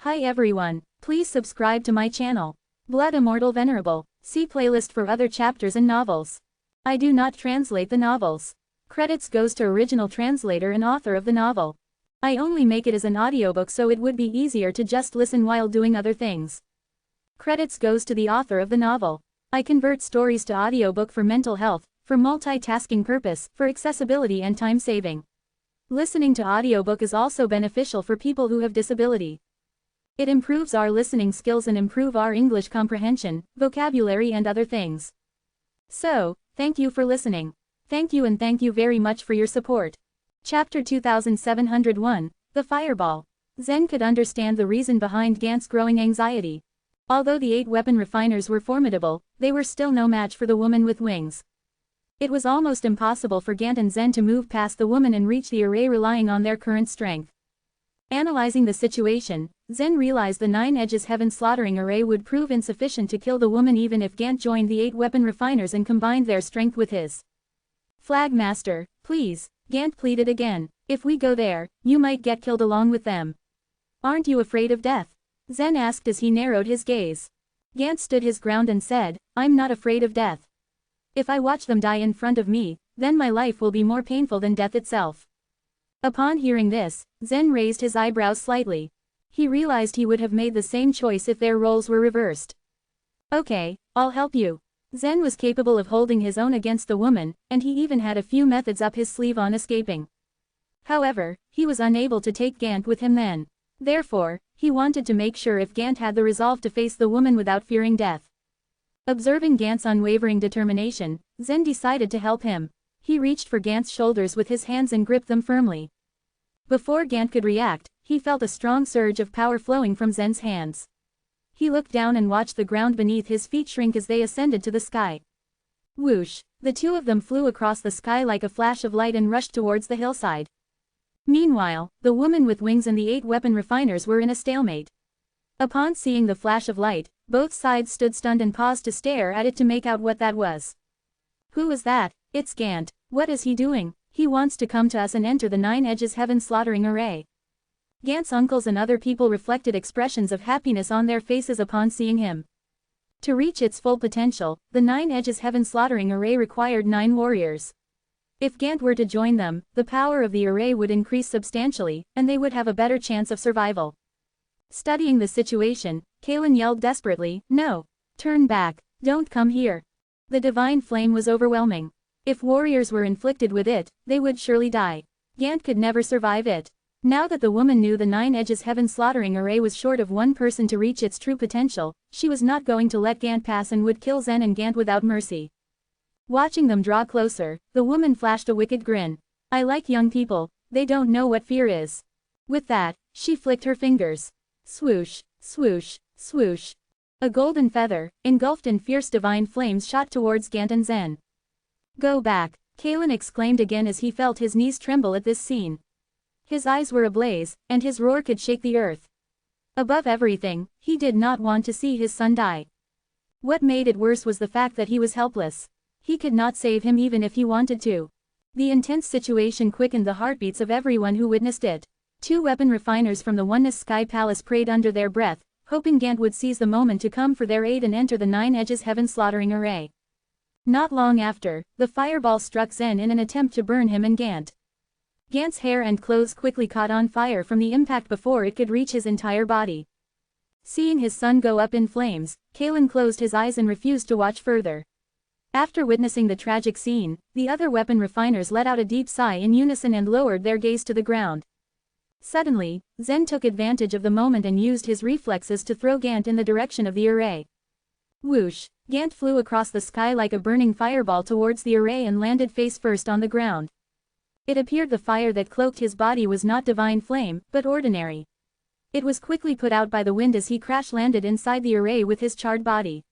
Hi everyone, please subscribe to my channel. Blood Immortal Venerable. See playlist for other chapters and novels. I do not translate the novels. Credits goes to original translator and author of the novel. I only make it as an audiobook so it would be easier to just listen while doing other things. Credits goes to the author of the novel. I convert stories to audiobook for mental health, for multitasking purpose, for accessibility and time saving. Listening to audiobook is also beneficial for people who have disability. It improves our listening skills and improve our English comprehension, vocabulary and other things. So, thank you for listening. Thank you and thank you very much for your support. Chapter 2701, The Fireball. Zen could understand the reason behind Gant's growing anxiety. Although the 8 weapon refiners were formidable, they were still no match for the woman with wings. It was almost impossible for Gant and Zen to move past the woman and reach the array relying on their current strength. Analyzing the situation, Zen realized the 9 edges heaven slaughtering array would prove insufficient to kill the woman even if Gant joined the 8 weapon refiners and combined their strength with his. Flag Master, please, Gant pleaded again, if we go there, you might get killed along with them. Aren't you afraid of death? Zen asked as he narrowed his gaze. Gant stood his ground and said, I'm not afraid of death. If I watch them die in front of me, then my life will be more painful than death itself. Upon hearing this, Zen raised his eyebrows slightly. He realized he would have made the same choice if their roles were reversed. Okay, I'll help you. Zen was capable of holding his own against the woman, and he even had a few methods up his sleeve on escaping. However, he was unable to take Gant with him then. Therefore, he wanted to make sure if Gant had the resolve to face the woman without fearing death. Observing Gant's unwavering determination, Zen decided to help him. He reached for Gant's shoulders with his hands and gripped them firmly. Before Gant could react, he felt a strong surge of power flowing from Zen's hands. He looked down and watched the ground beneath his feet shrink as they ascended to the sky. Whoosh! The two of them flew across the sky like a flash of light and rushed towards the hillside. Meanwhile, the woman with wings and the 8 weapon refiners were in a stalemate. Upon seeing the flash of light, both sides stood stunned and paused to stare at it to make out what that was. Who was that? It's Gant. What is he doing? He wants to come to us and enter the 9 edges heaven slaughtering array. Gant's uncles and other people reflected expressions of happiness on their faces upon seeing him. To reach its full potential, the 9 edges heaven slaughtering array required 9 warriors. If Gant were to join them, the power of the array would increase substantially, and they would have a better chance of survival. Studying the situation, Kalen yelled desperately, No! Turn back! Don't come here! The divine flame was overwhelming. If warriors were inflicted with it, they would surely die. Gant could never survive it. Now that the woman knew the 9 edges heaven slaughtering array was short of one person to reach its true potential, she was not going to let Gant pass and would kill Zen and Gant without mercy. Watching them draw closer, the woman flashed a wicked grin. I like young people, they don't know what fear is. With that, she flicked her fingers. Swoosh, swoosh, swoosh. A golden feather, engulfed in fierce divine flames shot towards Gant and Zen. Go back, Kalen exclaimed again as he felt his knees tremble at this scene. His eyes were ablaze, and his roar could shake the earth. Above everything, he did not want to see his son die. What made it worse was the fact that he was helpless. He could not save him even if he wanted to. The intense situation quickened the heartbeats of everyone who witnessed it. 2 weapon refiners from the Oneness Sky Palace prayed under their breath, hoping Gant would seize the moment to come for their aid and enter the 9 edges heaven slaughtering array. Not long after, the fireball struck Zen in an attempt to burn him and Gant. Gant's hair and clothes quickly caught on fire from the impact before it could reach his entire body. Seeing his son go up in flames, Kalen closed his eyes and refused to watch further. After witnessing the tragic scene, the other weapon refiners let out a deep sigh in unison and lowered their gaze to the ground. Suddenly, Zen took advantage of the moment and used his reflexes to throw Gant in the direction of the array. Whoosh! Gant flew across the sky like a burning fireball towards the array and landed face first on the ground. It appeared the fire that cloaked his body was not divine flame, but ordinary. It was quickly put out by the wind as he crash-landed inside the array with his charred body.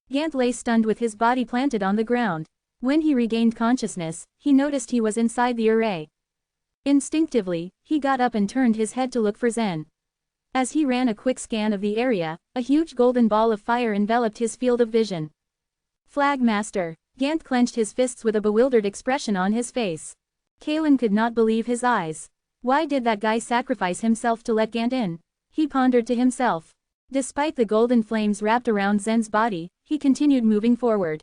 Gant lay stunned with his body planted on the ground. When he regained consciousness, he noticed he was inside the array. Instinctively, he got up and turned his head to look for Zen. As he ran a quick scan of the area, a huge golden ball of fire enveloped his field of vision. Flag Master! Gant clenched his fists with a bewildered expression on his face. Kalen could not believe his eyes. Why did that guy sacrifice himself to let Gant in? he pondered to himself. Despite the golden flames wrapped around Zen's body, he continued moving forward.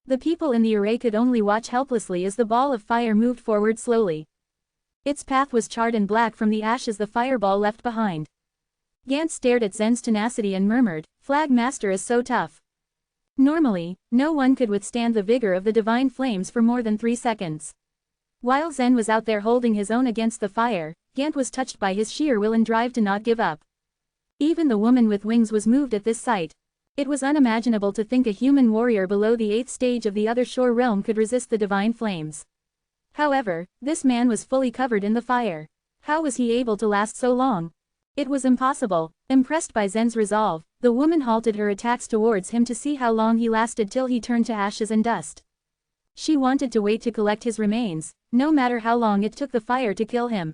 The people in the array could only watch helplessly as the ball of fire moved forward slowly. Its path was charred and black from the ashes the fireball left behind. Gant stared at Zen's tenacity and murmured, "Flag Master is so tough." Normally, no one could withstand the vigor of the divine flames for more than 3 seconds. While Zen was out there holding his own against the fire, Gant was touched by his sheer will and drive to not give up. Even the woman with wings was moved at this sight. It was unimaginable to think a human warrior below the 8th stage of the other shore realm could resist the divine flames. However, this man was fully covered in the fire. How was he able to last so long? It was impossible. Impressed by Zen's resolve, the woman halted her attacks towards him to see how long he lasted till he turned to ashes and dust. She wanted to wait to collect his remains, no matter how long it took the fire to kill him.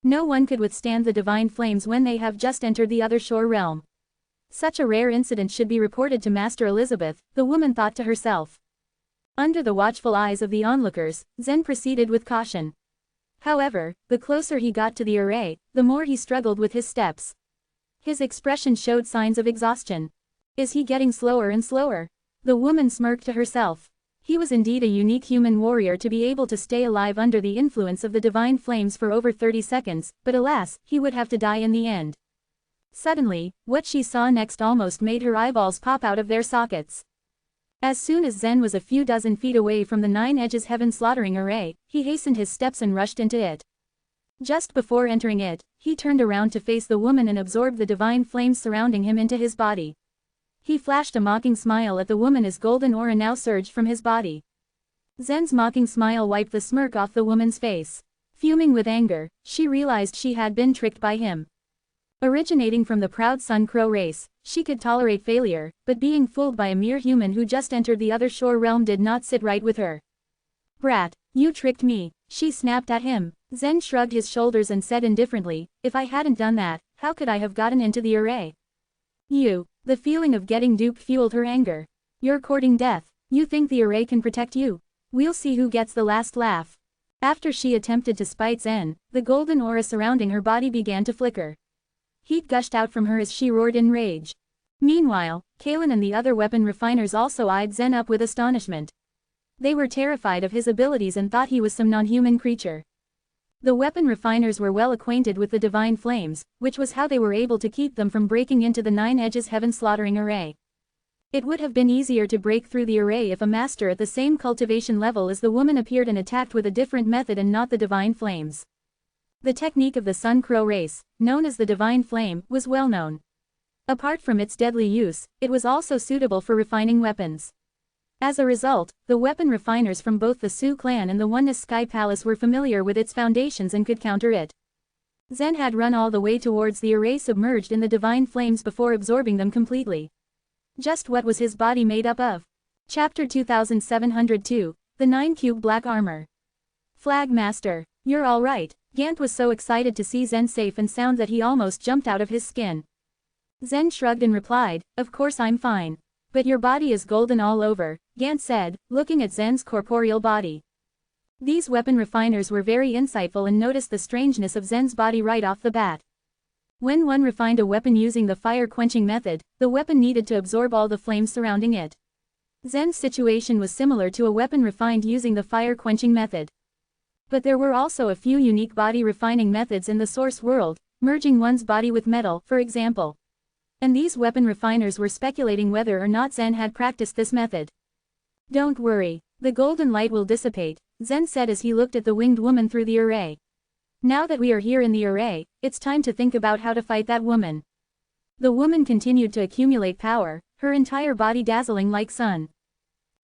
No one could withstand the divine flames when they have just entered the other shore realm. Such a rare incident should be reported to Master Elizabeth, the woman thought to herself. Under the watchful eyes of the onlookers, Zen proceeded with caution. However, the closer he got to the array, the more he struggled with his steps. His expression showed signs of exhaustion. Is he getting slower and slower? The woman smirked to herself. He was indeed a unique human warrior to be able to stay alive under the influence of the divine flames for over 30 seconds, but alas, he would have to die in the end. Suddenly, what she saw next almost made her eyeballs pop out of their sockets. As soon as Zen was a few dozen feet away from the 9 Edges Heaven slaughtering array, he hastened his steps and rushed into it. Just before entering it, he turned around to face the woman and absorbed the divine flames surrounding him into his body. He flashed a mocking smile at the woman as golden aura now surged from his body. Zen's mocking smile wiped the smirk off the woman's face. Fuming with anger, she realized she had been tricked by him. Originating from the proud Sun Crow race, she could tolerate failure, but being fooled by a mere human who just entered the other shore realm did not sit right with her. "Brat, you tricked me," she snapped at him. Zen shrugged his shoulders and said indifferently, "If I hadn't done that, how could I have gotten into the array?" The feeling of getting duped fueled her anger. "You're courting death. You think the array can protect you? We'll see who gets the last laugh." After she attempted to spite Zen, the golden aura surrounding her body began to flicker. Heat gushed out from her as she roared in rage. Meanwhile, Kalen and the other weapon refiners also eyed Zen up with astonishment. They were terrified of his abilities and thought he was some non-human creature. The weapon refiners were well acquainted with the divine flames, which was how they were able to keep them from breaking into the 9 Edges Heaven slaughtering array. It would have been easier to break through the array if a master at the same cultivation level as the woman appeared and attacked with a different method and not the divine flames. The technique of the Sun Crow race, known as the Divine Flame, was well known. Apart from its deadly use, it was also suitable for refining weapons. As a result, the weapon refiners from both the Sioux clan and the Oneness Sky Palace were familiar with its foundations and could counter it. Zen had run all the way towards the array submerged in the divine flames before absorbing them completely. Just what was his body made up of? Chapter 2702, The 9-Cube Black Armor. Flag Master, you're all right. Gant was so excited to see Zen safe and sound that he almost jumped out of his skin. Zen shrugged and replied, "Of course I'm fine. But your body is golden all over," Gant said, looking at Zen's corporeal body. These weapon refiners were very insightful and noticed the strangeness of Zen's body right off the bat. When one refined a weapon using the fire-quenching method, the weapon needed to absorb all the flames surrounding it. Zen's situation was similar to a weapon refined using the fire-quenching method. But there were also a few unique body refining methods in the source world, merging one's body with metal, for example. And these weapon refiners were speculating whether or not Zen had practiced this method. "Don't worry, the golden light will dissipate," Zen said as he looked at the winged woman through the array. "Now that we are here in the array, it's time to think about how to fight that woman." The woman continued to accumulate power, her entire body dazzling like sun.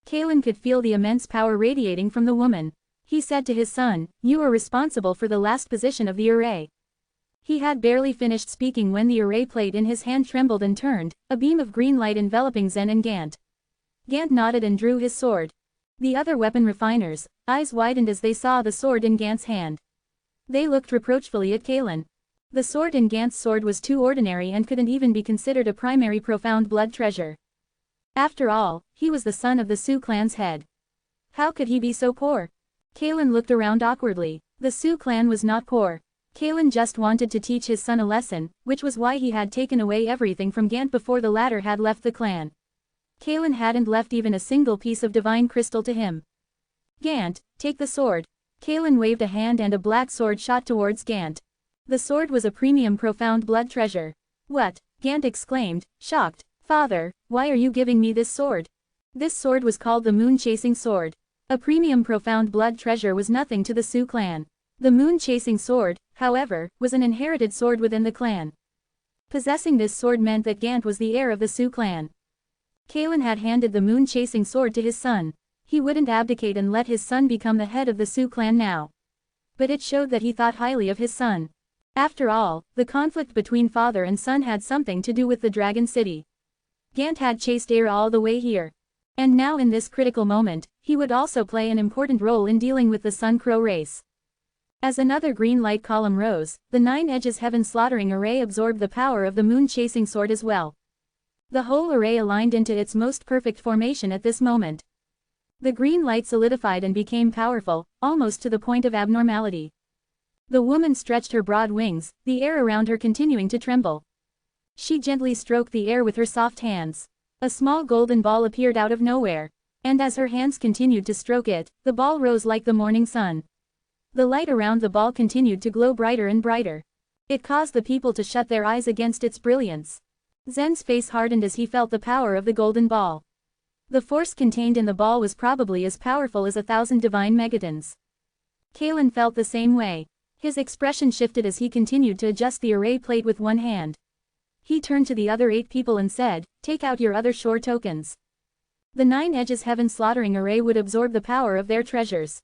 Kalen could feel the immense power radiating from the woman. He said to his son, "You are responsible for the last position of the array." He had barely finished speaking when the array plate in his hand trembled and turned, a beam of green light enveloping Zen and Gant. Gant nodded and drew his sword. The other weapon refiners' eyes widened as they saw the sword in Gant's hand. They looked reproachfully at Kalen. The sword in Gant's sword was too ordinary and couldn't even be considered a primary profound blood treasure. After all, he was the son of the Sioux clan's head. How could he be so poor? Kalen looked around awkwardly. The Sioux clan was not poor. Kalen just wanted to teach his son a lesson, which was why he had taken away everything from Gant before the latter had left the clan. Kalen hadn't left even a single piece of divine crystal to him. Gant, take the sword. Kalen waved a hand and a black sword shot towards Gant. The sword was a premium profound blood treasure. What? Gant exclaimed, shocked. Father, why are you giving me this sword? This sword was called the moon-chasing sword. A premium profound blood treasure was nothing to the Sioux clan. The moon-chasing sword, however, was an inherited sword within the clan. Possessing this sword meant that Gant was the heir of the Sioux clan. Kalen had handed the moon-chasing sword to his son. He wouldn't abdicate and let his son become the head of the Sioux clan now. But it showed that he thought highly of his son. After all, the conflict between father and son had something to do with the Dragon City. Gant had chased heir all the way here. And now in this critical moment, he would also play an important role in dealing with the Sun Crow race. As another green light column rose, the 9 edges heaven slaughtering array absorbed the power of the moon-chasing sword as well. The whole array aligned into its most perfect formation at this moment. The green light solidified and became powerful, almost to the point of abnormality. The woman stretched her broad wings, the air around her continuing to tremble. She gently stroked the air with her soft hands. A small golden ball appeared out of nowhere. And as her hands continued to stroke it, the ball rose like the morning sun. The light around the ball continued to glow brighter and brighter. It caused the people to shut their eyes against its brilliance. Zen's face hardened as he felt the power of the golden ball. The force contained in the ball was probably as powerful as 1,000 divine megatons. Kalen felt the same way. His expression shifted as he continued to adjust the array plate with one hand. He turned to the other 8 people and said, take out your other shore tokens. The 9 edges heaven slaughtering array would absorb the power of their treasures.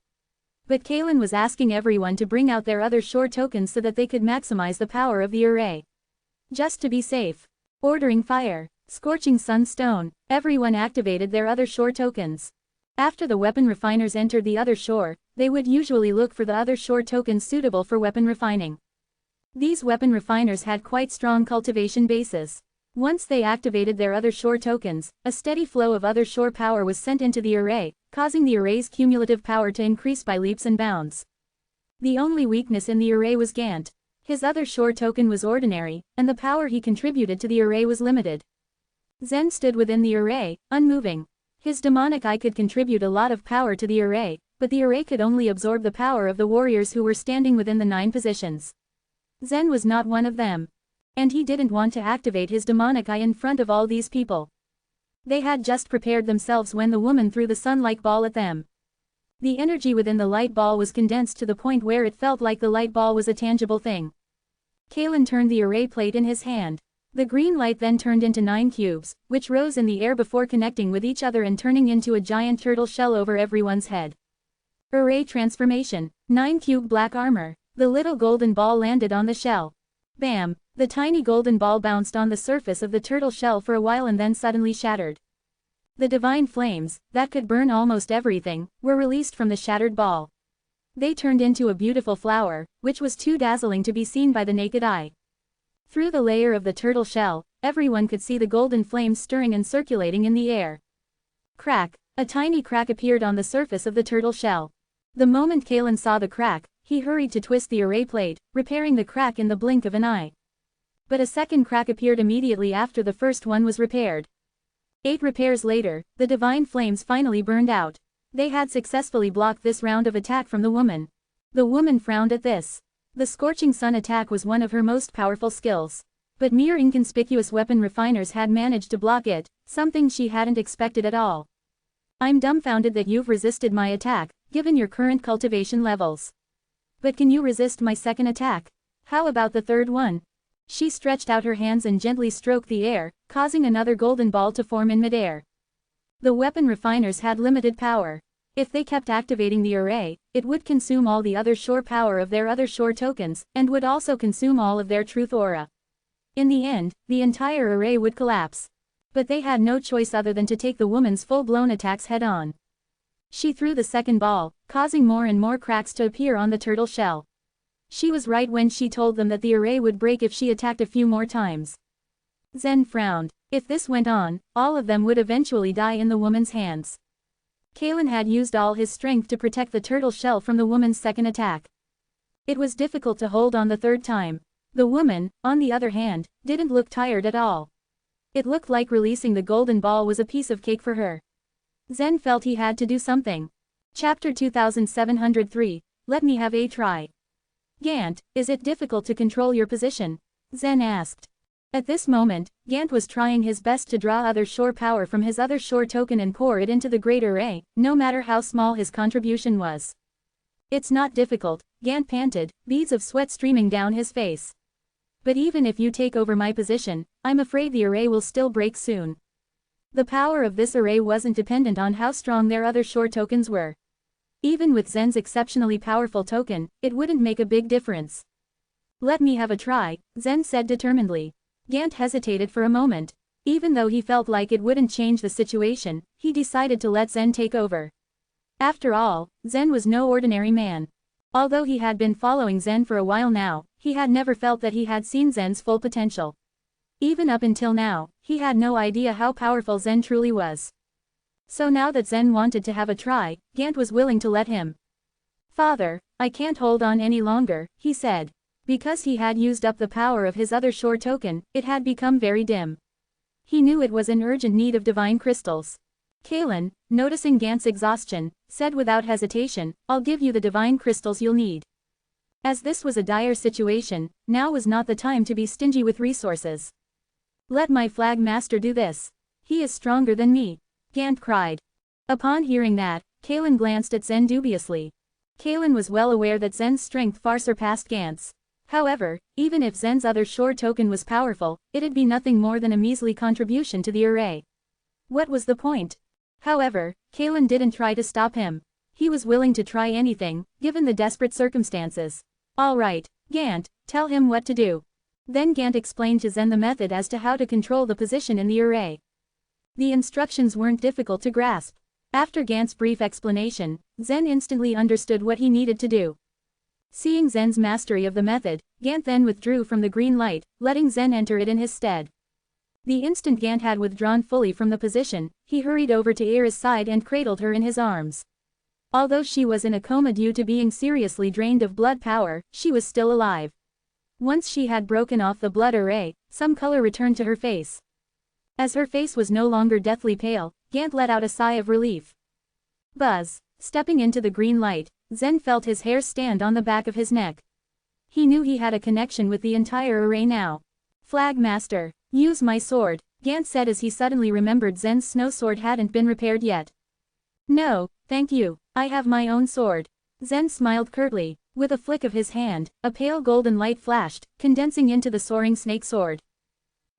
But Kalen was asking everyone to bring out their other shore tokens so that they could maximize the power of the array. Just to be safe. Ordering fire. Scorching sunstone. Everyone activated their other shore tokens. After the weapon refiners entered the other shore, they would usually look for the other shore tokens suitable for weapon refining. These weapon refiners had quite strong cultivation bases. Once they activated their other shore tokens, a steady flow of other shore power was sent into the array, causing the array's cumulative power to increase by leaps and bounds. The only weakness in the array was Gant. His other shore token was ordinary, and the power he contributed to the array was limited. Zen stood within the array, unmoving. His demonic eye could contribute a lot of power to the array, but the array could only absorb the power of the warriors who were standing within the 9 positions. Zen was not one of them. And he didn't want to activate his demonic eye in front of all these people. They had just prepared themselves when the woman threw the sun-like ball at them. The energy within the light ball was condensed to the point where it felt like the light ball was a tangible thing. Kalen turned the array plate in his hand. The green light then turned into 9 cubes, which rose in the air before connecting with each other and turning into a giant turtle shell over everyone's head. Array transformation. 9 cube black armor. The little golden ball landed on the shell. Bam! The tiny golden ball bounced on the surface of the turtle shell for a while and then suddenly shattered. The divine flames, that could burn almost everything, were released from the shattered ball. They turned into a beautiful flower, which was too dazzling to be seen by the naked eye. Through the layer of the turtle shell, everyone could see the golden flames stirring and circulating in the air. Crack! A tiny crack appeared on the surface of the turtle shell. The moment Kalen saw the crack, he hurried to twist the array plate, repairing the crack in the blink of an eye. But a second crack appeared immediately after the first one was repaired. 8 repairs later, the divine flames finally burned out. They had successfully blocked this round of attack from the woman. The woman frowned at this. The scorching sun attack was one of her most powerful skills. But mere inconspicuous weapon refiners had managed to block it, something she hadn't expected at all. I'm dumbfounded that you've resisted my attack, given your current cultivation levels. But can you resist my second attack? How about the third one? She stretched out her hands and gently stroked the air, causing another golden ball to form in midair. The weapon refiners had limited power. If they kept activating the array, it would consume all the other shore power of their other shore tokens, and would also consume all of their truth aura. In the end, the entire array would collapse. But they had no choice other than to take the woman's full-blown attacks head-on. She threw the second ball, causing more and more cracks to appear on the turtle shell. She was right when she told them that the array would break if she attacked a few more times. Zen frowned. If this went on, all of them would eventually die in the woman's hands. Kalen had used all his strength to protect the turtle shell from the woman's second attack. It was difficult to hold on the third time. The woman, on the other hand, didn't look tired at all. It looked like releasing the golden ball was a piece of cake for her. Zen felt he had to do something. Chapter 2703, Let me have a try. Gant, is it difficult to control your position? Zen asked. At this moment, Gant was trying his best to draw other shore power from his other shore token and pour it into the great array, no matter how small his contribution was. It's not difficult, Gant panted, beads of sweat streaming down his face. But even if you take over my position, I'm afraid the array will still break soon. The power of this array wasn't dependent on how strong their other shore tokens were. Even with Zen's exceptionally powerful token, it wouldn't make a big difference. Let me have a try, Zen said determinedly. Gant hesitated for a moment. Even though he felt like it wouldn't change the situation, he decided to let Zen take over. After all, Zen was no ordinary man. Although he had been following Zen for a while now, he had never felt that he had seen Zen's full potential. Even up until now, he had no idea how powerful Zen truly was. So now that Zen wanted to have a try, Gant was willing to let him. Father, I can't hold on any longer, he said. Because he had used up the power of his other shore token, it had become very dim. He knew it was in urgent need of divine crystals. Kalen, noticing Gant's exhaustion, said without hesitation, I'll give you the divine crystals you'll need. As this was a dire situation, now was not the time to be stingy with resources. Let my flag master do this. He is stronger than me, Gant cried. Upon hearing that, Kalen glanced at Zen dubiously. Kalen was well aware that Zen's strength far surpassed Gant's. However, even if Zen's other shore token was powerful, it'd be nothing more than a measly contribution to the array. What was the point? However, Kalen didn't try to stop him. He was willing to try anything, given the desperate circumstances. All right, Gant, tell him what to do. Then Gant explained to Zen the method as to how to control the position in the array. The instructions weren't difficult to grasp. After Gant's brief explanation, Zen instantly understood what he needed to do. Seeing Zen's mastery of the method, Gant then withdrew from the green light, letting Zen enter it in his stead. The instant Gant had withdrawn fully from the position, he hurried over to Ira's side and cradled her in his arms. Although she was in a coma due to being seriously drained of blood power, she was still alive. Once she had broken off the blood array, some color returned to her face. As her face was no longer deathly pale, Gant let out a sigh of relief. Buzz, stepping into the green light, Zen felt his hair stand on the back of his neck. He knew he had a connection with the entire array now. Flag Master, use my sword, Gant said as he suddenly remembered Zen's snow sword hadn't been repaired yet. No, thank you, I have my own sword. Zen smiled curtly. With a flick of his hand, a pale golden light flashed, condensing into the soaring snake sword.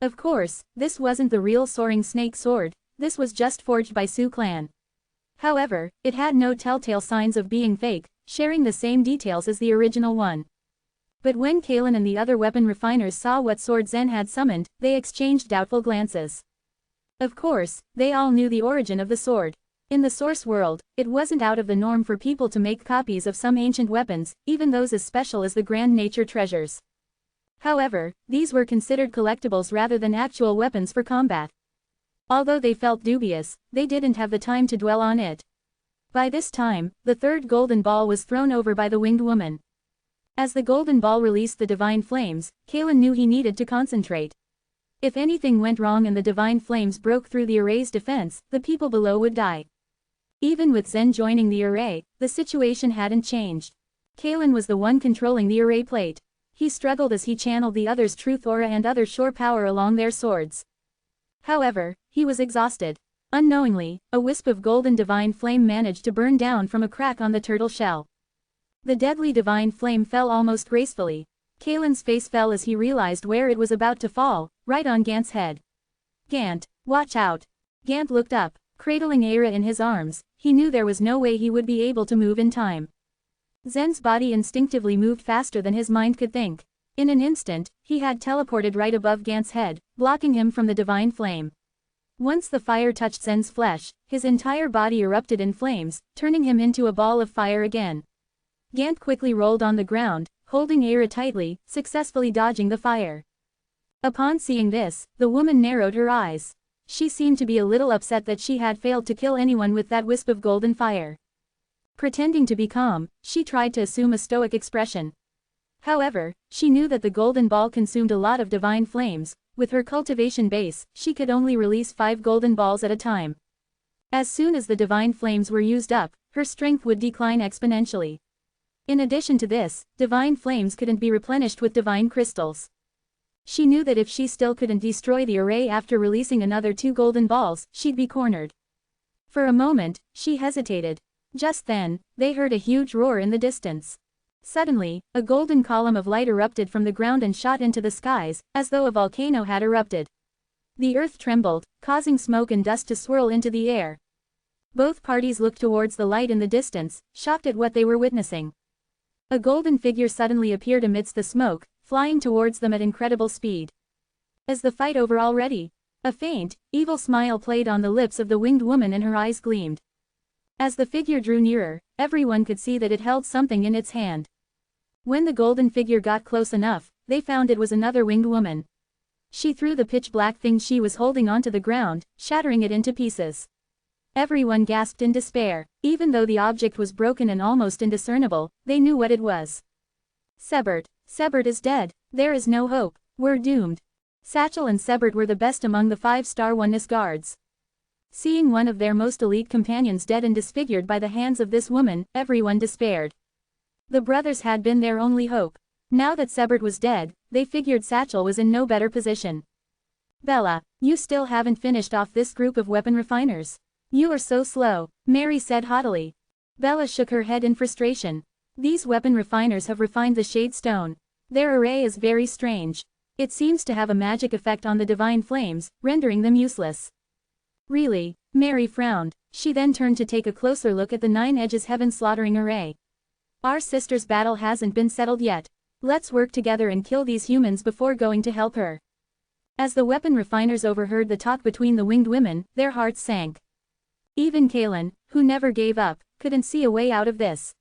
Of course, this wasn't the real soaring snake sword, this was just forged by Su clan. However, it had no telltale signs of being fake, sharing the same details as the original one. But when Kalen and the other weapon refiners saw what sword Zen had summoned, they exchanged doubtful glances. Of course, they all knew the origin of the sword. In the source world, it wasn't out of the norm for people to make copies of some ancient weapons, even those as special as the grand nature treasures. However, these were considered collectibles rather than actual weapons for combat. Although they felt dubious, they didn't have the time to dwell on it. By this time, the third golden ball was thrown over by the winged woman. As the golden ball released the divine flames, Kalen knew he needed to concentrate. If anything went wrong and the divine flames broke through the array's defense, the people below would die. Even with Zen joining the array, the situation hadn't changed. Kalen was the one controlling the array plate. He struggled as he channeled the others' truth aura and other shore power along their swords. However, he was exhausted. Unknowingly, a wisp of golden divine flame managed to burn down from a crack on the turtle shell. The deadly divine flame fell almost gracefully. Kalen's face fell as he realized where it was about to fall, right on Gant's head. Gant, watch out. Gant looked up. Cradling Ira in his arms, he knew there was no way he would be able to move in time. Zen's body instinctively moved faster than his mind could think. In an instant, he had teleported right above Gant's head, blocking him from the divine flame. Once the fire touched Zen's flesh, his entire body erupted in flames, turning him into a ball of fire again. Gant quickly rolled on the ground, holding Ira tightly, successfully dodging the fire. Upon seeing this, the woman narrowed her eyes. She seemed to be a little upset that she had failed to kill anyone with that wisp of golden fire. Pretending to be calm, she tried to assume a stoic expression. However, she knew that the golden ball consumed a lot of divine flames. With her cultivation base, she could only release 5 golden balls at a time. As soon as the divine flames were used up, her strength would decline exponentially. In addition to this, divine flames couldn't be replenished with divine crystals. She knew that if she still couldn't destroy the array after releasing another 2 golden balls, she'd be cornered. For a moment, she hesitated. Just then, they heard a huge roar in the distance. Suddenly, a golden column of light erupted from the ground and shot into the skies, as though a volcano had erupted. The earth trembled, causing smoke and dust to swirl into the air. Both parties looked towards the light in the distance, shocked at what they were witnessing. A golden figure suddenly appeared amidst the smoke, flying towards them at incredible speed. Is the fight over already? A faint, evil smile played on the lips of the winged woman and her eyes gleamed. As the figure drew nearer, everyone could see that it held something in its hand. When the golden figure got close enough, they found it was another winged woman. She threw the pitch-black thing she was holding onto the ground, shattering it into pieces. Everyone gasped in despair. Even though the object was broken and almost indiscernible, they knew what it was. Sebert. Sebert is dead. There is no hope. We're doomed. Satchel and Sebert were the best among the 5-star oneness guards. Seeing one of their most elite companions dead and disfigured by the hands of this woman, everyone despaired. The brothers had been their only hope. Now that Sebert was dead, they figured Satchel was in no better position. Bella, you still haven't finished off this group of weapon refiners. You are so slow, Mary said haughtily. Bella shook her head in frustration. These weapon refiners have refined the Shade Stone. Their array is very strange. It seems to have a magic effect on the divine flames, rendering them useless. Really? Mary frowned. She then turned to take a closer look at the 9 Edges Heaven slaughtering array. Our sister's battle hasn't been settled yet. Let's work together and kill these humans before going to help her. As the weapon refiners overheard the talk between the winged women, their hearts sank. Even Kaylin, who never gave up, couldn't see a way out of this.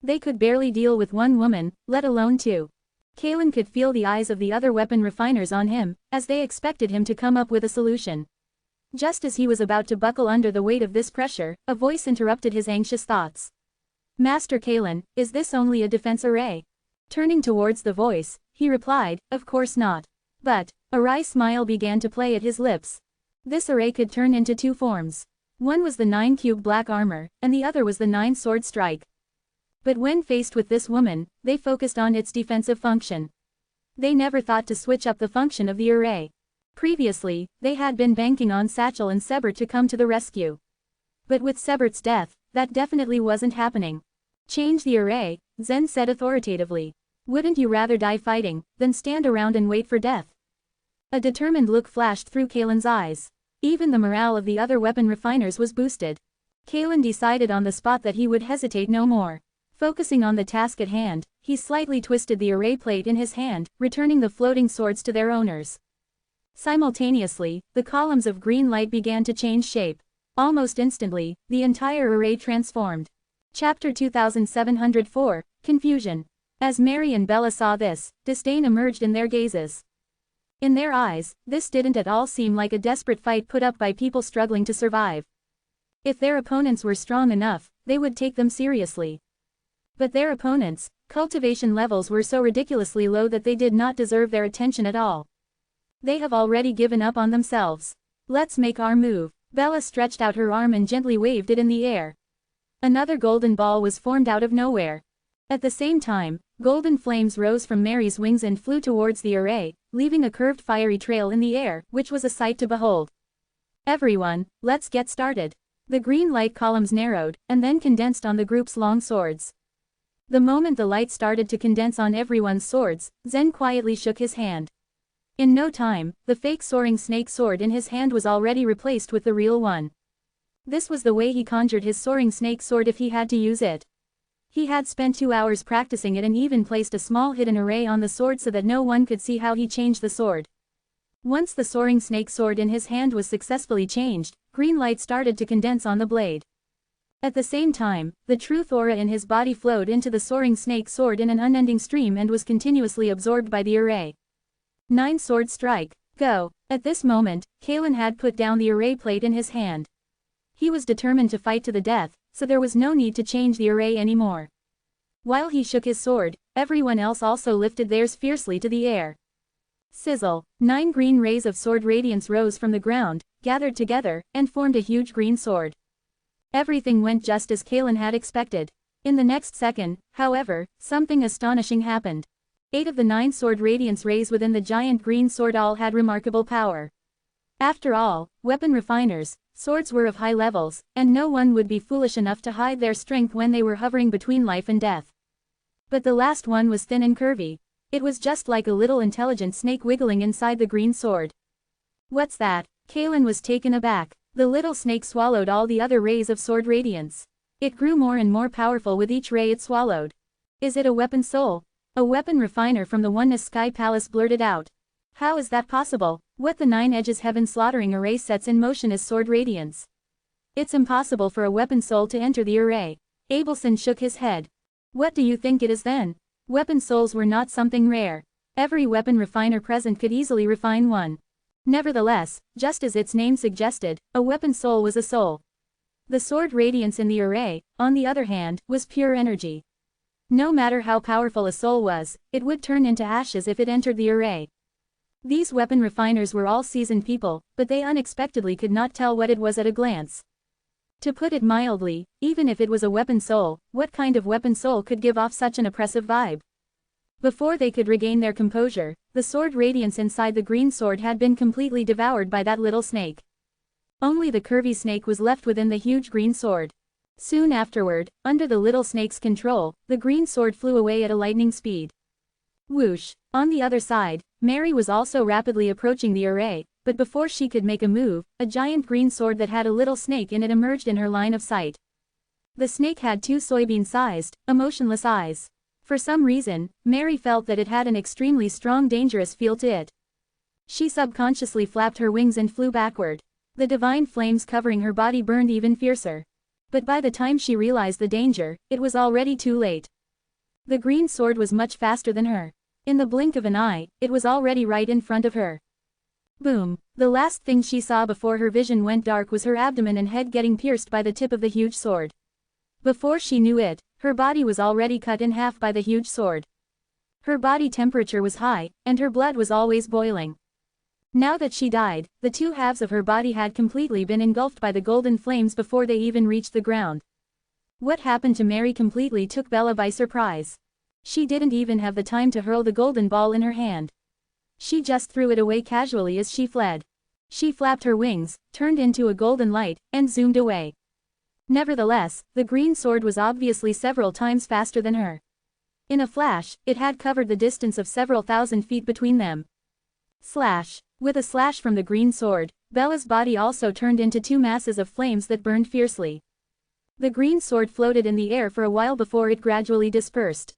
They could barely deal with one woman, let alone 2. Kaylin could feel the eyes of the other weapon refiners on him, as they expected him to come up with a solution. Just as he was about to buckle under the weight of this pressure, a voice interrupted his anxious thoughts. Master Kaylin, is this only a defense array? Turning towards the voice, he replied, of course not. But, a wry smile began to play at his lips. This array could turn into 2 forms. One was the 9-cube black armor, and the other was the 9-sword strike. But when faced with this woman, they focused on its defensive function. They never thought to switch up the function of the array. Previously, they had been banking on Satchel and Sebert to come to the rescue. But with Sebert's death, that definitely wasn't happening. Change the array, Zen said authoritatively. Wouldn't you rather die fighting, than stand around and wait for death? A determined look flashed through Kaylin's eyes. Even the morale of the other weapon refiners was boosted. Kaylin decided on the spot that he would hesitate no more. Focusing on the task at hand, he slightly twisted the array plate in his hand, returning the floating swords to their owners. Simultaneously, the columns of green light began to change shape. Almost instantly, the entire array transformed. Chapter 2704, Confusion. As Mary and Bella saw this, disdain emerged in their gazes. In their eyes, this didn't at all seem like a desperate fight put up by people struggling to survive. If their opponents were strong enough, they would take them seriously. But their opponents' cultivation levels were so ridiculously low that they did not deserve their attention at all. They have already given up on themselves. Let's make our move. Bella stretched out her arm and gently waved it in the air. Another golden ball was formed out of nowhere. At the same time, golden flames rose from Mary's wings and flew towards the array, leaving a curved fiery trail in the air, which was a sight to behold. Everyone, let's get started. The green light columns narrowed, and then condensed on the group's long swords. The moment the light started to condense on everyone's swords, Zen quietly shook his hand. In no time, the fake soaring snake sword in his hand was already replaced with the real one. This was the way he conjured his soaring snake sword if he had to use it. He had spent 2 hours practicing it and even placed a small hidden array on the sword so that no one could see how he changed the sword. Once the soaring snake sword in his hand was successfully changed, green light started to condense on the blade. At the same time, the truth aura in his body flowed into the soaring snake sword in an unending stream and was continuously absorbed by the array. 9-sword strike, go. At this moment, Kaylin had put down the array plate in his hand. He was determined to fight to the death, so there was no need to change the array anymore. While he shook his sword, everyone else also lifted theirs fiercely to the air. Sizzle! 9 green rays of sword radiance rose from the ground, gathered together, and formed a huge green sword. Everything went just as Kaelin had expected. In the next second, however, something astonishing happened. 8 of the 9 sword radiance rays within the giant green sword all had remarkable power. After all, weapon refiners, swords were of high levels, and no one would be foolish enough to hide their strength when they were hovering between life and death. But the last one was thin and curvy. It was just like a little intelligent snake wiggling inside the green sword. What's that? Kaelin was taken aback. The little snake swallowed all the other rays of sword radiance. It grew more and more powerful with each ray it swallowed. Is it a weapon soul? A weapon refiner from the Oneness Sky Palace blurted out. How is that possible? What the 9 Edges Heaven slaughtering array sets in motion is sword radiance. It's impossible for a weapon soul to enter the array. Abelson shook his head. What do you think it is then? Weapon souls were not something rare. Every weapon refiner present could easily refine one. Nevertheless, just as its name suggested, a weapon soul was a soul. The sword radiance in the array, on the other hand, was pure energy. No matter how powerful a soul was, it would turn into ashes if it entered the array. These weapon refiners were all seasoned people, but they unexpectedly could not tell what it was at a glance. To put it mildly, even if it was a weapon soul, what kind of weapon soul could give off such an oppressive vibe? Before they could regain their composure, the sword radiance inside the green sword had been completely devoured by that little snake. Only the curvy snake was left within the huge green sword. Soon afterward, under the little snake's control, the green sword flew away at a lightning speed. Whoosh! On the other side, Mary was also rapidly approaching the array, but before she could make a move, a giant green sword that had a little snake in it emerged in her line of sight. The snake had 2 soybean-sized, emotionless eyes. For some reason, Mary felt that it had an extremely strong dangerous feel to it. She subconsciously flapped her wings and flew backward. The divine flames covering her body burned even fiercer. But by the time she realized the danger, it was already too late. The green sword was much faster than her. In the blink of an eye, it was already right in front of her. Boom! The last thing she saw before her vision went dark was her abdomen and head getting pierced by the tip of the huge sword. Before she knew it, her body was already cut in half by the huge sword. Her body temperature was high, and her blood was always boiling. Now that she died, the 2 halves of her body had completely been engulfed by the golden flames before they even reached the ground. What happened to Mary completely took Bella by surprise. She didn't even have the time to hurl the golden ball in her hand. She just threw it away casually as she fled. She flapped her wings, turned into a golden light, and zoomed away. Nevertheless, the green sword was obviously several times faster than her. In a flash, it had covered the distance of several thousand feet between them. Slash! With a slash from the green sword, Bella's body also turned into 2 masses of flames that burned fiercely. The green sword floated in the air for a while before it gradually dispersed.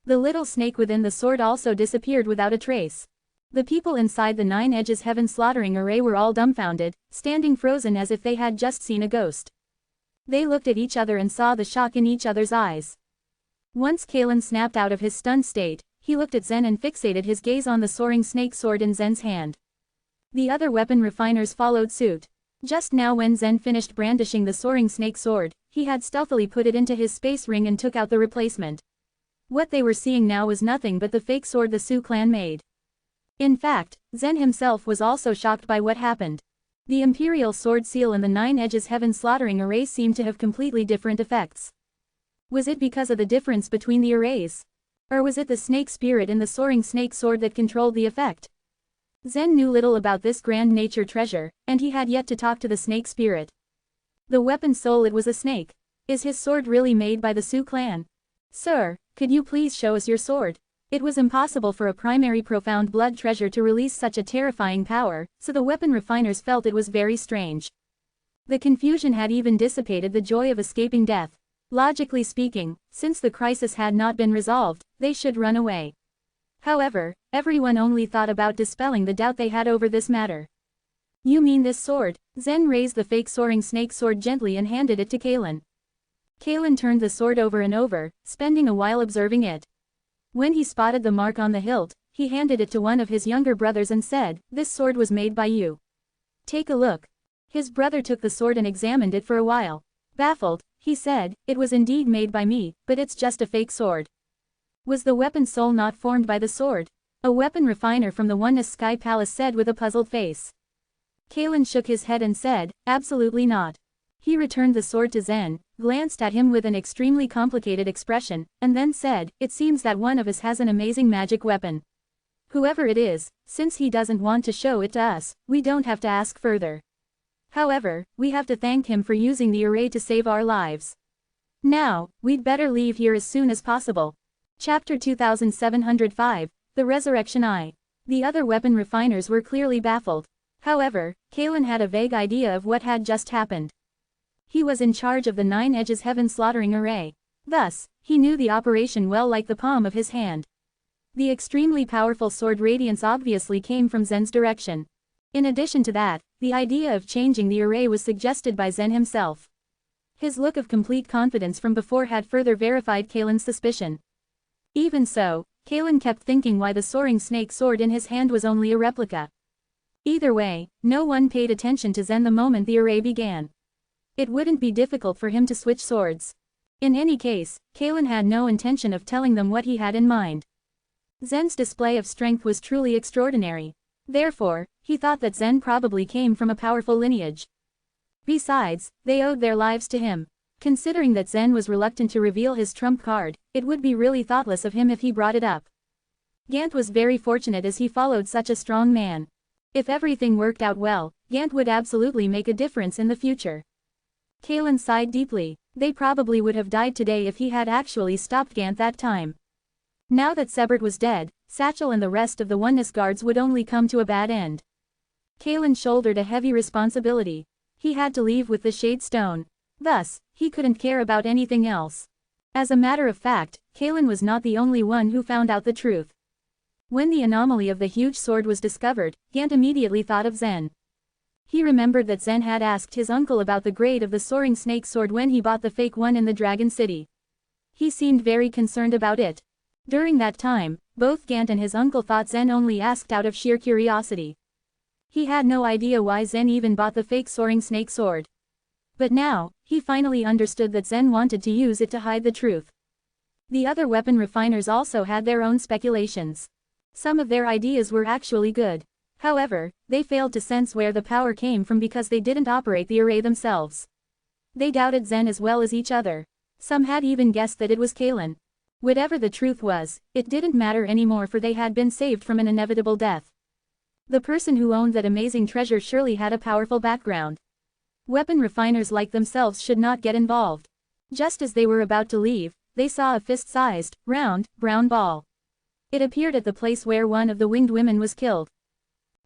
The little snake within the sword also disappeared without a trace. The people inside the 9 Edges Heaven slaughtering array were all dumbfounded, standing frozen as if they had just seen a ghost. They looked at each other and saw the shock in each other's eyes. Once Kaelin snapped out of his stunned state, he looked at Zen and fixated his gaze on the soaring snake sword in Zen's hand. The other weapon refiners followed suit. Just now when Zen finished brandishing the soaring snake sword, he had stealthily put it into his space ring and took out the replacement. What they were seeing now was nothing but the fake sword the Sioux clan made. In fact, Zen himself was also shocked by what happened. The Imperial Sword Seal and the 9 Edges Heaven slaughtering array seemed to have completely different effects. Was it because of the difference between the arrays? Or was it the snake spirit in the soaring snake sword that controlled the effect? Zen knew little about this grand nature treasure, and he had yet to talk to the snake spirit. The weapon soul, it was a snake. Is his sword really made by the Sioux clan? Sir, could you please show us your sword? It was impossible for a primary profound blood treasure to release such a terrifying power, so the weapon refiners felt it was very strange. The confusion had even dissipated the joy of escaping death. Logically speaking, since the crisis had not been resolved, they should run away. However, everyone only thought about dispelling the doubt they had over this matter. You mean this sword? Zen raised the fake soaring snake sword gently and handed it to Kaelin. Kaelin turned the sword over and over, spending a while observing it. When he spotted the mark on the hilt, he handed it to one of his younger brothers and said, "This sword was made by you. Take a look." His brother took the sword and examined it for a while. Baffled, he said, "It was indeed made by me, but it's just a fake sword." Was the weapon's soul not formed by the sword? A weapon refiner from the Oneness Sky Palace said with a puzzled face. Kalen shook his head and said, absolutely not. He returned the sword to Zen, glanced at him with an extremely complicated expression, and then said, it seems that one of us has an amazing magic weapon. Whoever it is, since he doesn't want to show it to us, we don't have to ask further. However, we have to thank him for using the array to save our lives. Now, we'd better leave here as soon as possible. Chapter 2705, The Resurrection Eye. The other weapon refiners were clearly baffled. However, Kalen had a vague idea of what had just happened. He was in charge of the 9 Edges Heaven slaughtering array. Thus, he knew the operation well like the palm of his hand. The extremely powerful sword radiance obviously came from Zen's direction. In addition to that, the idea of changing the array was suggested by Zen himself. His look of complete confidence from before had further verified Kalen's suspicion. Even so, Kalen kept thinking why the soaring snake sword in his hand was only a replica. Either way, no one paid attention to Zen the moment the array began. It wouldn't be difficult for him to switch swords. In any case, Kalen had no intention of telling them what he had in mind. Zen's display of strength was truly extraordinary. Therefore, he thought that Zen probably came from a powerful lineage. Besides, they owed their lives to him. Considering that Zen was reluctant to reveal his trump card, it would be really thoughtless of him if he brought it up. Gant was very fortunate as he followed such a strong man. If everything worked out well, Gant would absolutely make a difference in the future. Kalen sighed deeply. They probably would have died today if he had actually stopped Gant that time. Now that Sebert was dead, Satchel and the rest of the Oneness guards would only come to a bad end. Kalen shouldered a heavy responsibility. He had to leave with the Shade Stone. Thus, he couldn't care about anything else. As a matter of fact, Kalen was not the only one who found out the truth. When the anomaly of the huge sword was discovered, Gant immediately thought of Zen. He remembered that Zen had asked his uncle about the grade of the soaring snake sword when he bought the fake one in the Dragon City. He seemed very concerned about it. During that time, both Gant and his uncle thought Zen only asked out of sheer curiosity. He had no idea why Zen even bought the fake soaring snake sword. But now, he finally understood that Zen wanted to use it to hide the truth. The other weapon refiners also had their own speculations. Some of their ideas were actually good. However, they failed to sense where the power came from because they didn't operate the array themselves. They doubted Zen as well as each other. Some had even guessed that it was Kalen. Whatever the truth was, it didn't matter anymore for they had been saved from an inevitable death. The person who owned that amazing treasure surely had a powerful background. Weapon refiners like themselves should not get involved. Just as they were about to leave, they saw a fist-sized, round, brown ball. It appeared at the place where one of the winged women was killed.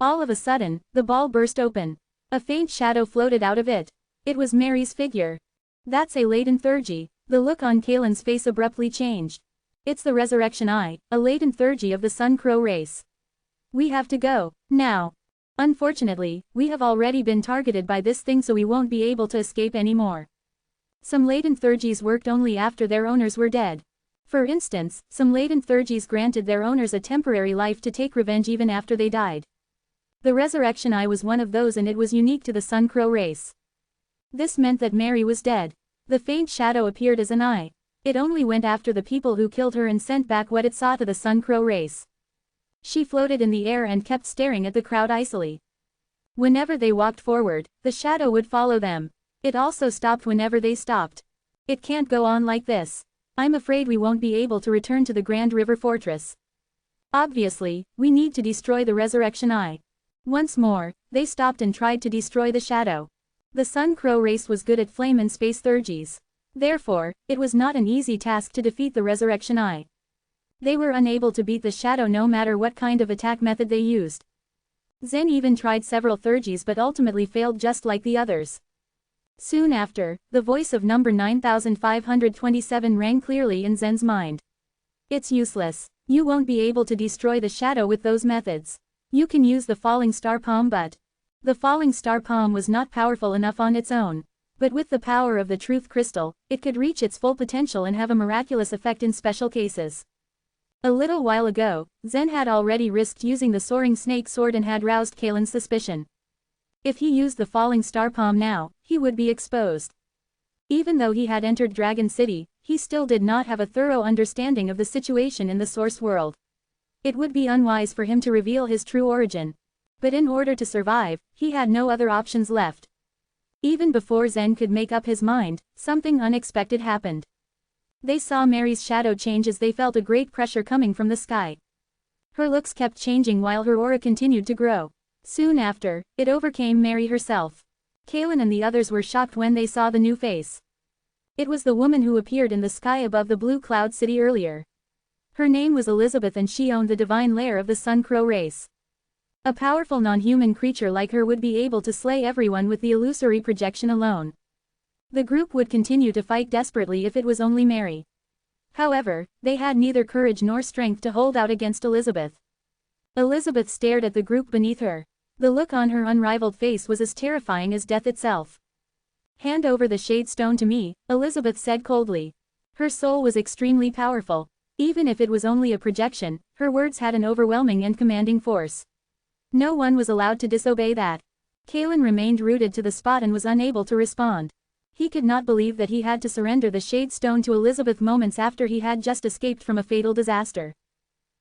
All of a sudden, the ball burst open. A faint shadow floated out of it. It was Mary's figure. That's a latent Thurgy. The look on Kalen's face abruptly changed. It's the Resurrection Eye, a latent Thurgy of the Sun Crow race. We have to go, now. Unfortunately, we have already been targeted by this thing so we won't be able to escape anymore. Some latent Thurgies worked only after their owners were dead. For instance, some latent Thurgies granted their owners a temporary life to take revenge even after they died. The Resurrection Eye was one of those and it was unique to the Sun Crow race. This meant that Mary was dead. The faint shadow appeared as an eye. It only went after the people who killed her and sent back what it saw to the Sun Crow race. She floated in the air and kept staring at the crowd icily. Whenever they walked forward, the shadow would follow them. It also stopped whenever they stopped. It can't go on like this. I'm afraid we won't be able to return to the Grand River Fortress. Obviously, we need to destroy the Resurrection Eye. Once more, they stopped and tried to destroy the shadow. The Sun Crow race was good at flame and space Thurgies. Therefore, it was not an easy task to defeat the Resurrection Eye. They were unable to beat the shadow no matter what kind of attack method they used. Zen even tried several Thurgies but ultimately failed just like the others. Soon after, the voice of number 9527 rang clearly in Zen's mind. It's useless. You won't be able to destroy the shadow with those methods. You can use the Falling Star Palm but... The Falling Star Palm was not powerful enough on its own. But with the power of the Truth Crystal, it could reach its full potential and have a miraculous effect in special cases. A little while ago, Zen had already risked using the Soaring Snake Sword and had roused Kalen's suspicion. If he used the Falling Star Palm now, he would be exposed. Even though he had entered Dragon City, he still did not have a thorough understanding of the situation in the source world. It would be unwise for him to reveal his true origin. But in order to survive, he had no other options left. Even before Zen could make up his mind, something unexpected happened. They saw Mary's shadow change as they felt a great pressure coming from the sky. Her looks kept changing while her aura continued to grow. Soon after, it overcame Mary herself. Kaylin and the others were shocked when they saw the new face. It was the woman who appeared in the sky above the blue cloud city earlier. Her name was Elizabeth and she owned the divine lair of the Sun Crow race. A powerful non-human creature like her would be able to slay everyone with the illusory projection alone. The group would continue to fight desperately if it was only Mary. However, they had neither courage nor strength to hold out against Elizabeth. Elizabeth stared at the group beneath her. The look on her unrivaled face was as terrifying as death itself. "Hand over the Shade Stone to me," Elizabeth said coldly. Her soul was extremely powerful. Even if it was only a projection, her words had an overwhelming and commanding force. No one was allowed to disobey that. Kaylin remained rooted to the spot and was unable to respond. He could not believe that he had to surrender the Shade Stone to Elizabeth moments after he had just escaped from a fatal disaster.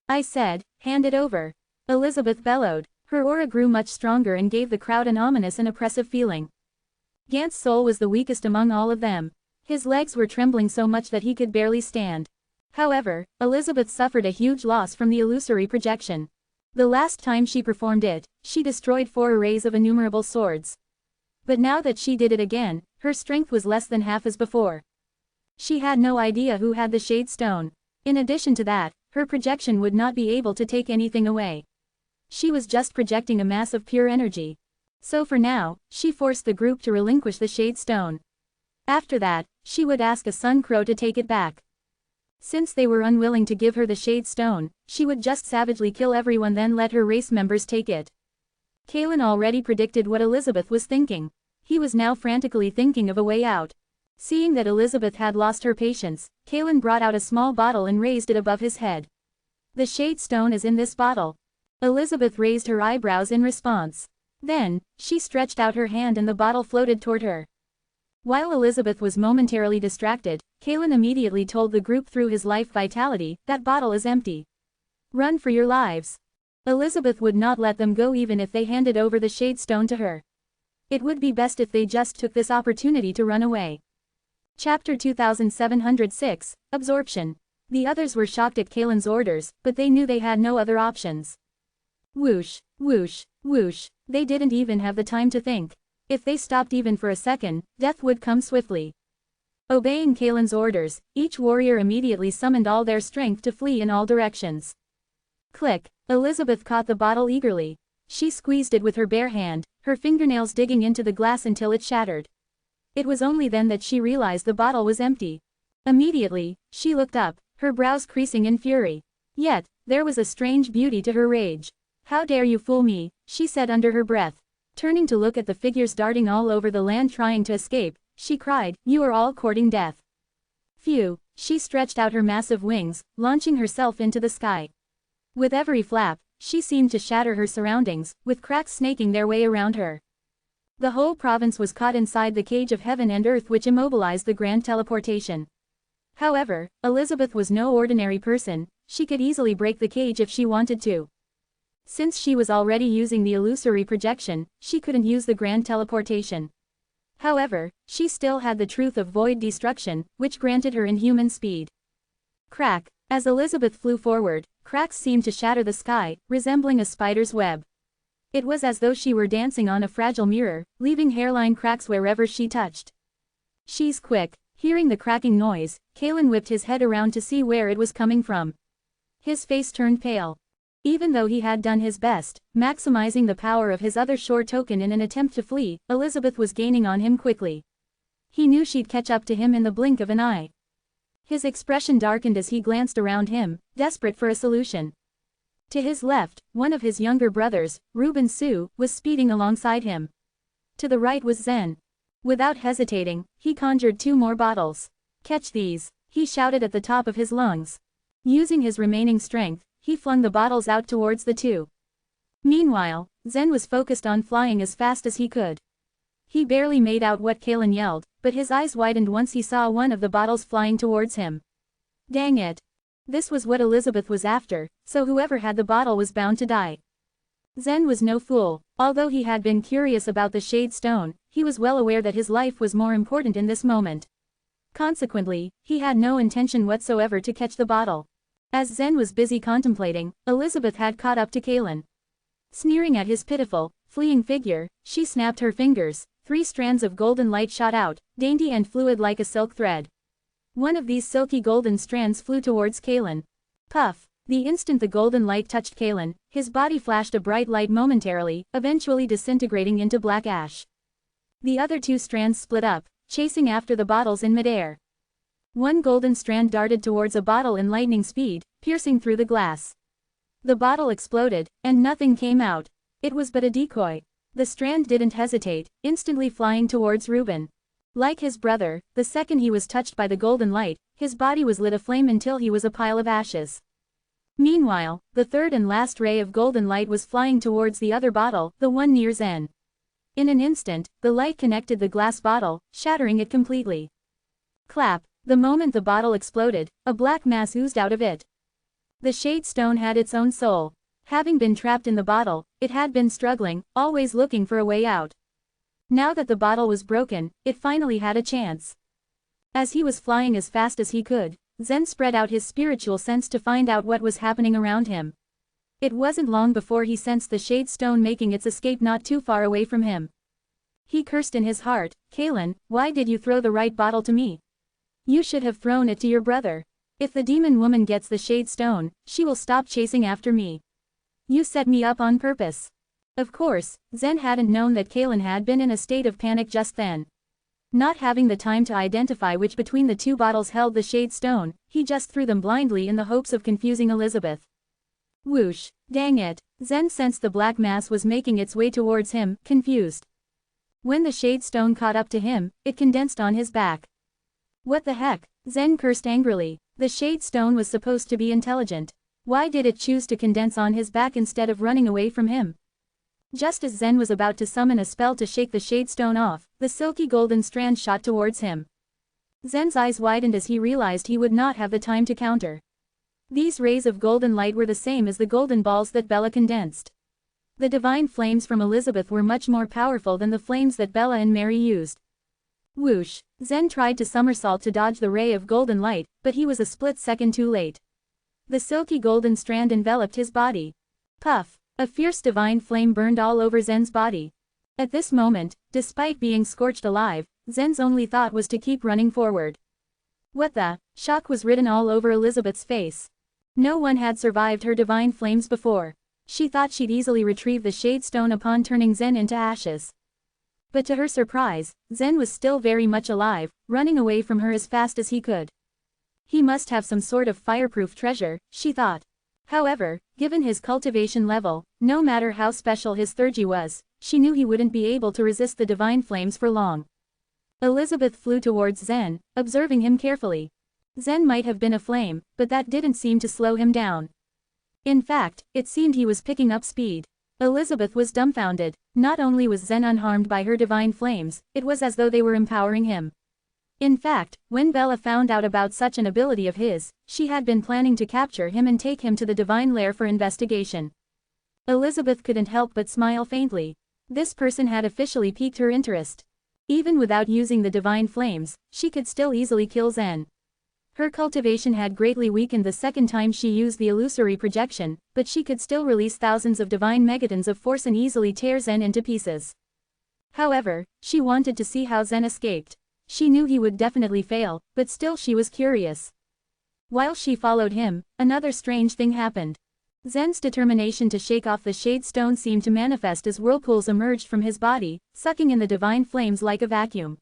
"I said, hand it over," Elizabeth bellowed. Her aura grew much stronger and gave the crowd an ominous and oppressive feeling. Gant's soul was the weakest among all of them. His legs were trembling so much that he could barely stand. However, Elizabeth suffered a huge loss from the illusory projection. The last time she performed it, she destroyed 4 arrays of innumerable swords. But now that she did it again, her strength was less than half as before. She had no idea who had the Shade Stone. In addition to that, her projection would not be able to take anything away. She was just projecting a mass of pure energy. So for now, she forced the group to relinquish the Shade Stone. After that, she would ask a Sun Crow to take it back. Since they were unwilling to give her the Shade Stone, she would just savagely kill everyone then let her race members take it. Kaylin already predicted what Elizabeth was thinking. He was now frantically thinking of a way out. Seeing that Elizabeth had lost her patience, Kaylin brought out a small bottle and raised it above his head. "The Shade Stone is in this bottle." Elizabeth raised her eyebrows in response. Then, she stretched out her hand and the bottle floated toward her. While Elizabeth was momentarily distracted, Kaylin immediately told the group through his life vitality, "That bottle is empty. Run for your lives." Elizabeth would not let them go even if they handed over the Shade Stone to her. It would be best if they just took this opportunity to run away. Chapter 2706, Absorption. The others were shocked at Kaylin's orders, but they knew they had no other options. Whoosh, whoosh, whoosh, they didn't even have the time to think. If they stopped even for a second, death would come swiftly. Obeying Kaylin's orders, each warrior immediately summoned all their strength to flee in all directions. Click, Elizabeth caught the bottle eagerly. She squeezed it with her bare hand, her fingernails digging into the glass until it shattered. It was only then that she realized the bottle was empty. Immediately, she looked up, her brows creasing in fury. Yet, there was a strange beauty to her rage. "How dare you fool me," she said under her breath. Turning to look at the figures darting all over the land trying to escape, she cried, "You are all courting death." Phew, she stretched out her massive wings, launching herself into the sky. With every flap, she seemed to shatter her surroundings, with cracks snaking their way around her. The whole province was caught inside the cage of heaven and earth which immobilized the grand teleportation. However, Elizabeth was no ordinary person, she could easily break the cage if she wanted to. Since she was already using the illusory projection, she couldn't use the grand teleportation. However, she still had the truth of void destruction, which granted her inhuman speed. Crack, as Elizabeth flew forward, cracks seemed to shatter the sky, resembling a spider's web. It was as though she were dancing on a fragile mirror, leaving hairline cracks wherever she touched. "She's quick." Hearing the cracking noise, Kaylin whipped his head around to see where it was coming from. His face turned pale. Even though he had done his best, maximizing the power of his other shore token in an attempt to flee, Elizabeth was gaining on him quickly. He knew she'd catch up to him in the blink of an eye. His expression darkened as he glanced around him, desperate for a solution. To his left, one of his younger brothers, Reuben Su, was speeding alongside him. To the right was Zen. Without hesitating, he conjured 2 more bottles. "Catch these," he shouted at the top of his lungs. Using his remaining strength, he flung the bottles out towards the 2. Meanwhile, Zen was focused on flying as fast as he could. He barely made out what Kaylin yelled, but his eyes widened once he saw one of the bottles flying towards him. Dang it. This was what Elizabeth was after, so whoever had the bottle was bound to die. Zen was no fool. Although he had been curious about the Shade Stone, he was well aware that his life was more important in this moment. Consequently, he had no intention whatsoever to catch the bottle. As Zen was busy contemplating, Elizabeth had caught up to Kaelin. Sneering at his pitiful, fleeing figure, she snapped her fingers. 3 strands of golden light shot out, dainty and fluid like a silk thread. One of these silky golden strands flew towards Kaelin. Puff! The instant the golden light touched Kaelin, his body flashed a bright light momentarily, eventually disintegrating into black ash. The other 2 strands split up, chasing after the bottles in midair. One golden strand darted towards a bottle in lightning speed, piercing through the glass. The bottle exploded, and nothing came out. It was but a decoy. The strand didn't hesitate, instantly flying towards Reuben. Like his brother, the second he was touched by the golden light, his body was lit aflame until he was a pile of ashes. Meanwhile, the third and last ray of golden light was flying towards the other bottle, the one near Zen. In an instant, the light connected the glass bottle, shattering it completely. Clap! The moment the bottle exploded, a black mass oozed out of it. The Shade Stone had its own soul. Having been trapped in the bottle, it had been struggling, always looking for a way out. Now that the bottle was broken, it finally had a chance. As he was flying as fast as he could, Zen spread out his spiritual sense to find out what was happening around him. It wasn't long before he sensed the Shade Stone making its escape not too far away from him. He cursed in his heart, Kaelin, why did you throw the right bottle to me? You should have thrown it to your brother. If the demon woman gets the Shade Stone, she will stop chasing after me. You set me up on purpose. Of course, Zen hadn't known that Kaelin had been in a state of panic just then. Not having the time to identify which between the 2 bottles held the Shade Stone, he just threw them blindly in the hopes of confusing Elizabeth. Whoosh! Dang it! Zen sensed the black mass was making its way towards him, confused. When the Shade Stone caught up to him, it condensed on his back. What the heck? Zen cursed angrily. The Shade Stone was supposed to be intelligent. Why did it choose to condense on his back instead of running away from him? Just as Zen was about to summon a spell to shake the Shade Stone off, the silky golden strand shot towards him. Zen's eyes widened as he realized he would not have the time to counter. These rays of golden light were the same as the golden balls that Bella condensed. The divine flames from Elizabeth were much more powerful than the flames that Bella and Mary used. Whoosh! Zen tried to somersault to dodge the ray of golden light, but he was a split second too late. The silky golden strand enveloped his body. Puff! A fierce divine flame burned all over Zen's body. At this moment, despite being scorched alive, Zen's only thought was to keep running forward. What the? Shock was written all over Elizabeth's face. No one had survived her divine flames before. She thought she'd easily retrieve the Shade Stone upon turning Zen into ashes. But to her surprise, Zen was still very much alive, running away from her as fast as he could. He must have some sort of fireproof treasure, she thought. However, given his cultivation level, no matter how special his theurgy was, she knew he wouldn't be able to resist the divine flames for long. Elizabeth flew towards Zen, observing him carefully. Zen might have been aflame, but that didn't seem to slow him down. In fact, it seemed he was picking up speed. Elizabeth was dumbfounded. Not only was Zen unharmed by her divine flames, it was as though they were empowering him. In fact, when Bella found out about such an ability of his, she had been planning to capture him and take him to the divine lair for investigation. Elizabeth couldn't help but smile faintly. This person had officially piqued her interest. Even without using the divine flames, she could still easily kill Zen. Her cultivation had greatly weakened the second time she used the illusory projection, but she could still release thousands of divine megatons of force and easily tear Zen into pieces. However, she wanted to see how Zen escaped. She knew he would definitely fail, but still she was curious. While she followed him, another strange thing happened. Zen's determination to shake off the Shade Stone seemed to manifest as whirlpools emerged from his body, sucking in the divine flames like a vacuum.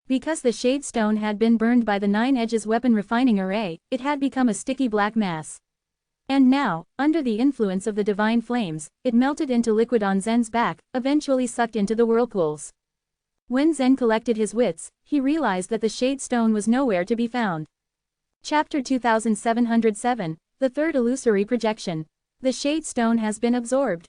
Because the Shade Stone had been burned by the 9 Edges weapon refining array, it had become a sticky black mass. And now, under the influence of the divine flames, it melted into liquid on Zen's back, eventually sucked into the whirlpools. When Zen collected his wits, he realized that the Shade Stone was nowhere to be found. Chapter 2707, The Third Illusory Projection. The Shade Stone has been absorbed.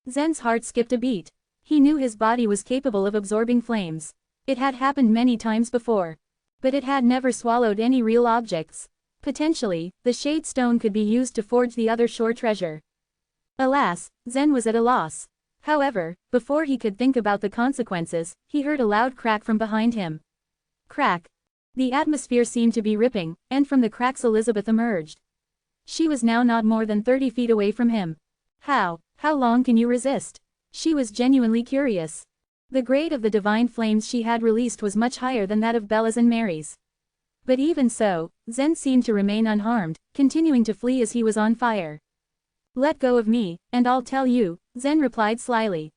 Zen's heart skipped a beat. He knew his body was capable of absorbing flames. It had happened many times before. But it had never swallowed any real objects. Potentially, the shade stone could be used to forge the other shore treasure. Alas, Zen was at a loss. However, before he could think about the consequences, he heard a loud crack from behind him. Crack. The atmosphere seemed to be ripping, and from the cracks Elizabeth emerged. She was now not more than 30 feet away from him. How long can you resist? She was genuinely curious. The grade of the divine flames she had released was much higher than that of Bella's and Mary's. But even so, Zen seemed to remain unharmed, continuing to flee as he was on fire. Let go of me, and I'll tell you, Zen replied slyly.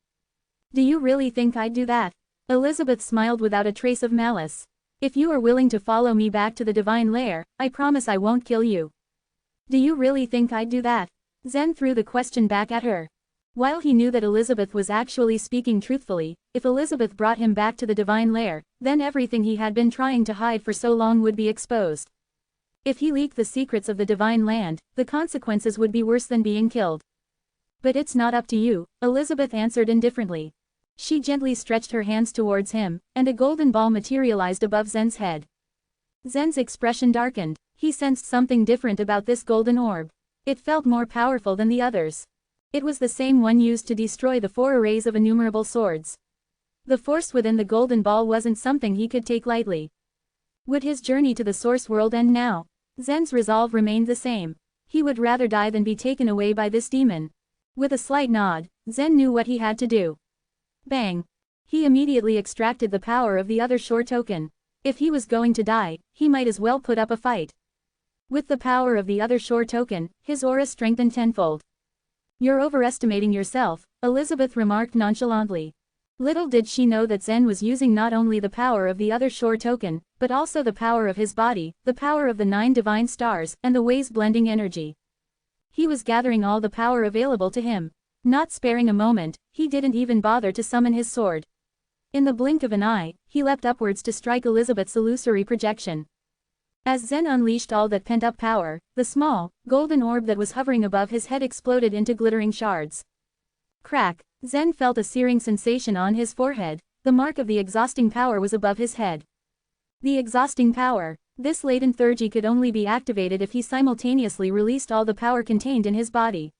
Do you really think I'd do that? Elizabeth smiled without a trace of malice. If you are willing to follow me back to the divine lair, I promise I won't kill you. Do you really think I'd do that? Zen threw the question back at her. While he knew that Elizabeth was actually speaking truthfully, if Elizabeth brought him back to the divine lair, then everything he had been trying to hide for so long would be exposed. If he leaked the secrets of the divine land, the consequences would be worse than being killed. But it's not up to you, Elizabeth answered indifferently. She gently stretched her hands towards him, and a golden ball materialized above Zen's head. Zen's expression darkened. He sensed something different about this golden orb. It felt more powerful than the others. It was the same one used to destroy the 4 arrays of innumerable swords. The force within the golden ball wasn't something he could take lightly. Would his journey to the source world end now? Zen's resolve remained the same. He would rather die than be taken away by this demon. With a slight nod, Zen knew what he had to do. Bang! He immediately extracted the power of the other shore token. If he was going to die, he might as well put up a fight. With the power of the other shore token, his aura strengthened tenfold. You're overestimating yourself, Elizabeth remarked nonchalantly. Little did she know that Zen was using not only the power of the other shore token, but also the power of his body, the power of the 9 divine stars, and the way's blending energy. He was gathering all the power available to him. Not sparing a moment, he didn't even bother to summon his sword. In the blink of an eye, he leapt upwards to strike Elizabeth's illusory projection. As Zen unleashed all that pent-up power, the small, golden orb that was hovering above his head exploded into glittering shards. Crack! Zen felt a searing sensation on his forehead. The mark of the exhausting power was above his head. The exhausting power. This latent theurgy could only be activated if he simultaneously released all the power contained in his body.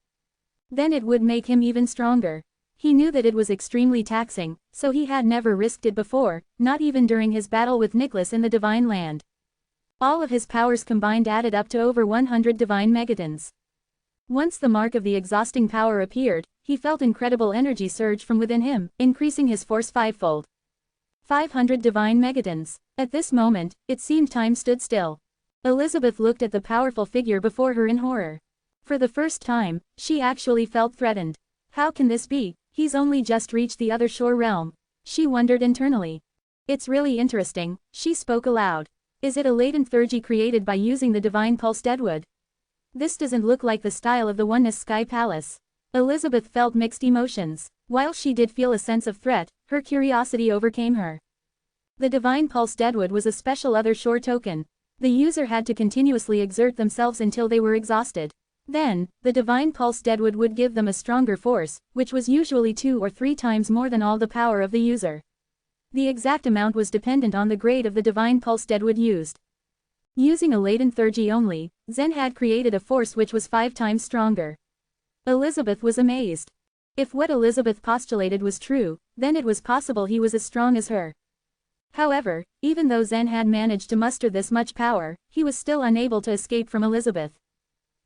Then it would make him even stronger. He knew that it was extremely taxing, so he had never risked it before, not even during his battle with Nicholas in the Divine Land. All of his powers combined added up to over 100 divine megatons. Once the mark of the exhausting power appeared, he felt incredible energy surge from within him, increasing his force 5-fold. 500 divine megatons. At this moment, it seemed time stood still. Elizabeth looked at the powerful figure before her in horror. For the first time, she actually felt threatened. How can this be? He's only just reached the other shore realm. She wondered internally. It's really interesting, she spoke aloud. Is it a latent theurgy created by using the divine pulse deadwood? This doesn't look like the style of the Oneness Sky Palace. Elizabeth felt mixed emotions. While she did feel a sense of threat, her curiosity overcame her. The divine pulse deadwood was a special other shore token. The user had to continuously exert themselves until they were exhausted. Then, the divine pulse deadwood would give them a stronger force, which was usually 2 or 3 times more than all the power of the user. The exact amount was dependent on the grade of the divine pulse deadwood used. Using a latent theurgy only, Zen had created a force which was 5 times stronger. Elizabeth was amazed. If what Elizabeth postulated was true, then it was possible he was as strong as her. However, even though Zen had managed to muster this much power, he was still unable to escape from Elizabeth.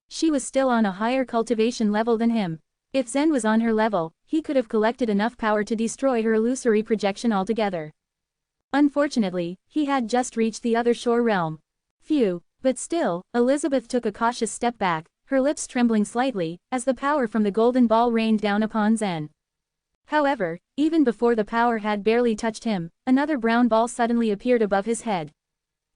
She was still on a higher cultivation level than him. If Zen was on her level, he could have collected enough power to destroy her illusory projection altogether. Unfortunately, he had just reached the other shore realm. Phew, but still, Elizabeth took a cautious step back, her lips trembling slightly, as the power from the golden ball rained down upon Zen. However, even before the power had barely touched him, another brown ball suddenly appeared above his head.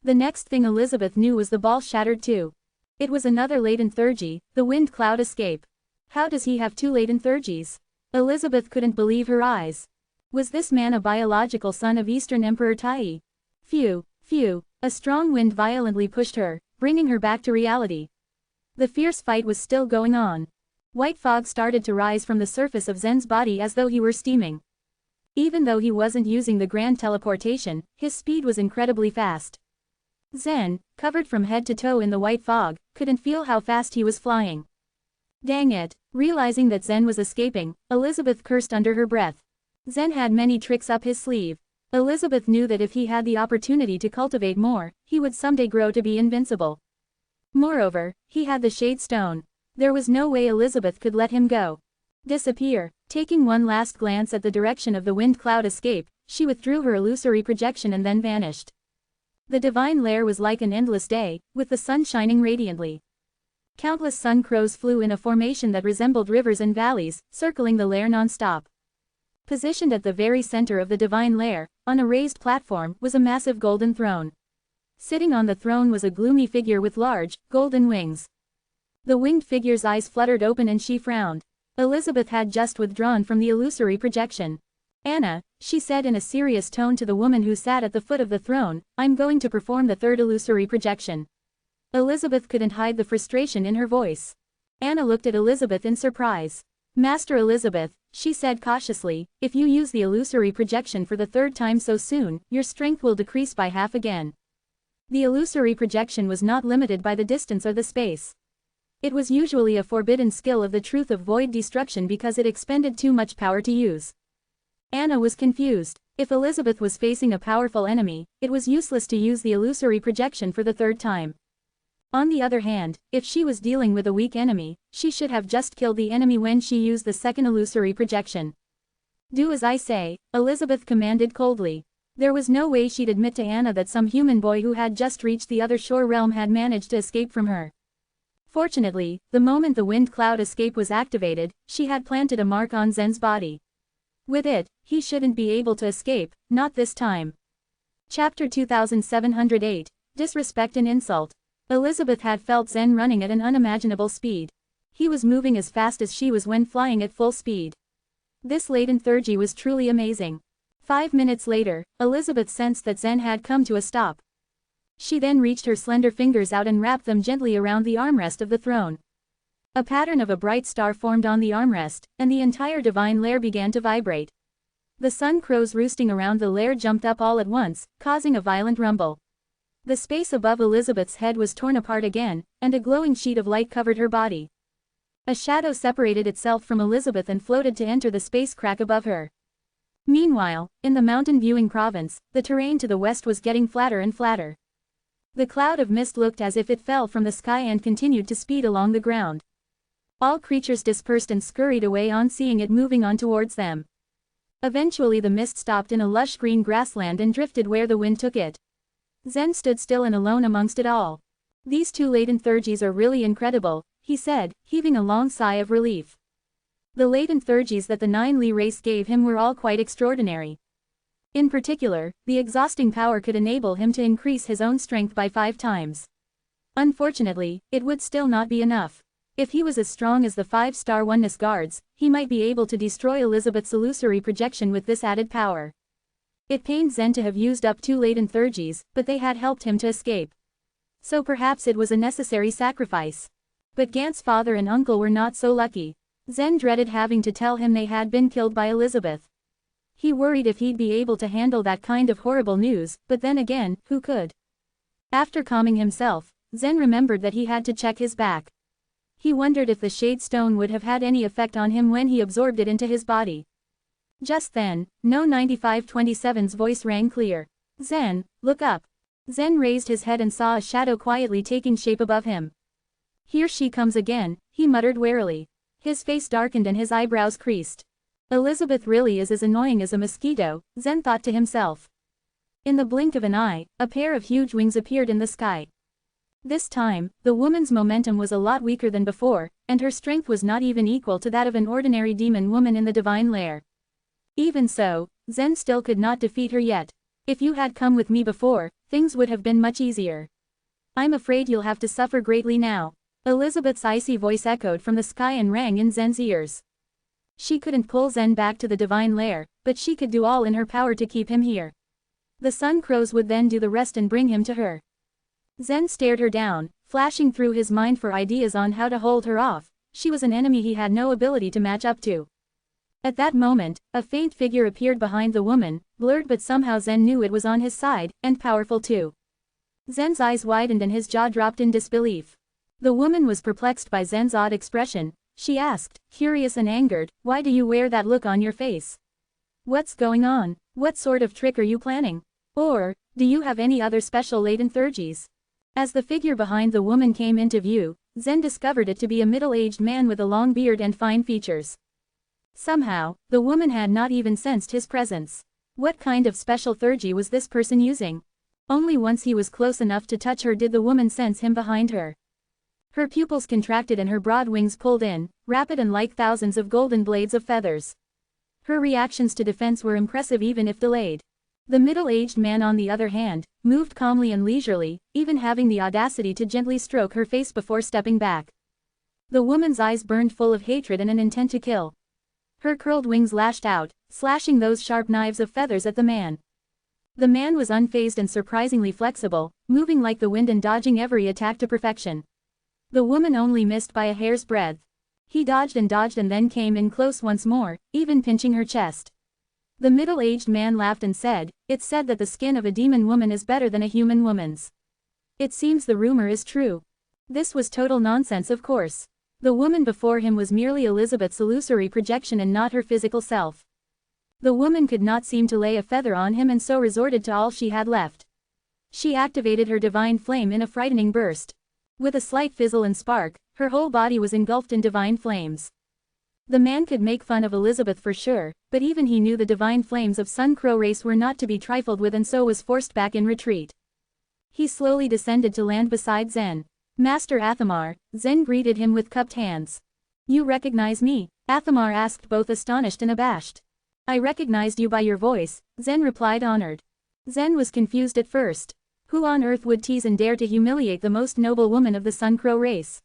The next thing Elizabeth knew was the ball shattered too. It was another latent theurgy, the wind cloud escape. How does he have 2 latent theurgies? Elizabeth couldn't believe her eyes. Was this man a biological son of Eastern Emperor Tai? Phew, phew, a strong wind violently pushed her, bringing her back to reality. The fierce fight was still going on. White fog started to rise from the surface of Zen's body as though he were steaming. Even though he wasn't using the grand teleportation, his speed was incredibly fast. Zen, covered from head to toe in the white fog, couldn't feel how fast he was flying. Dang it! Realizing that Zen was escaping, Elizabeth cursed under her breath. Zen had many tricks up his sleeve. Elizabeth knew that if he had the opportunity to cultivate more, he would someday grow to be invincible. Moreover, he had the Shade Stone. There was no way Elizabeth could let him go. Disappear. Taking one last glance at the direction of the wind cloud escape, she withdrew her illusory projection and then vanished. The divine lair was like an endless day, with the sun shining radiantly. Countless sun crows flew in a formation that resembled rivers and valleys, circling the lair non-stop. Positioned at the very center of the divine lair, on a raised platform, was a massive golden throne. Sitting on the throne was a gloomy figure with large, golden wings. The winged figure's eyes fluttered open and she frowned. Elizabeth had just withdrawn from the illusory projection. Anna, she said in a serious tone to the woman who sat at the foot of the throne, I'm going to perform the third illusory projection. Elizabeth couldn't hide the frustration in her voice. Anna looked at Elizabeth in surprise. Master Elizabeth, she said cautiously, if you use the illusory projection for the third time so soon, your strength will decrease by half again. The illusory projection was not limited by the distance or the space. It was usually a forbidden skill of the truth of void destruction because it expended too much power to use. Anna was confused. If Elizabeth was facing a powerful enemy, it was useless to use the illusory projection for the third time. On the other hand, if she was dealing with a weak enemy, she should have just killed the enemy when she used the second illusory projection. Do as I say, Elizabeth commanded coldly. There was no way she'd admit to Anna that some human boy who had just reached the other shore realm had managed to escape from her. Fortunately, the moment the wind cloud escape was activated, she had planted a mark on Zen's body. With it, he shouldn't be able to escape, not this time. Chapter 2708, Disrespect and Insult. Elizabeth had felt Zen running at an unimaginable speed. He was moving as fast as she was when flying at full speed. This latent theurgy was truly amazing. 5 minutes later, Elizabeth sensed that Zen had come to a stop. She then reached her slender fingers out and wrapped them gently around the armrest of the throne. A pattern of a bright star formed on the armrest, and the entire divine lair began to vibrate. The sun crows roosting around the lair jumped up all at once, causing a violent rumble. The space above Elizabeth's head was torn apart again, and a glowing sheet of light covered her body. A shadow separated itself from Elizabeth and floated to enter the space crack above her. Meanwhile, in the mountain viewing province, the terrain to the west was getting flatter and flatter. The cloud of mist looked as if it fell from the sky and continued to speed along the ground. All creatures dispersed and scurried away on seeing it moving on towards them. Eventually the mist stopped in a lush green grassland and drifted where the wind took it. Zen stood still and alone amongst it all. These two latent theurgies are really incredible, he said, heaving a long sigh of relief. The latent theurgies that the 9 Li race gave him were all quite extraordinary. In particular, the exhausting power could enable him to increase his own strength by 5 times. Unfortunately, it would still not be enough. If he was as strong as the 5-star oneness guards, he might be able to destroy Elizabeth's illusory projection with this added power. It pained Zen to have used up 2 latent theurgies, but they had helped him to escape. So perhaps it was a necessary sacrifice. But Gant's father and uncle were not so lucky. Zen dreaded having to tell him they had been killed by Elizabeth. He worried if he'd be able to handle that kind of horrible news, but then again, who could? After calming himself, Zen remembered that he had to check his back. He wondered if the Shade Stone would have had any effect on him when he absorbed it into his body. Just then, No 9527's voice rang clear. Zen, look up. Zen raised his head and saw a shadow quietly taking shape above him. Here she comes again, he muttered warily. His face darkened and his eyebrows creased. Elizabeth really is as annoying as a mosquito, Zen thought to himself. In the blink of an eye, a pair of huge wings appeared in the sky. This time, the woman's momentum was a lot weaker than before, and her strength was not even equal to that of an ordinary demon woman in the divine lair. Even so, Zen still could not defeat her yet. If you had come with me before, things would have been much easier. I'm afraid you'll have to suffer greatly now. Elizabeth's icy voice echoed from the sky and rang in Zen's ears. She couldn't pull Zen back to the divine lair, but she could do all in her power to keep him here. The sun crows would then do the rest and bring him to her. Zen stared her down, flashing through his mind for ideas on how to hold her off. She was an enemy he had no ability to match up to. At that moment, a faint figure appeared behind the woman, blurred, but somehow Zen knew it was on his side, and powerful too. Zen's eyes widened and his jaw dropped in disbelief. The woman was perplexed by Zen's odd expression. She asked, curious and angered, "Why do you wear that look on your face? What's going on? What sort of trick are you planning? Or, do you have any other special latent thurgies?" As the figure behind the woman came into view, Zen discovered it to be a middle-aged man with a long beard and fine features. Somehow, the woman had not even sensed his presence. What kind of special thurgy was this person using? Only once he was close enough to touch her did the woman sense him behind her. Her pupils contracted and her broad wings pulled in, rapid and like thousands of golden blades of feathers. Her reactions to defense were impressive even if delayed. The middle-aged man, on the other hand, moved calmly and leisurely, even having the audacity to gently stroke her face before stepping back. The woman's eyes burned full of hatred and an intent to kill. Her curled wings lashed out, slashing those sharp knives of feathers at the man. The man was unfazed and surprisingly flexible, moving like the wind and dodging every attack to perfection. The woman only missed by a hair's breadth. He dodged and then came in close once more, even pinching her chest. The middle-aged man laughed and said, "It's said that the skin of a demon woman is better than a human woman's. It seems the rumor is true." This was total nonsense, of course. The woman before him was merely Elizabeth's illusory projection and not her physical self. The woman could not seem to lay a feather on him and so resorted to all she had left. She activated her divine flame in a frightening burst. With a slight fizzle and spark, her whole body was engulfed in divine flames. The man could make fun of Elizabeth for sure, but even he knew the divine flames of Sun Crow race were not to be trifled with and so was forced back in retreat. He slowly descended to land beside Zen. "Master Athamar," Zen greeted him with cupped hands. "You recognize me?" Athamar asked, both astonished and abashed. "I recognized you by your voice," Zen replied, honored. Zen was confused at first. Who on earth would tease and dare to humiliate the most noble woman of the Sun Crow race?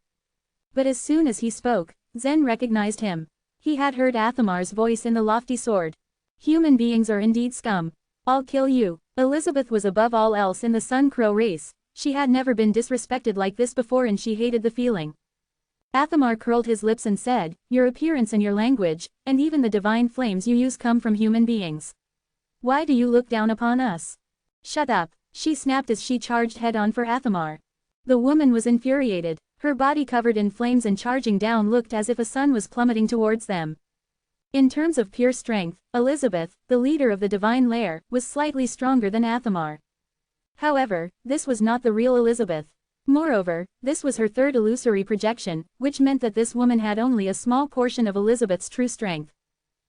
But as soon as he spoke, Zen recognized him. He had heard Athamar's voice in the lofty sword. "Human beings are indeed scum. I'll kill you." Elizabeth was above all else in the Sun Crow race. She had never been disrespected like this before and she hated the feeling. Athamar curled his lips and said, "Your appearance and your language, and even the divine flames you use come from human beings. Why do you look down upon us?" "Shut up," she snapped as she charged head-on for Athamar. The woman was infuriated. Her body covered in flames and charging down looked as if a sun was plummeting towards them. In terms of pure strength, Elizabeth, the leader of the divine lair, was slightly stronger than Athamar. However, this was not the real Elizabeth. Moreover, this was her third illusory projection, which meant that this woman had only a small portion of Elizabeth's true strength.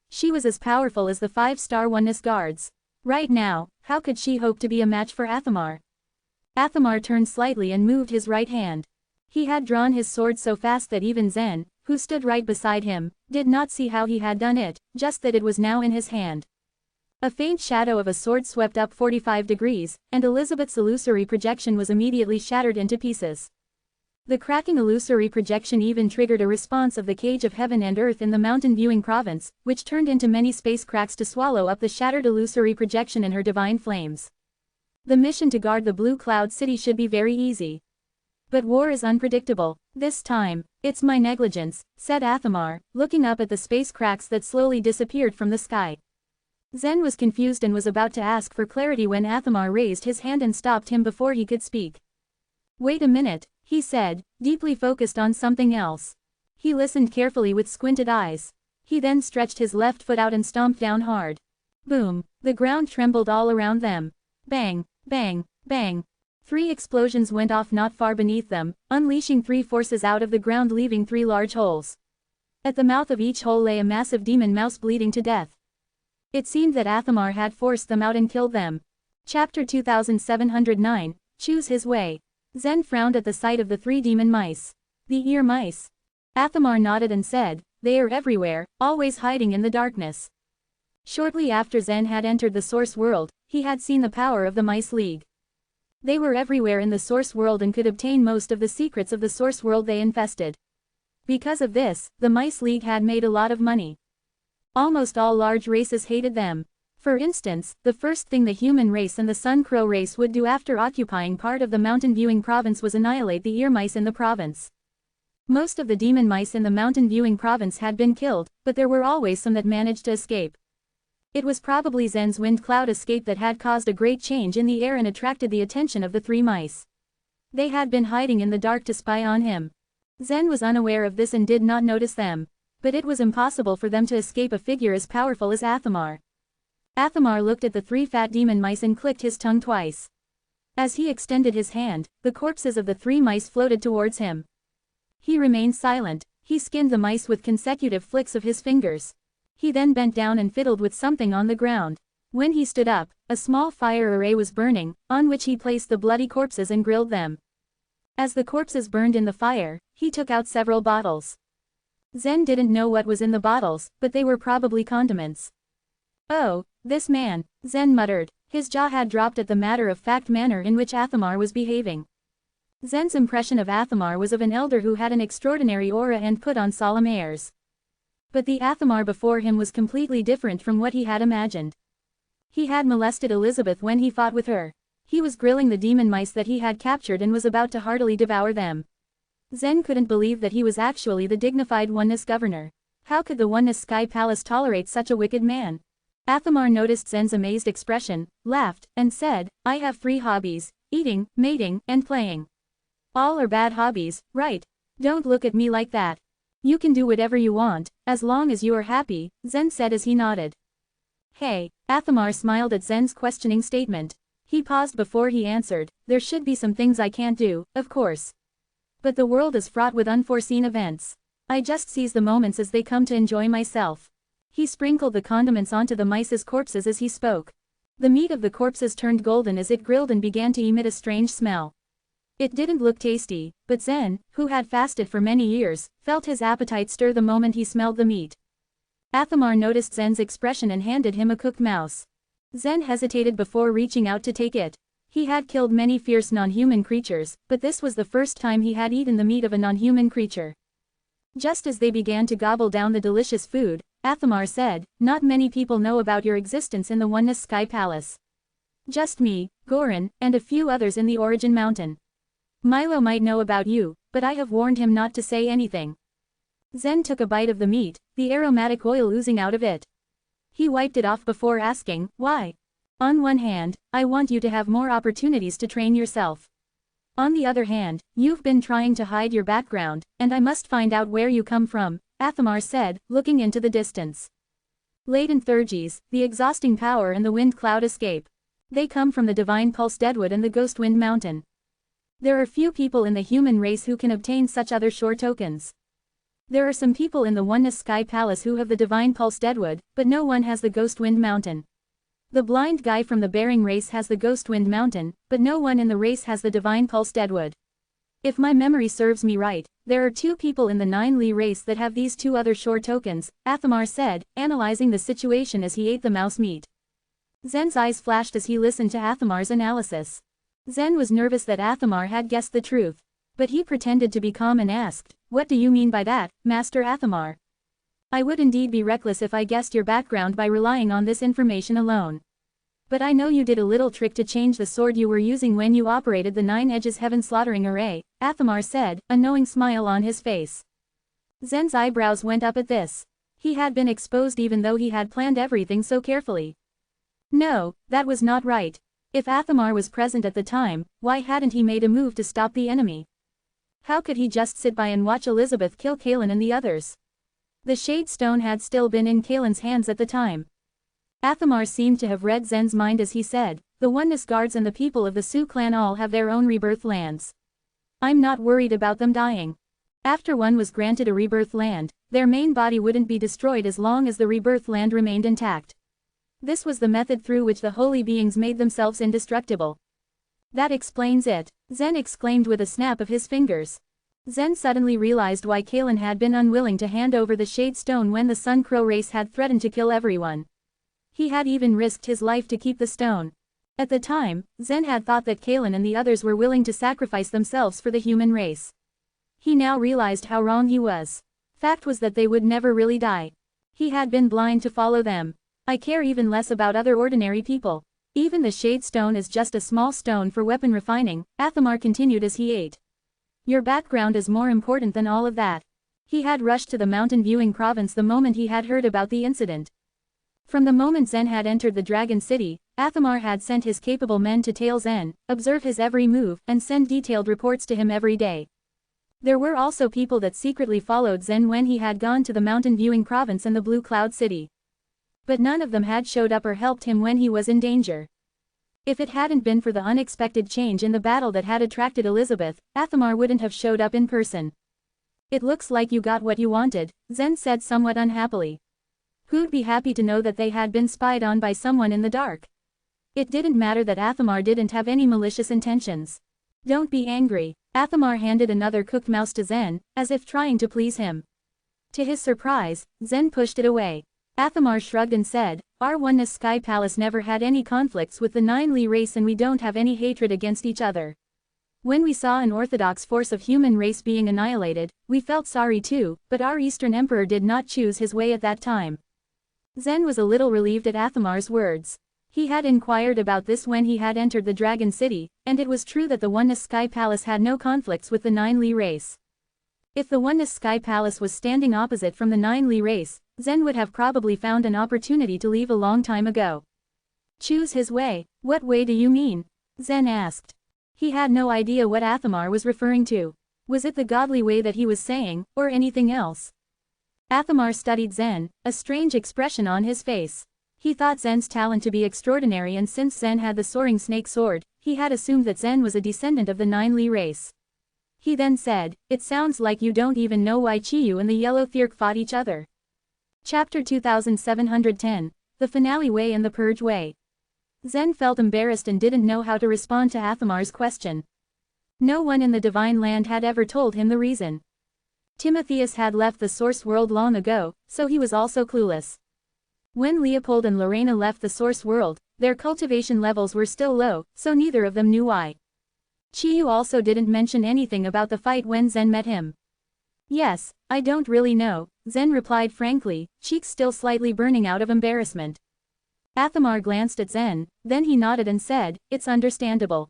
She was as powerful as the 5-star oneness guards. Right now, how could she hope to be a match for Athamar? Athamar turned slightly and moved his right hand. He had drawn his sword so fast that even Zen, who stood right beside him, did not see how he had done it, just that it was now in his hand. A faint shadow of a sword swept up 45 degrees, and Elizabeth's illusory projection was immediately shattered into pieces. The cracking illusory projection even triggered a response of the cage of heaven and earth in the mountain viewing province, which turned into many space cracks to swallow up the shattered illusory projection in her divine flames. The mission to guard the Blue Cloud City should be very easy. But war is unpredictable. This time, it's my negligence, said Athamar, looking up at the space cracks that slowly disappeared from the sky. Zen was confused and was about to ask for clarity when Athamar raised his hand and stopped him before he could speak. "Wait a minute," he said, deeply focused on something else. He listened carefully with squinted eyes. He then stretched his left foot out and stomped down hard. Boom! The ground trembled all around them. Bang, bang, bang. 3 explosions went off not far beneath them, unleashing 3 forces out of the ground, leaving 3 large holes. At the mouth of each hole lay a massive demon mouse bleeding to death. It seemed that Athamar had forced them out and killed them. Chapter 2709, Choose His Way. Zen frowned at the sight of the 3 demon mice. "The ear mice?" Athamar nodded and said, "They are everywhere, always hiding in the darkness." Shortly after Zen had entered the Source World, he had seen the power of the Mice League. They were everywhere in the Source World and could obtain most of the secrets of the Source World they infested. Because of this, the Mice League had made a lot of money. Almost all large races hated them. For instance, the first thing the human race and the Sun Crow race would do after occupying part of the mountain viewing province was annihilate the ear mice in the province. Most of the demon mice in the mountain viewing province had been killed, but there were always some that managed to escape. It was probably Zen's wind cloud escape that had caused a great change in the air and attracted the attention of the three mice. They had been hiding in the dark to spy on him. Zen was unaware of this and did not notice them. But it was impossible for them to escape a figure as powerful as Athamar. Athamar looked at the three fat demon mice and clicked his tongue twice. As he extended his hand, the corpses of the three mice floated towards him. He remained silent. He skinned the mice with consecutive flicks of his fingers. He then bent down and fiddled with something on the ground. When he stood up, a small fire array was burning, on which he placed the bloody corpses and grilled them. As the corpses burned in the fire, he took out several bottles. Zen didn't know what was in the bottles, but they were probably condiments. "Oh, this man," Zen muttered. His jaw had dropped at the matter-of-fact manner in which Athamar was behaving. Zen's impression of Athamar was of an elder who had an extraordinary aura and put on solemn airs. But the Athamar before him was completely different from what he had imagined. He had molested Elizabeth when he fought with her. He was grilling the demon mice that he had captured and was about to heartily devour them. Zen couldn't believe that he was actually the dignified Oneness governor. How could the Oneness Sky Palace tolerate such a wicked man? Athamar noticed Zen's amazed expression, laughed, and said, "I have 3 hobbies: eating, mating, and playing. All are bad hobbies, right? Don't look at me like that. You can do whatever you want, as long as you are happy," Zen said as he nodded. "Hey," Athamar smiled at Zen's questioning statement. He paused before he answered, "There should be some things I can't do, of course. But the world is fraught with unforeseen events. I just seize the moments as they come to enjoy myself." He sprinkled the condiments onto the mice's corpses as he spoke. The meat of the corpses turned golden as it grilled and began to emit a strange smell. It didn't look tasty, but Zen, who had fasted for many years, felt his appetite stir the moment he smelled the meat. Athamar noticed Zen's expression and handed him a cooked mouse. Zen hesitated before reaching out to take it. He had killed many fierce non-human creatures, but this was the first time he had eaten the meat of a non-human creature. Just as they began to gobble down the delicious food, Athamar said, "Not many people know about your existence in the Oneness Sky Palace. Just me, Goran, and a few others in the Origin Mountain. Milo might know about you, but I have warned him not to say anything." Zen took a bite of the meat, the aromatic oil oozing out of it. He wiped it off before asking, "Why?" "On one hand, I want you to have more opportunities to train yourself. On the other hand, you've been trying to hide your background, and I must find out where you come from," Athamar said, looking into the distance. "Latent Thurges, the exhausting power and the wind cloud escape. They come from the divine pulse Deadwood and the ghost wind mountain. There are few people in the human race who can obtain such other shore tokens. There are some people in the Oneness Sky Palace who have the divine pulse Deadwood, but no one has the ghost wind mountain. The blind guy from the Bearing race has the ghost wind mountain, but no one in the race has the divine pulse Deadwood. If my memory serves me right, there are 2 people in the 9 Li race that have these 2 other shore tokens," Athamar said, analyzing the situation as he ate the mouse meat. Zen's eyes flashed as he listened to Athamar's analysis. Zen was nervous that Athamar had guessed the truth. But he pretended to be calm and asked, "What do you mean by that, Master Athamar?" "I would indeed be reckless if I guessed your background by relying on this information alone. But I know you did a little trick to change the sword you were using when you operated the 9 Edges Heaven Slaughtering Array," Athamar said, a knowing smile on his face. Zen's eyebrows went up at this. He had been exposed even though he had planned everything so carefully. No, that was not right. If Athamar was present at the time, why hadn't he made a move to stop the enemy? How could he just sit by and watch Elizabeth kill Kaelin and the others? The Shade Stone had still been in Kaelin's hands at the time. Athamar seemed to have read Zen's mind as he said, "The Oneness Guards and the people of the Sioux clan all have their own rebirth lands. I'm not worried about them dying. After one was granted a rebirth land, their main body wouldn't be destroyed as long as the rebirth land remained intact. This was the method through which the holy beings made themselves indestructible." "That explains it," Zen exclaimed with a snap of his fingers. Zen suddenly realized why Kaelin had been unwilling to hand over the Shade Stone when the Sun Crow race had threatened to kill everyone. He had even risked his life to keep the stone. At the time, Zen had thought that Kaelin and the others were willing to sacrifice themselves for the human race. He now realized how wrong he was. Fact was that they would never really die. He had been blind to follow them. "I care even less about other ordinary people. Even the Shade Stone is just a small stone for weapon refining," Athamar continued as he ate. Your background is more important than all of that. He had rushed to the mountain viewing province the moment he had heard about the incident. From the moment Zen had entered the Dragon City, Athamar had sent his capable men to tail Zen, observe his every move, and send detailed reports to him every day. There were also people that secretly followed Zen when he had gone to the mountain viewing province and the Blue Cloud City. But none of them had showed up or helped him when he was in danger. If it hadn't been for the unexpected change in the battle that had attracted Elizabeth, Athamar wouldn't have showed up in person. It looks like you got what you wanted, Zen said somewhat unhappily. Who'd be happy to know that they had been spied on by someone in the dark? It didn't matter that Athamar didn't have any malicious intentions. Don't be angry. Athamar handed another cooked mouse to Zen, as if trying to please him. To his surprise, Zen pushed it away. Athamar shrugged and said, Our Oneness Sky Palace never had any conflicts with the Nine Li race and we don't have any hatred against each other. When we saw an orthodox force of human race being annihilated, we felt sorry too, but our Eastern Emperor did not choose his way at that time. Zen was a little relieved at Athamar's words. He had inquired about this when he had entered the Dragon City, and it was true that the Oneness Sky Palace had no conflicts with the Nine Li race. If the Oneness Sky Palace was standing opposite from the Nine Li race, Zen would have probably found an opportunity to leave a long time ago. Choose his way. What way do you mean? Zen asked. He had no idea what Athamar was referring to. Was it the godly way that he was saying, or anything else? Athamar studied Zen, a strange expression on his face. He thought Zen's talent to be extraordinary, and since Zen had the soaring snake sword, he had assumed that Zen was a descendant of the Nine Li race. He then said, It sounds like you don't even know why Chiyu and the Yellow Thirk fought each other. Chapter 2710, The Finale Way and the Purge Way. Zen felt embarrassed and didn't know how to respond to Athamar's question. No one in the Divine Land had ever told him the reason. Timotheus had left the Source World long ago, so he was also clueless. When Leopold and Lorena left the Source World, their cultivation levels were still low, so neither of them knew why. Chiyu also didn't mention anything about the fight when Zen met him. Yes, I don't really know, Zen replied frankly, cheeks still slightly burning out of embarrassment. Athamar glanced at Zen, then he nodded and said, It's understandable.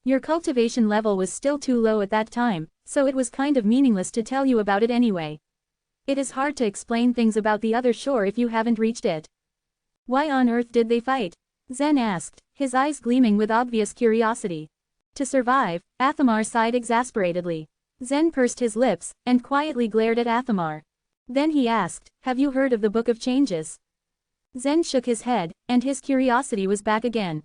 Your cultivation level was still too low at that time, so it was kind of meaningless to tell you about it anyway. It is hard to explain things about the other shore if you haven't reached it. Why on earth did they fight? Zen asked, his eyes gleaming with obvious curiosity. To survive, Athamar sighed exasperatedly. Zen pursed his lips, and quietly glared at Athamar. Then he asked, Have you heard of the Book of Changes? Zen shook his head, and his curiosity was back again.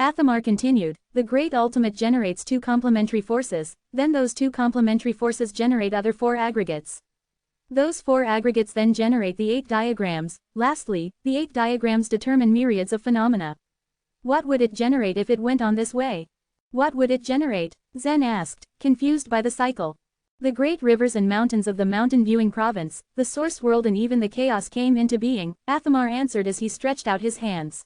Athamar continued, The Great Ultimate generates two complementary forces, then those two complementary forces generate other four aggregates. Those four aggregates then generate the 8 diagrams. Lastly, the 8 diagrams determine myriads of phenomena. What would it generate if it went on this way? What would it generate? Zen asked, confused by the cycle. The great rivers and mountains of the mountain viewing province, the source world, and even the chaos came into being, Athamar answered as he stretched out his hands.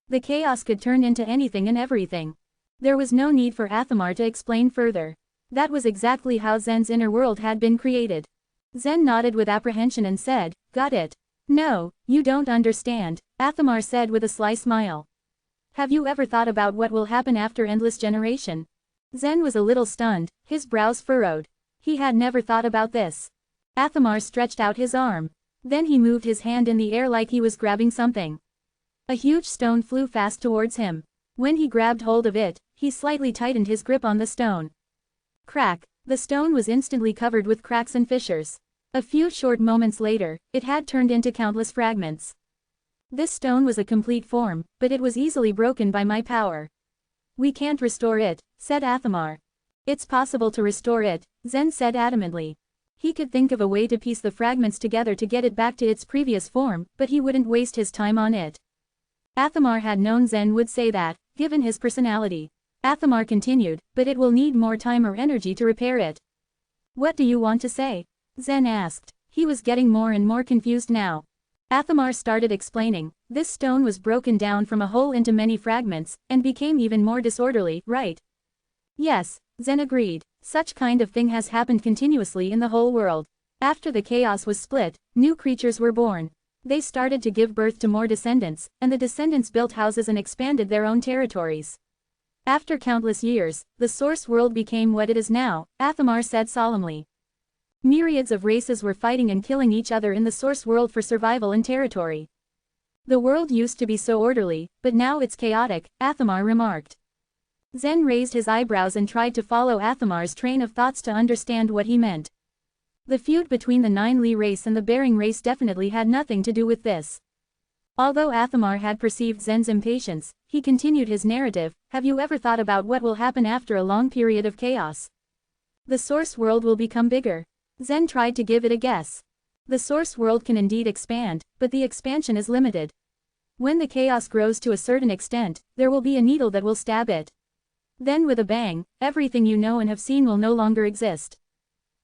The chaos could turn into anything and everything. There was no need for Athamar to explain further. That was exactly how Zen's inner world had been created. Zen nodded with apprehension and said, Got it. No, you don't understand, Athamar said with a sly smile. Have you ever thought about what will happen after endless generation? Zen was a little stunned, his brows furrowed. He had never thought about this. Athamar stretched out his arm. Then he moved his hand in the air like he was grabbing something. A huge stone flew fast towards him. When he grabbed hold of it, he slightly tightened his grip on the stone. Crack! The stone was instantly covered with cracks and fissures. A few short moments later, it had turned into countless fragments. This stone was a complete form, but it was easily broken by my power. We can't restore it, said Athamar. It's possible to restore it, Zen said adamantly. He could think of a way to piece the fragments together to get it back to its previous form, but he wouldn't waste his time on it. Athamar had known Zen would say that, given his personality. Athamar continued, but it will need more time or energy to repair it. What do you want to say? Zen asked. He was getting more and more confused now. Athamar started explaining, this stone was broken down from a whole into many fragments, and became even more disorderly, right? Yes, Zen agreed. Such kind of thing has happened continuously in the whole world. After the chaos was split, new creatures were born. They started to give birth to more descendants, and the descendants built houses and expanded their own territories. After countless years, the source world became what it is now, Athamar said solemnly. Myriads of races were fighting and killing each other in the source world for survival and territory. The world used to be so orderly, but now it's chaotic, Athamar remarked. Zen raised his eyebrows and tried to follow Athamar's train of thoughts to understand what he meant. The feud between the Nine Li race and the Bering race definitely had nothing to do with this. Although Athamar had perceived Zen's impatience, he continued his narrative. Have you ever thought about what will happen after a long period of chaos? The source world will become bigger. Zen tried to give it a guess. The source world can indeed expand, but the expansion is limited. When the chaos grows to a certain extent, there will be a needle that will stab it. Then with a bang, everything you know and have seen will no longer exist.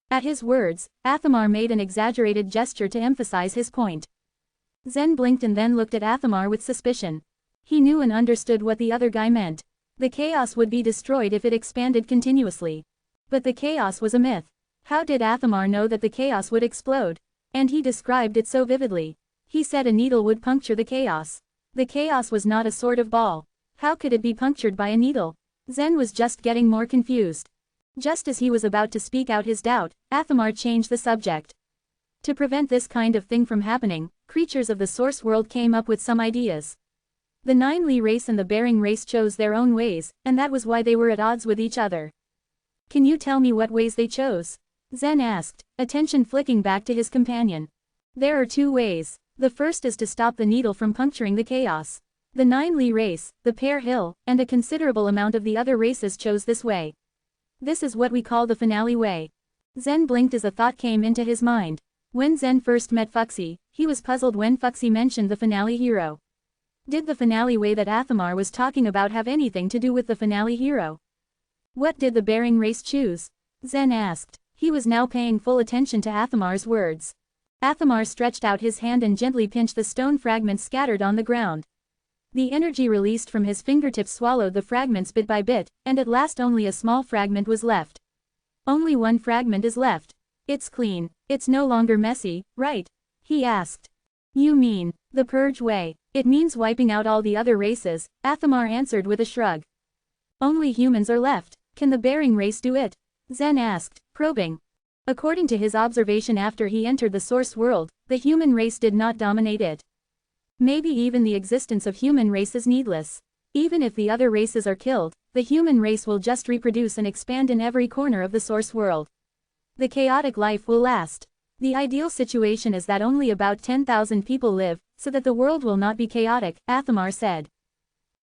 At his words, Athamar made an exaggerated gesture to emphasize his point. Zen blinked and then looked at Athamar with suspicion. He knew and understood what the other guy meant. The chaos would be destroyed if it expanded continuously. But the chaos was a myth. How did Athamar know that the chaos would explode? And he described it so vividly. He said a needle would puncture the chaos. The chaos was not a sort of ball. How could it be punctured by a needle? Zen was just getting more confused. Just as he was about to speak out his doubt, Athamar changed the subject. To prevent this kind of thing from happening, creatures of the source world came up with some ideas. The Nine Li race and the Bering race chose their own ways, and that was why they were at odds with each other. Can you tell me what ways they chose? Zen asked, attention flicking back to his companion. There are two ways. The first is to stop the needle from puncturing the chaos. The Nine Li race, the Pear Hill, and a considerable amount of the other races chose this way. This is what we call the finale way. Zen blinked as a thought came into his mind. When Zen first met Fuxi, he was puzzled when Fuxi mentioned the finale hero. Did the finale way that Athamar was talking about have anything to do with the finale hero? What did the Bering race choose? Zen asked. He was now paying full attention to Athamar's words. Athamar stretched out his hand and gently pinched the stone fragments scattered on the ground. The energy released from his fingertips swallowed the fragments bit by bit, and at last only a small fragment was left. Only one fragment is left. It's clean. It's no longer messy, right? He asked. You mean, the purge way? It means wiping out all the other races, Athamar answered with a shrug. Only humans are left. Can the Bering race do it? Zen asked, probing. According to his observation after he entered the source world, the human race did not dominate it. Maybe even the existence of human race is needless. Even if the other races are killed, the human race will just reproduce and expand in every corner of the source world. The chaotic life will last. The ideal situation is that only about 10,000 people live, so that the world will not be chaotic, Athamar said.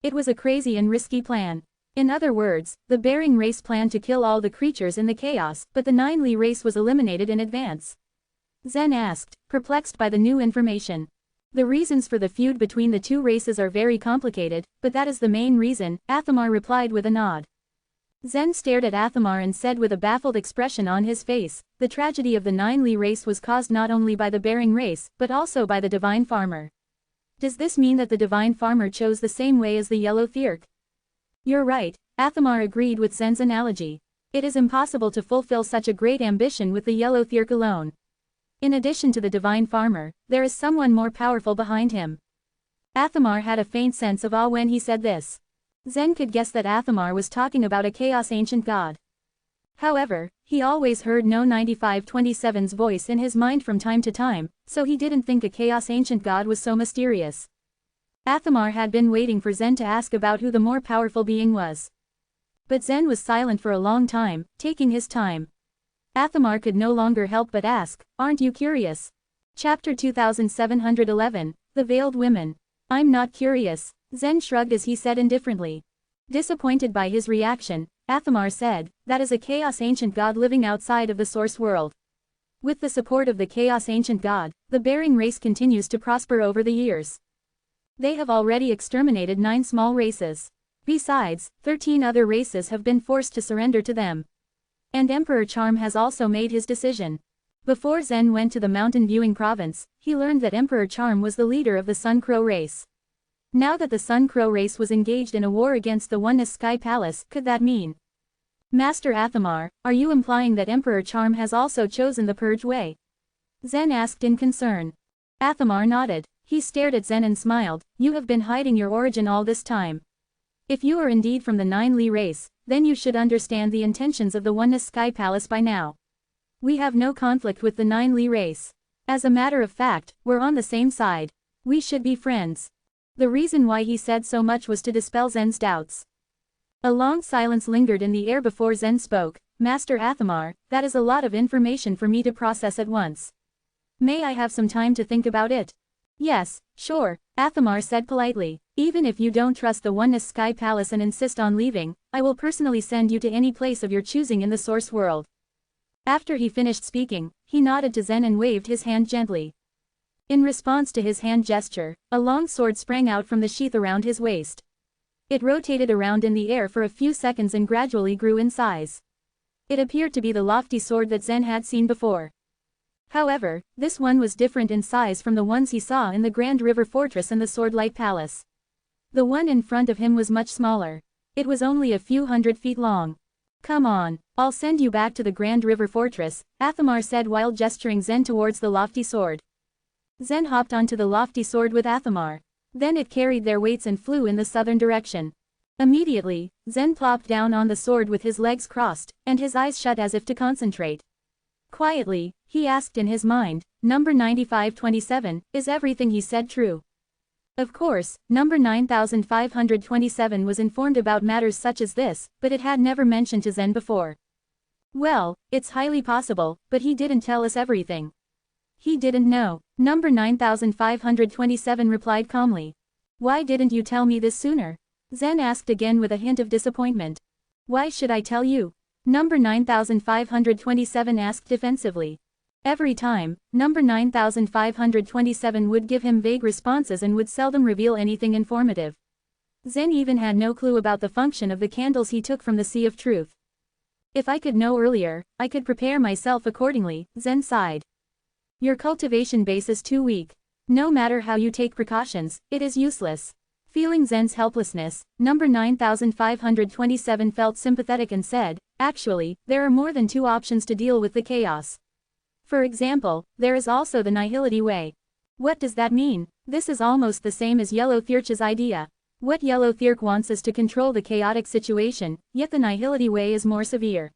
It was a crazy and risky plan. In other words, the Bering race planned to kill all the creatures in the chaos, but the Nine Li race was eliminated in advance. Zen asked, perplexed by the new information. The reasons for the feud between the two races are very complicated, but that is the main reason, Athamar replied with a nod. Zen stared at Athamar and said with a baffled expression on his face, the tragedy of the Nine Li race was caused not only by the Bering race, but also by the Divine Farmer. Does this mean that the Divine Farmer chose the same way as the Yellow Thirk? You're right, Athamar agreed with Zen's analogy. It is impossible to fulfill such a great ambition with the Yellow Thirk alone. In addition to the Divine Farmer, there is someone more powerful behind him. Athamar had a faint sense of awe when he said this. Zen could guess that Athamar was talking about a Chaos Ancient God. However, he always heard No 9527's voice in his mind from time to time, so he didn't think a Chaos Ancient God was so mysterious. Athamar had been waiting for Zen to ask about who the more powerful being was. But Zen was silent for a long time, taking his time. Athamar could no longer help but ask, aren't you curious? Chapter 2711, The Veiled Women. I'm not curious, Zen shrugged as he said indifferently. Disappointed by his reaction, Athamar said, that is a Chaos Ancient God living outside of the source world. With the support of the Chaos Ancient God, the Bering race continues to prosper over the years. They have already exterminated 9 small races. Besides, 13 other races have been forced to surrender to them. And Emperor Charm has also made his decision. Before Zen went to the mountain viewing province, he learned that Emperor Charm was the leader of the Sun Crow race. Now that the Sun Crow race was engaged in a war against the Oneness Sky Palace, could that mean? Master Athamar, are you implying that Emperor Charm has also chosen the Purge way? Zen asked in concern. Athamar nodded. He stared at Zen and smiled, you have been hiding your origin all this time. If you are indeed from the 9 Li race, then you should understand the intentions of the Oneness Sky Palace by now. We have no conflict with the 9 Li race. As a matter of fact, we're on the same side. We should be friends. The reason why he said so much was to dispel Zen's doubts. A long silence lingered in the air before Zen spoke. Master Athamar, that is a lot of information for me to process at once. May I have some time to think about it? Yes, sure, Athamar said politely. Even if you don't trust the Oneness Sky Palace and insist on leaving, I will personally send you to any place of your choosing in the Source World. After he finished speaking, he nodded to Zen and waved his hand gently. In response to his hand gesture, a long sword sprang out from the sheath around his waist. It rotated around in the air for a few seconds and gradually grew in size. It appeared to be the lofty sword that Zen had seen before. However, this one was different in size from the ones he saw in the Grand River Fortress and the Swordlight Palace. The one in front of him was much smaller. It was only a few 100 feet long. Come on, I'll send you back to the Grand River Fortress, Athamar said while gesturing Zen towards the lofty sword. Zen hopped onto the lofty sword with Athamar. Then it carried their weights and flew in the southern direction. Immediately, Zen plopped down on the sword with his legs crossed, and his eyes shut as if to concentrate. Quietly, he asked in his mind, number 9527, is everything he said true? Of course, number 9527 was informed about matters such as this, but it had never mentioned to Zen before. Well, it's highly possible, but he didn't tell us everything. He didn't know. Number 9527 replied calmly. Why didn't you tell me this sooner? Zen asked again with a hint of disappointment. Why should I tell you? Number 9527 asked defensively. Every time, number 9527 would give him vague responses and would seldom reveal anything informative. Zen even had no clue about the function of the candles he took from the Sea of Truth. If I could know earlier, I could prepare myself accordingly, Zen sighed. Your cultivation base is too weak. No matter how you take precautions, it is useless. Feeling Zen's helplessness, number 9527 felt sympathetic and said, actually, there are more than 2 options to deal with the chaos. For example, there is also the Nihility way. What does that mean? This is almost the same as Yellow Thirch's idea. What Yellow Thirch wants is to control the chaotic situation, yet the Nihility way is more severe.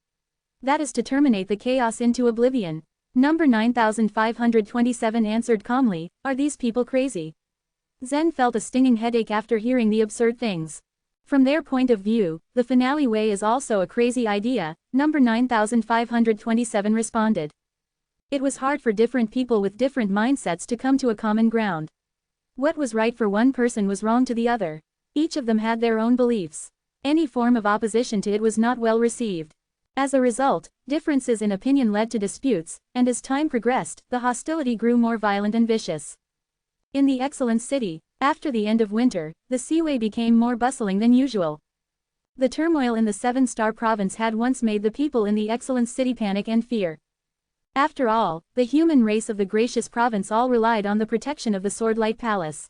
That is to terminate the chaos into oblivion. Number 9527 answered calmly, are these people crazy? Zen felt a stinging headache after hearing the absurd things. From their point of view, the finale way is also a crazy idea, number 9527 responded. It was hard for different people with different mindsets to come to a common ground. What was right for one person was wrong to the other. Each of them had their own beliefs. Any form of opposition to it was not well received. As a result, differences in opinion led to disputes, and as time progressed, the hostility grew more violent and vicious. In the Excellent City, after the end of winter, the seaway became more bustling than usual. The turmoil in the 7-star province had once made the people in the Excellent City panic and fear. After all, the human race of the Gracious Province all relied on the protection of the Swordlight Palace.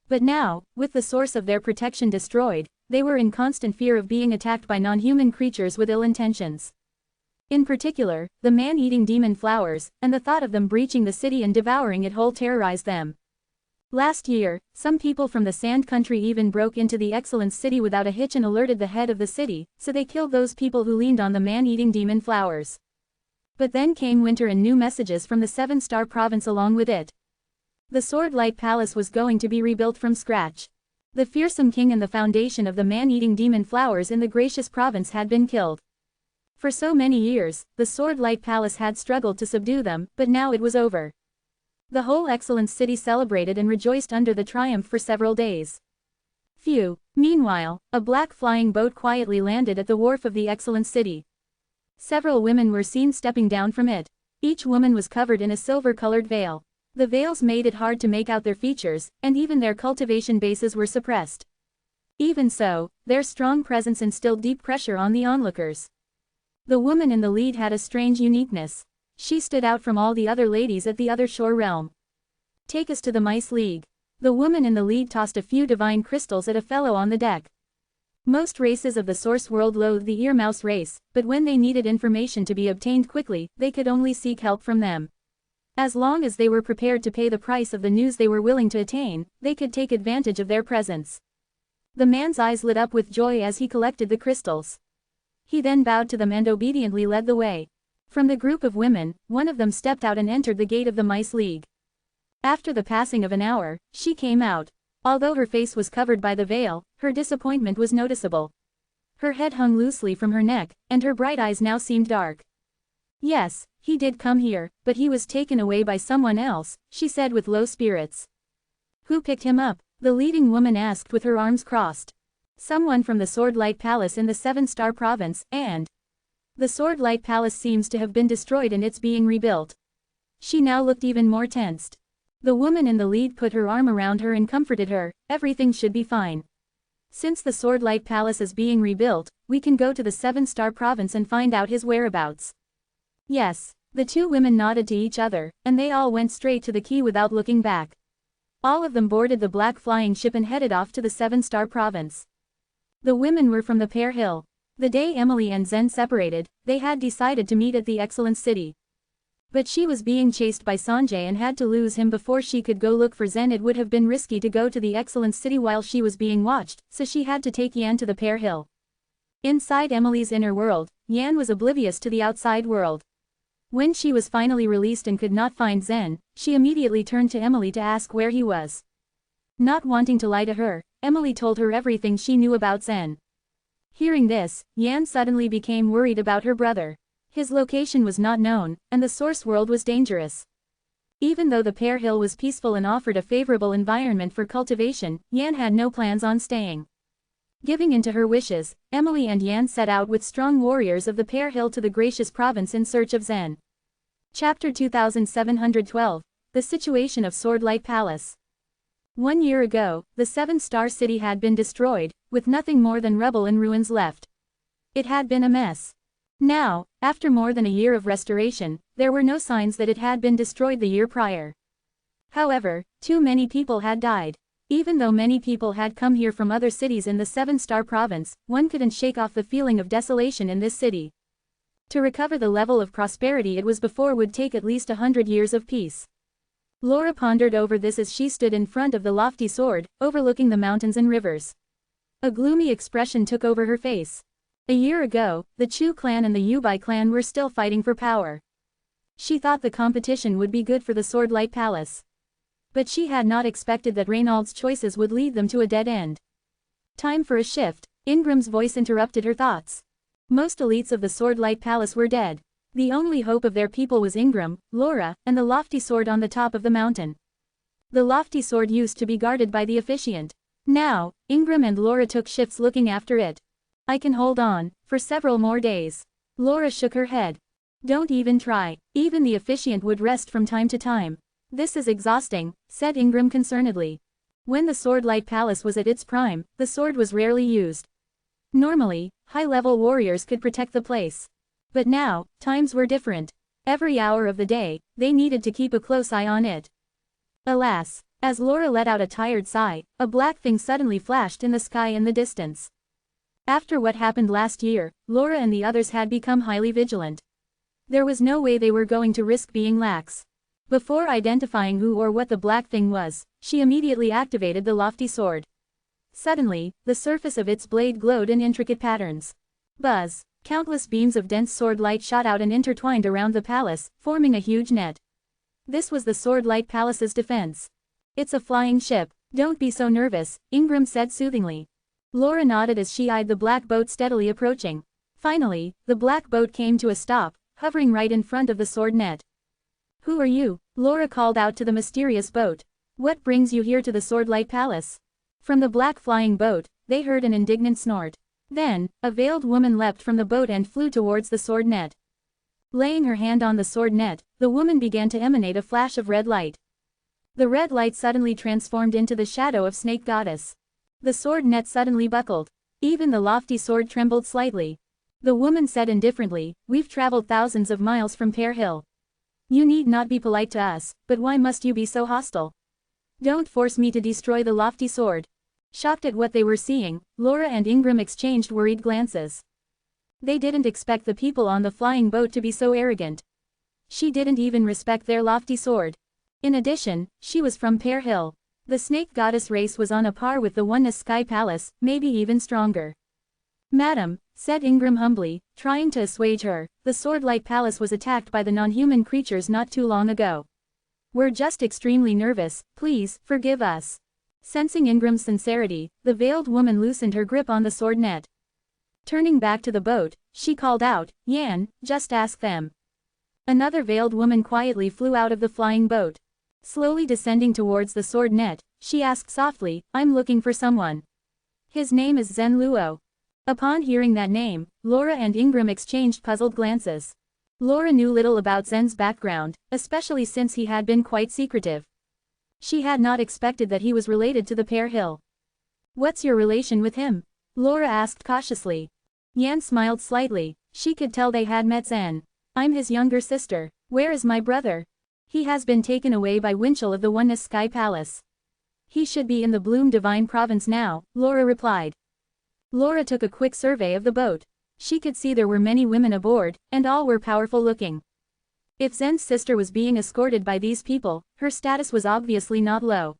But now, with the source of their protection destroyed, they were in constant fear of being attacked by non-human creatures with ill intentions. In particular, the man-eating demon flowers, and the thought of them breaching the city and devouring it whole terrorized them. Last year, some people from the Sand Country even broke into the Excellent City without a hitch and alerted the head of the city, so they killed those people who leaned on the man-eating demon flowers. But then came winter and new messages from the 7-star province along with it. The Swordlight Palace was going to be rebuilt from scratch. The fearsome king and the foundation of the man-eating demon flowers in the Gracious Province had been killed. For so many years, the Swordlight Palace had struggled to subdue them, but now it was over. The whole Excellent City celebrated and rejoiced under the triumph for several days. Phew. Meanwhile, a black flying boat quietly landed at the wharf of the Excellent City. Several women were seen stepping down from it. Each woman was covered in a silver-colored veil. The veils made it hard to make out their features, and even their cultivation bases were suppressed. Even so, their strong presence instilled deep pressure on the onlookers. The woman in the lead had a strange uniqueness. She stood out from all the other ladies at the other shore realm. Take us to the Mice League. The woman in the lead tossed a few divine crystals at a fellow on the deck. Most races of the Source World loathed the Ear Mouse race, but when they needed information to be obtained quickly, they could only seek help from them. As long as they were prepared to pay the price of the news they were willing to attain, they could take advantage of their presence. The man's eyes lit up with joy as he collected the crystals. He then bowed to them and obediently led the way. From the group of women, one of them stepped out and entered the gate of the Mice League. After the passing of an hour, she came out. Although her face was covered by the veil, her disappointment was noticeable. Her head hung loosely from her neck, and her bright eyes now seemed dark. Yes, he did come here, but he was taken away by someone else, she said with low spirits. Who picked him up? The leading woman asked with her arms crossed. Someone from the Swordlight Palace in the 7-star province, and the Swordlight Palace seems to have been destroyed and it's being rebuilt. She now looked even more tensed. The woman in the lead put her arm around her and comforted her. Everything should be fine. Since the Swordlight Palace is being rebuilt, we can go to the 7-star province and find out his whereabouts. Yes. The two women nodded to each other, and they all went straight to the key without looking back. All of them boarded the black flying ship and headed off to the 7-star province. The women were from the Pear Hill. The day Emily and Zen separated, they had decided to meet at the Excellent City. But she was being chased by Sanjay and had to lose him before she could go look for Zen. It would have been risky to go to the Excellent City while she was being watched, so she had to take Yan to the Pear Hill. Inside Emily's inner world, Yan was oblivious to the outside world. When she was finally released and could not find Zen, she immediately turned to Emily to ask where he was. Not wanting to lie to her, Emily told her everything she knew about Zen. Hearing this, Yan suddenly became worried about her brother. His location was not known, and the source world was dangerous. Even though the Pear Hill was peaceful and offered a favorable environment for cultivation, Yan had no plans on staying. Giving in to her wishes, Emily and Yan set out with strong warriors of the Pear Hill to the Gracious Province in search of Zen. Chapter 2712, The Situation of Swordlight Palace. 1 year ago, the 7-star city had been destroyed, with nothing more than rubble and ruins left. It had been a mess. Now, after more than a year of restoration, there were no signs that it had been destroyed the year prior. However, too many people had died. Even though many people had come here from other cities in the 7-star province, one couldn't shake off the feeling of desolation in this city. To recover the level of prosperity it was before would take at least 100 years of peace. Laura pondered over this as she stood in front of the lofty sword, overlooking the mountains and rivers. A gloomy expression took over her face. A year ago, the Chu clan and the Yubai clan were still fighting for power. She thought the competition would be good for the Swordlight Palace. But she had not expected that Reynald's choices would lead them to a dead end. Time for a shift, Ingram's voice interrupted her thoughts. Most elites of the Swordlight Palace were dead. The only hope of their people was Ingram, Laura, and the lofty sword on the top of the mountain. The lofty sword used to be guarded by the officiant. Now, Ingram and Laura took shifts looking after it. I can hold on, for several more days. Laura shook her head. Don't even try. Even the officiant would rest from time to time. This is exhausting, said Ingram concernedly. When the Swordlight Palace was at its prime, the sword was rarely used. Normally, high-level warriors could protect the place. But now, times were different. Every hour of the day, they needed to keep a close eye on it. Alas, as Laura let out a tired sigh, a black thing suddenly flashed in the sky in the distance. After what happened last year, Laura and the others had become highly vigilant. There was no way they were going to risk being lax. Before identifying who or what the black thing was, she immediately activated the lofty sword. Suddenly, the surface of its blade glowed in intricate patterns. Buzz! Countless beams of dense sword light shot out and intertwined around the palace, forming a huge net. This was the Swordlight Palace's defense. It's a flying ship. Don't be so nervous, Ingram said soothingly. Laura nodded as she eyed the black boat steadily approaching. Finally, the black boat came to a stop, hovering right in front of the sword net. Who are you? Laura called out to the mysterious boat. What brings you here to the Swordlight Palace? From the black flying boat, they heard an indignant snort. Then, a veiled woman leapt from the boat and flew towards the sword net. Laying her hand on the sword net, the woman began to emanate a flash of red light. The red light suddenly transformed into the shadow of Snake Goddess. The sword net suddenly buckled. Even the lofty sword trembled slightly. The woman said indifferently, "We've traveled thousands of miles from Pear Hill. You need not be polite to us, but why must you be so hostile? Don't force me to destroy the lofty sword." Shocked at what they were seeing, Laura and Ingram exchanged worried glances. They didn't expect the people on the flying boat to be so arrogant. She didn't even respect their lofty sword. In addition, she was from Pear Hill. The snake goddess race was on a par with the Oneness Sky Palace, maybe even stronger. Madam, said Ingram humbly, trying to assuage her, the Swordlight Palace was attacked by the non-human creatures not too long ago. We're just extremely nervous, please, forgive us. Sensing Ingram's sincerity, the veiled woman loosened her grip on the sword net. Turning back to the boat, she called out, Yan, just ask them. Another veiled woman quietly flew out of the flying boat. Slowly descending towards the sword net, she asked softly, I'm looking for someone. His name is Zen Luo. Upon hearing that name, Laura and Ingram exchanged puzzled glances. Laura knew little about Zen's background, especially since he had been quite secretive. She had not expected that he was related to the Pear Hill. What's your relation with him? Laura asked cautiously. Yan smiled slightly, she could tell they had met Zen. I'm his younger sister. Where is my brother? He has been taken away by Winchell of the Oneness Sky Palace. He should be in the Bloom Divine Province now, Laura replied. Laura took a quick survey of the boat. She could see there were many women aboard, and all were powerful looking. If Zen's sister was being escorted by these people, her status was obviously not low.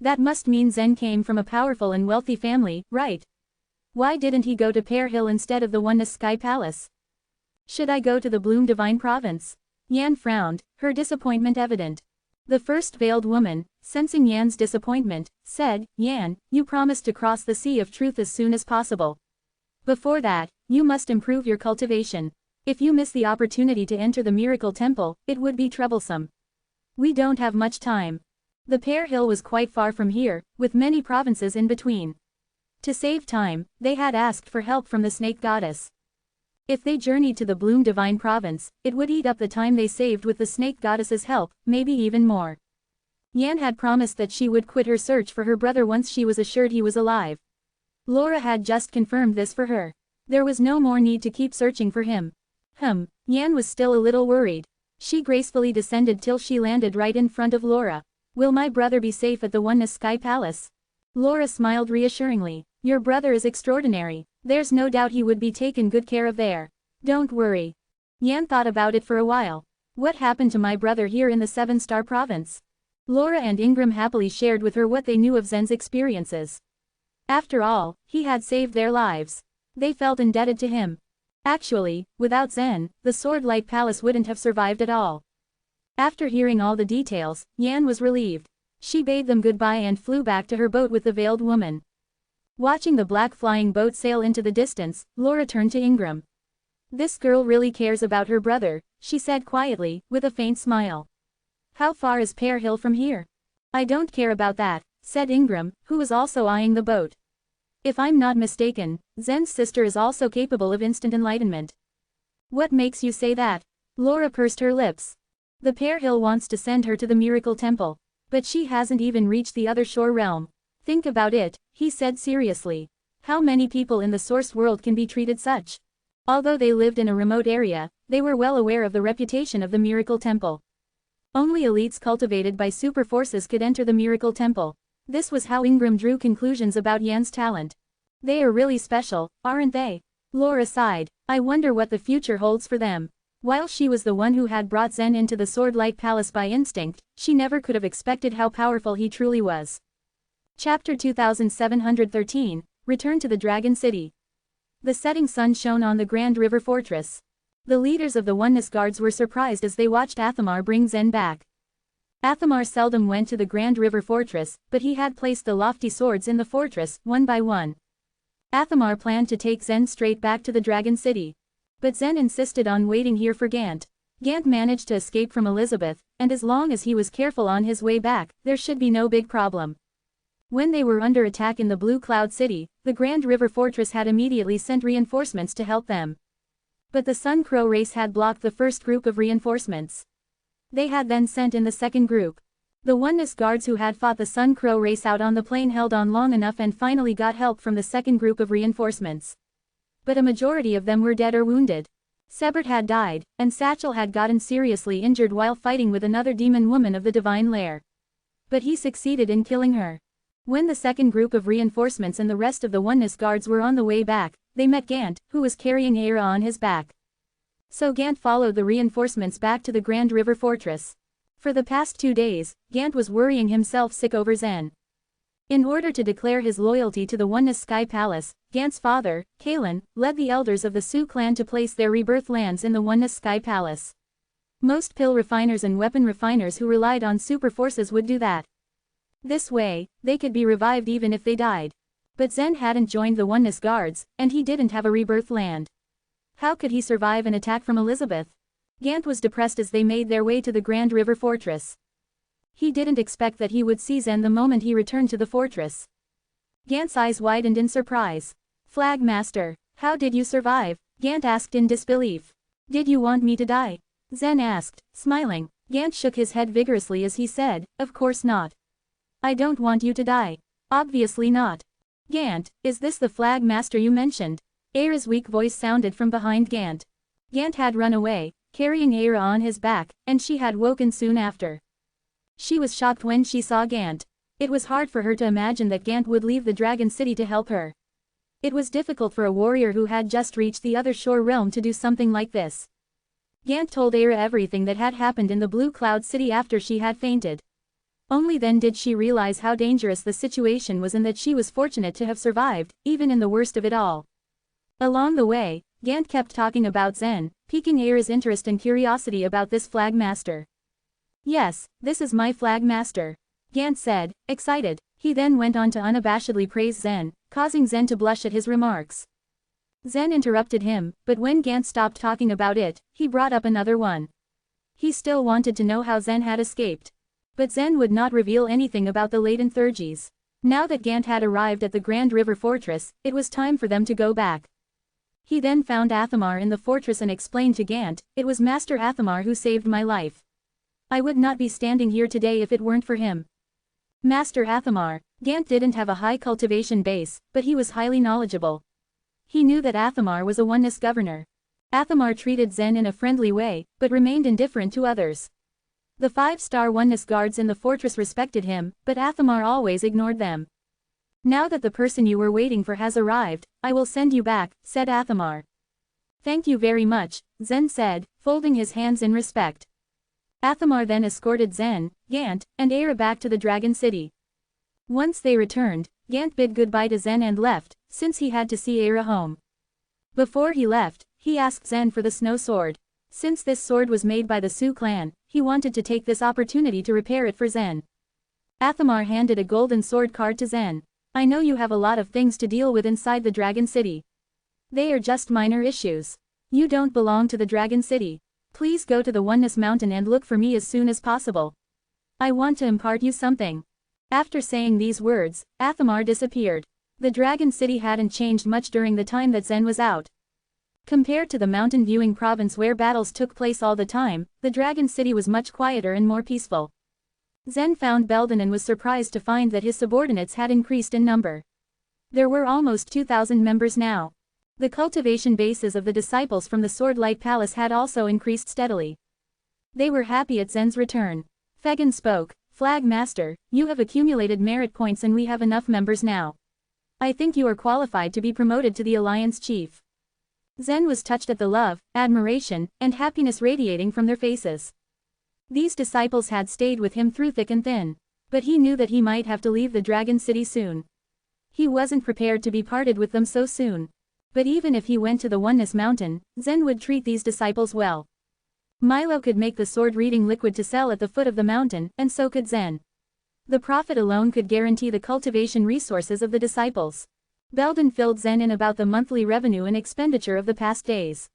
That must mean Zen came from a powerful and wealthy family, right? Why didn't he go to Pear Hill instead of the Oneness Sky Palace? Should I go to the Bloom Divine Province? Yan frowned, her disappointment evident. The first veiled woman, sensing Yan's disappointment, said, Yan, you promised to cross the Sea of Truth as soon as possible. Before that, you must improve your cultivation. If you miss the opportunity to enter the Miracle Temple, it would be troublesome. We don't have much time. The Pear Hill was quite far from here, with many provinces in between. To save time, they had asked for help from the Snake Goddess. If they journeyed to the Bloom Divine Province, it would eat up the time they saved with the Snake Goddess's help, maybe even more. Yan had promised that she would quit her search for her brother once she was assured he was alive. Laura had just confirmed this for her. There was no more need to keep searching for him. Yan was still a little worried. She gracefully descended till she landed right in front of Laura. Will my brother be safe at the Oneness Sky Palace? Laura smiled reassuringly. Your brother is extraordinary. There's no doubt he would be taken good care of there. Don't worry. Yan thought about it for a while. What happened to my brother here in the 7-star province? Laura and Ingram happily shared with her what they knew of Zen's experiences. After all, he had saved their lives. They felt indebted to him. Actually, without Zen, the Swordlight Palace wouldn't have survived at all. After hearing all the details, Yan was relieved. She bade them goodbye and flew back to her boat with the veiled woman. Watching the black flying boat sail into the distance, Laura turned to Ingram. This girl really cares about her brother, she said quietly, with a faint smile. How far is Pear Hill from here? I don't care about that, said Ingram, who was also eyeing the boat. If I'm not mistaken, Zen's sister is also capable of instant enlightenment. What makes you say that? Laura pursed her lips. The Pear Hill wants to send her to the Miracle Temple. But she hasn't even reached the other shore realm. Think about it, he said seriously. How many people in the source world can be treated such? Although they lived in a remote area, they were well aware of the reputation of the Miracle Temple. Only elites cultivated by super forces could enter the Miracle Temple. This was how Ingram drew conclusions about Yan's talent. They are really special, aren't they? Laura sighed. I wonder what the future holds for them. While she was the one who had brought Zen into the Swordlight Palace by instinct, she never could have expected how powerful he truly was. Chapter 2713, Return to the Dragon City. The setting sun shone on the Grand River Fortress. The leaders of the Oneness Guards were surprised as they watched Athamar bring Zen back. Athamar seldom went to the Grand River Fortress, but he had placed the lofty swords in the fortress, one by one. Athamar planned to take Zen straight back to the Dragon City. But Zen insisted on waiting here for Gant. Gant managed to escape from Elizabeth, and as long as he was careful on his way back, there should be no big problem. When they were under attack in the Blue Cloud City, the Grand River Fortress had immediately sent reinforcements to help them. But the Sun Crow race had blocked the first group of reinforcements. They had then sent in the second group. The Oneness Guards who had fought the Sun Crow race out on the plain held on long enough and finally got help from the second group of reinforcements. But a majority of them were dead or wounded. Sebert had died, and Satchel had gotten seriously injured while fighting with another demon woman of the Divine Lair. But he succeeded in killing her. When the second group of reinforcements and the rest of the Oneness Guards were on the way back, they met Gant, who was carrying Aira on his back. So Gant followed the reinforcements back to the Grand River Fortress. For the past 2 days, Gant was worrying himself sick over Zen. In order to declare his loyalty to the Oneness Sky Palace, Gant's father, Kalen, led the elders of the Sioux clan to place their rebirth lands in the Oneness Sky Palace. Most pill refiners and weapon refiners who relied on super forces would do that. This way, they could be revived even if they died. But Zen hadn't joined the Oneness Guards, and he didn't have a rebirth land. How could he survive an attack from Elizabeth? Gant was depressed as they made their way to the Grand River Fortress. He didn't expect that he would see Zen the moment he returned to the fortress. Gant's eyes widened in surprise. Flag Master, how did you survive? Gant asked in disbelief. Did you want me to die? Zen asked, smiling. Gant shook his head vigorously as he said, of course not. I don't want you to die. Obviously not. Gant, is this the Flag Master you mentioned? Aira's weak voice sounded from behind Gant. Gant had run away, carrying Aira on his back, and she had woken soon after. She was shocked when she saw Gant. It was hard for her to imagine that Gant would leave the Dragon City to help her. It was difficult for a warrior who had just reached the other shore realm to do something like this. Gant told Aira everything that had happened in the Blue Cloud City after she had fainted. Only then did she realize how dangerous the situation was and that she was fortunate to have survived, even in the worst of it all. Along the way, Gant kept talking about Zen, piquing Aira's interest and curiosity about this Flag Master. Yes, this is my Flag Master, Gant said, excited. He then went on to unabashedly praise Zen, causing Zen to blush at his remarks. Zen interrupted him, but when Gant stopped talking about it, he brought up another one. He still wanted to know how Zen had escaped. But Zen would not reveal anything about the latent Thurges. Now that Gant had arrived at the Grand River Fortress, it was time for them to go back. He then found Athamar in the fortress and explained to Gant, it was Master Athamar who saved my life. I would not be standing here today if it weren't for him. Master Athamar, Gant didn't have a high cultivation base, but he was highly knowledgeable. He knew that Athamar was a Oneness governor. Athamar treated Zen in a friendly way, but remained indifferent to others. The 5-star Oneness guards in the fortress respected him, but Athamar always ignored them. Now that the person you were waiting for has arrived, I will send you back, said Athamar. Thank you very much, Zen said, folding his hands in respect. Athamar then escorted Zen, Gant, and Aira back to the Dragon City. Once they returned, Gant bid goodbye to Zen and left, since he had to see Aira home. Before he left, he asked Zen for the snow sword. Since this sword was made by the Sioux clan, he wanted to take this opportunity to repair it for Zen. Athamar handed a golden sword card to Zen. I know you have a lot of things to deal with inside the Dragon City. They are just minor issues. You don't belong to the Dragon City. Please go to the Oneness Mountain and look for me as soon as possible. I want to impart you something. After saying these words, Athamar disappeared. The Dragon City hadn't changed much during the time that Zen was out. Compared to the mountain viewing province where battles took place all the time, the Dragon City was much quieter and more peaceful. Zen found Belden and was surprised to find that his subordinates had increased in number. There were almost 2,000 members now. The cultivation bases of the disciples from the Swordlight Palace had also increased steadily. They were happy at Zen's return. Fegan spoke, Flag Master, you have accumulated merit points and we have enough members now. I think you are qualified to be promoted to the Alliance Chief. Zen was touched at the love, admiration, and happiness radiating from their faces. These disciples had stayed with him through thick and thin. But he knew that he might have to leave the Dragon City soon. He wasn't prepared to be parted with them so soon. But even if he went to the Oneness Mountain, Zen would treat these disciples well. Milo could make the sword-reading liquid to sell at the foot of the mountain, and so could Zen. The profit alone could guarantee the cultivation resources of the disciples. Belden filled Zen in about the monthly revenue and expenditure of the past days.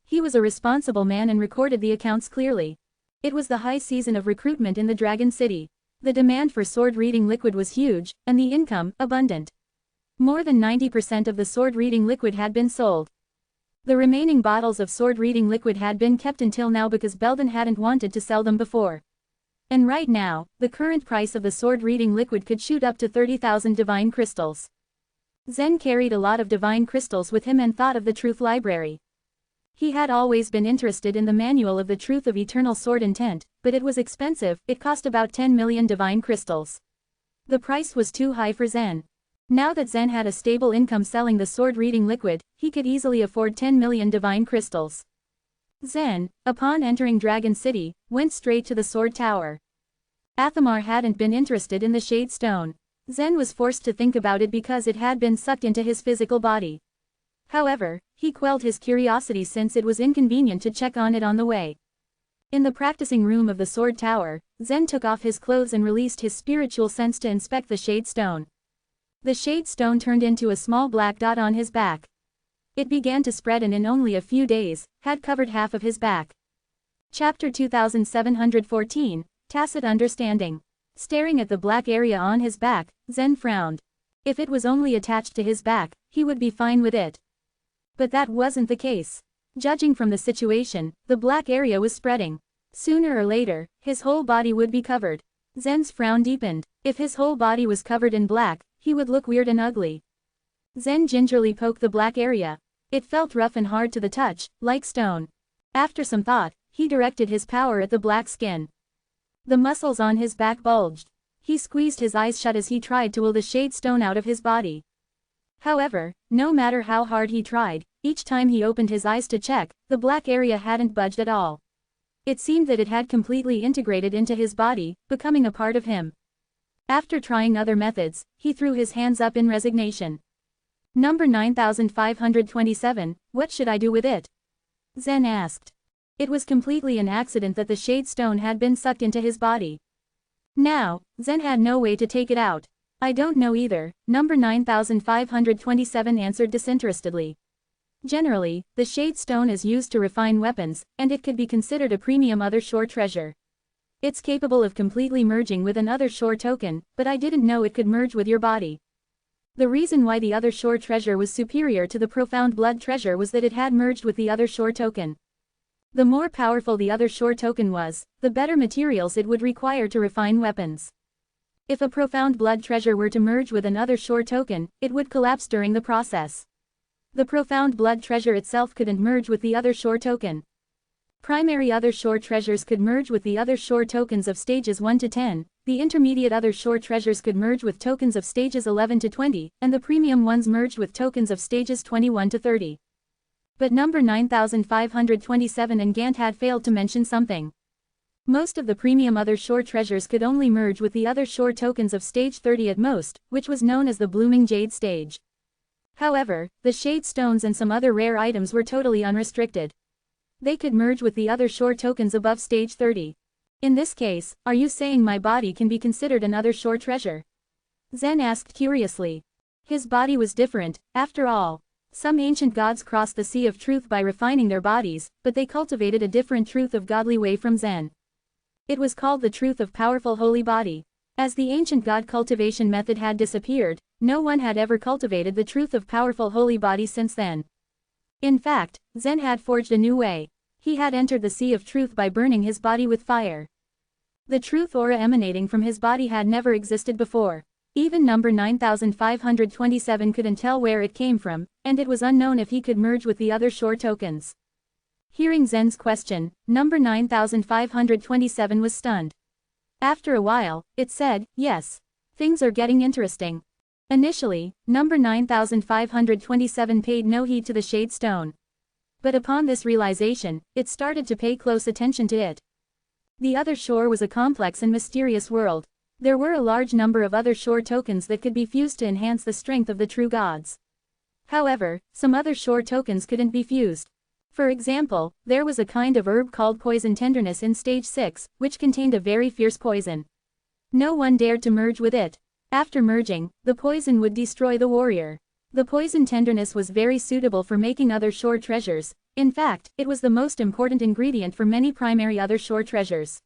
He was a responsible man and recorded the accounts clearly. It was the high season of recruitment in the Dragon City. The demand for sword-reading liquid was huge, and the income, abundant. More than 90% of the sword-reading liquid had been sold. The remaining bottles of sword-reading liquid had been kept until now because Belden hadn't wanted to sell them before. And right now, the current price of the sword-reading liquid could shoot up to 30,000 divine crystals. Zen carried a lot of divine crystals with him and thought of the Truth Library. He had always been interested in the Manual of the Truth of Eternal Sword Intent, but it was expensive, it cost about 10 million divine crystals. The price was too high for Zen. Now that Zen had a stable income selling the sword-reading liquid, he could easily afford 10 million divine crystals. Zen, upon entering Dragon City, went straight to the Sword Tower. Athamar hadn't been interested in the Shade Stone. Zen was forced to think about it because it had been sucked into his physical body. However, he quelled his curiosity since it was inconvenient to check on it on the way. In the practicing room of the Sword Tower, Zen took off his clothes and released his spiritual sense to inspect the Shade Stone. The Shade Stone turned into a small black dot on his back. It began to spread and in only a few days, had covered half of his back. Chapter 2714, Tacit Understanding. Staring at the black area on his back, Zen frowned. If it was only attached to his back, he would be fine with it. But that wasn't the case. Judging from the situation, the black area was spreading. Sooner or later, his whole body would be covered. Zen's frown deepened. If his whole body was covered in black, he would look weird and ugly. Zen gingerly poked the black area. It felt rough and hard to the touch, like stone. After some thought, he directed his power at the black skin. The muscles on his back bulged. He squeezed his eyes shut as he tried to will the Shade Stone out of his body. However, no matter how hard he tried, each time he opened his eyes to check, the black area hadn't budged at all. It seemed that it had completely integrated into his body, becoming a part of him. After trying other methods, he threw his hands up in resignation. Number 9527, what should I do with it? Zen asked. It was completely an accident that the Shade Stone had been sucked into his body. Now, Zen had no way to take it out. I don't know either, number 9527 answered disinterestedly. Generally, the Shade Stone is used to refine weapons, and it could be considered a premium other shore treasure. It's capable of completely merging with another shore token, but I didn't know it could merge with your body. The reason why the other shore treasure was superior to the profound blood treasure was that it had merged with the other shore token. The more powerful the other shore token was, the better materials it would require to refine weapons. If a profound blood treasure were to merge with another shore token, it would collapse during the process. The profound blood treasure itself couldn't merge with the other shore token. Primary other shore treasures could merge with the other shore tokens of stages 1 to 10, the intermediate other shore treasures could merge with tokens of stages 11 to 20, and the premium ones merged with tokens of stages 21 to 30. But number 9527 and Gant had failed to mention something. Most of the premium other shore treasures could only merge with the other shore tokens of stage 30 at most, which was known as the Blooming Jade stage. However, the Shade Stones and some other rare items were totally unrestricted. They could merge with the other shore tokens above stage 30. In this case, are you saying my body can be considered another shore treasure? Zen asked curiously. His body was different, after all. Some ancient gods crossed the sea of truth by refining their bodies, but they cultivated a different truth of godly way from Zen. It was called the truth of powerful holy body. As the ancient god cultivation method had disappeared, no one had ever cultivated the truth of powerful holy body since then. In fact, Zen had forged a new way. He had entered the sea of truth by burning his body with fire. The truth aura emanating from his body had never existed before. Even number 9527 couldn't tell where it came from, and it was unknown if he could merge with the other shore tokens. Hearing Zen's question, number 9527 was stunned. After a while, it said, yes. Things are getting interesting. Initially, number 9527 paid no heed to the Shade Stone. But upon this realization, it started to pay close attention to it. The other shore was a complex and mysterious world. There were a large number of other shore tokens that could be fused to enhance the strength of the true gods. However, some other shore tokens couldn't be fused. For example, there was a kind of herb called poison tenderness in stage 6, which contained a very fierce poison. No one dared to merge with it. After merging, the poison would destroy the warrior. The poison tenderness was very suitable for making other shore treasures. In fact, it was the most important ingredient for many primary other shore treasures.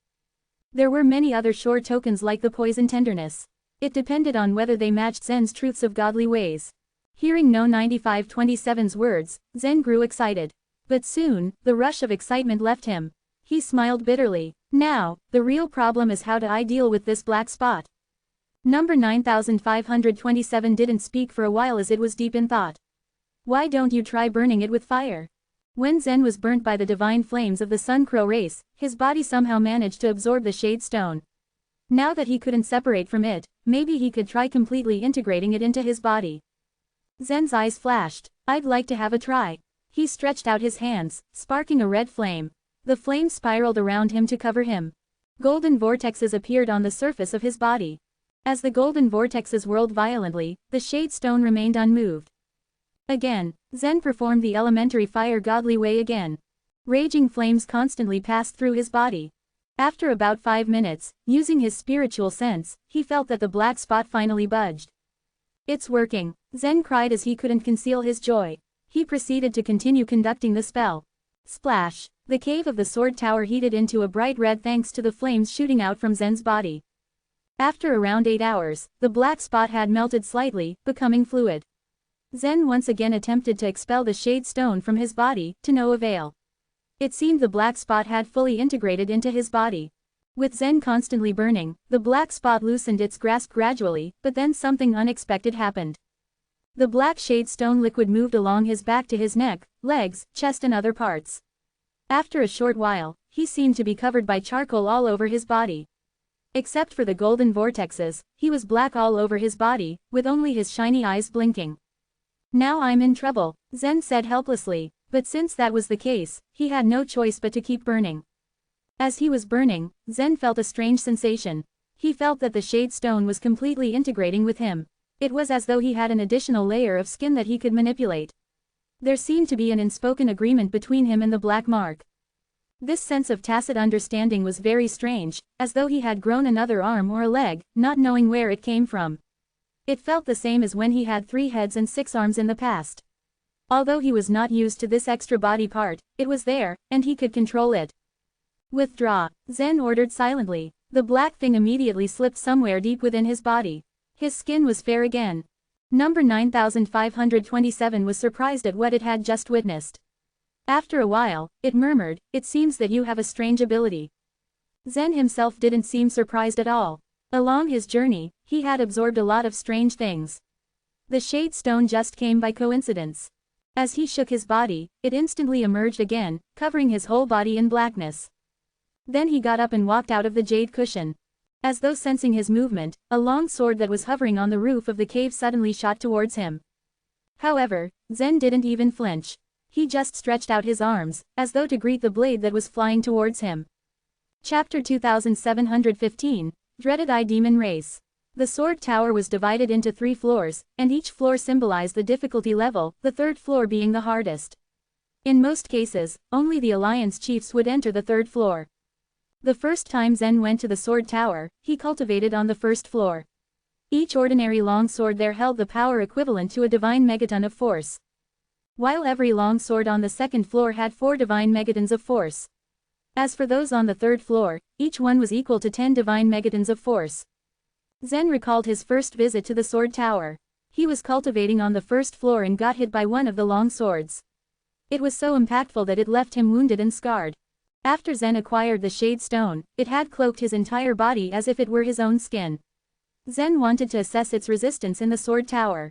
There were many other shore tokens like the poison tenderness. It depended on whether they matched Zen's truths of godly ways. Hearing No 9527's words, Zen grew excited. But soon, the rush of excitement left him. He smiled bitterly. Now, the real problem is how do I deal with this black spot? Number 9527 didn't speak for a while as it was deep in thought. Why don't you try burning it with fire? When Zen was burnt by the divine flames of the Sun Crow race, his body somehow managed to absorb the Shade Stone. Now that he couldn't separate from it, maybe he could try completely integrating it into his body. Zen's eyes flashed. I'd like to have a try. He stretched out his hands, sparking a red flame. The flame spiraled around him to cover him. Golden vortexes appeared on the surface of his body. As the golden vortexes whirled violently, the shade stone remained unmoved. Again, Zen performed the elementary fire godly way again. Raging flames constantly passed through his body. After about 5 minutes, using his spiritual sense, he felt that the black spot finally budged. "It's working," Zen cried as he couldn't conceal his joy. He proceeded to continue conducting the spell. Splash! The cave of the sword tower heated into a bright red thanks to the flames shooting out from Zen's body. After around 8 hours, the black spot had melted slightly, becoming fluid. Zen once again attempted to expel the shade stone from his body, to no avail. It seemed the black spot had fully integrated into his body. With Zen constantly burning, the black spot loosened its grasp gradually, but then something unexpected happened. The black shade stone liquid moved along his back to his neck, legs, chest and other parts. After a short while, he seemed to be covered by charcoal all over his body. Except for the golden vortexes, he was black all over his body, with only his shiny eyes blinking. "Now I'm in trouble," Zen said helplessly, but since that was the case, he had no choice but to keep burning. As he was burning, Zen felt a strange sensation. He felt that the shade stone was completely integrating with him. It was as though he had an additional layer of skin that he could manipulate. There seemed to be an unspoken agreement between him and the black mark. This sense of tacit understanding was very strange, as though he had grown another arm or a leg, not knowing where it came from. It felt the same as when he had 3 heads and 6 arms in the past. Although he was not used to this extra body part, it was there, and he could control it. "Withdraw," Zen ordered silently. The black thing immediately slipped somewhere deep within his body. His skin was fair again. Number 9527 was surprised at what it had just witnessed. After a while, it murmured, "It seems that you have a strange ability." Zen himself didn't seem surprised at all. Along his journey, he had absorbed a lot of strange things. The shade stone just came by coincidence. As he shook his body, it instantly emerged again, covering his whole body in blackness. Then he got up and walked out of the jade cushion. As though sensing his movement, a long sword that was hovering on the roof of the cave suddenly shot towards him. However, Zen didn't even flinch. He just stretched out his arms, as though to greet the blade that was flying towards him. Chapter 2715, Dreaded Eye Demon Race. The sword tower was divided into 3 floors, and each floor symbolized the difficulty level, the 3rd floor being the hardest. In most cases, only the Alliance chiefs would enter the 3rd floor. The first time Zen went to the sword tower, he cultivated on the 1st floor. Each ordinary long sword there held the power equivalent to a divine megaton of force, while every long sword on the 2nd floor had 4 divine megatons of force. As for those on the 3rd floor, each one was equal to 10 divine megatons of force. Zen recalled his first visit to the sword tower. He was cultivating on the 1st floor and got hit by one of the long swords. It was so impactful that it left him wounded and scarred. After Zen acquired the shade stone, it had cloaked his entire body as if it were his own skin. Zen wanted to assess its resistance in the sword tower.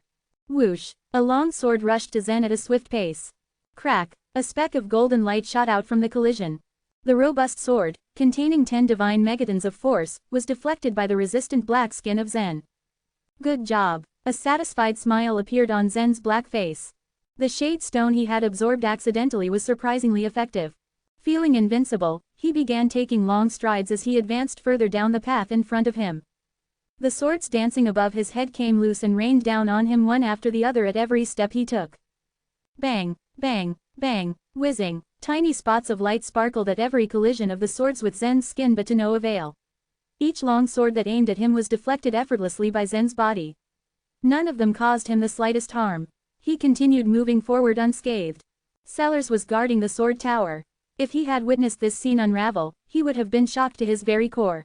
Whoosh! A long sword rushed to Zen at a swift pace. Crack! A speck of golden light shot out from the collision. The robust sword, containing 10 divine megatons of force, was deflected by the resistant black skin of Zen. Good job! A satisfied smile appeared on Zen's black face. The shade stone he had absorbed accidentally was surprisingly effective. Feeling invincible, he began taking long strides as he advanced further down the path in front of him. The swords dancing above his head came loose and rained down on him one after the other at every step he took. Bang, bang, bang, whizzing, tiny spots of light sparkled at every collision of the swords with Zen's skin, but to no avail. Each long sword that aimed at him was deflected effortlessly by Zen's body. None of them caused him the slightest harm. He continued moving forward unscathed. Sellers was guarding the sword tower. If he had witnessed this scene unravel, he would have been shocked to his very core.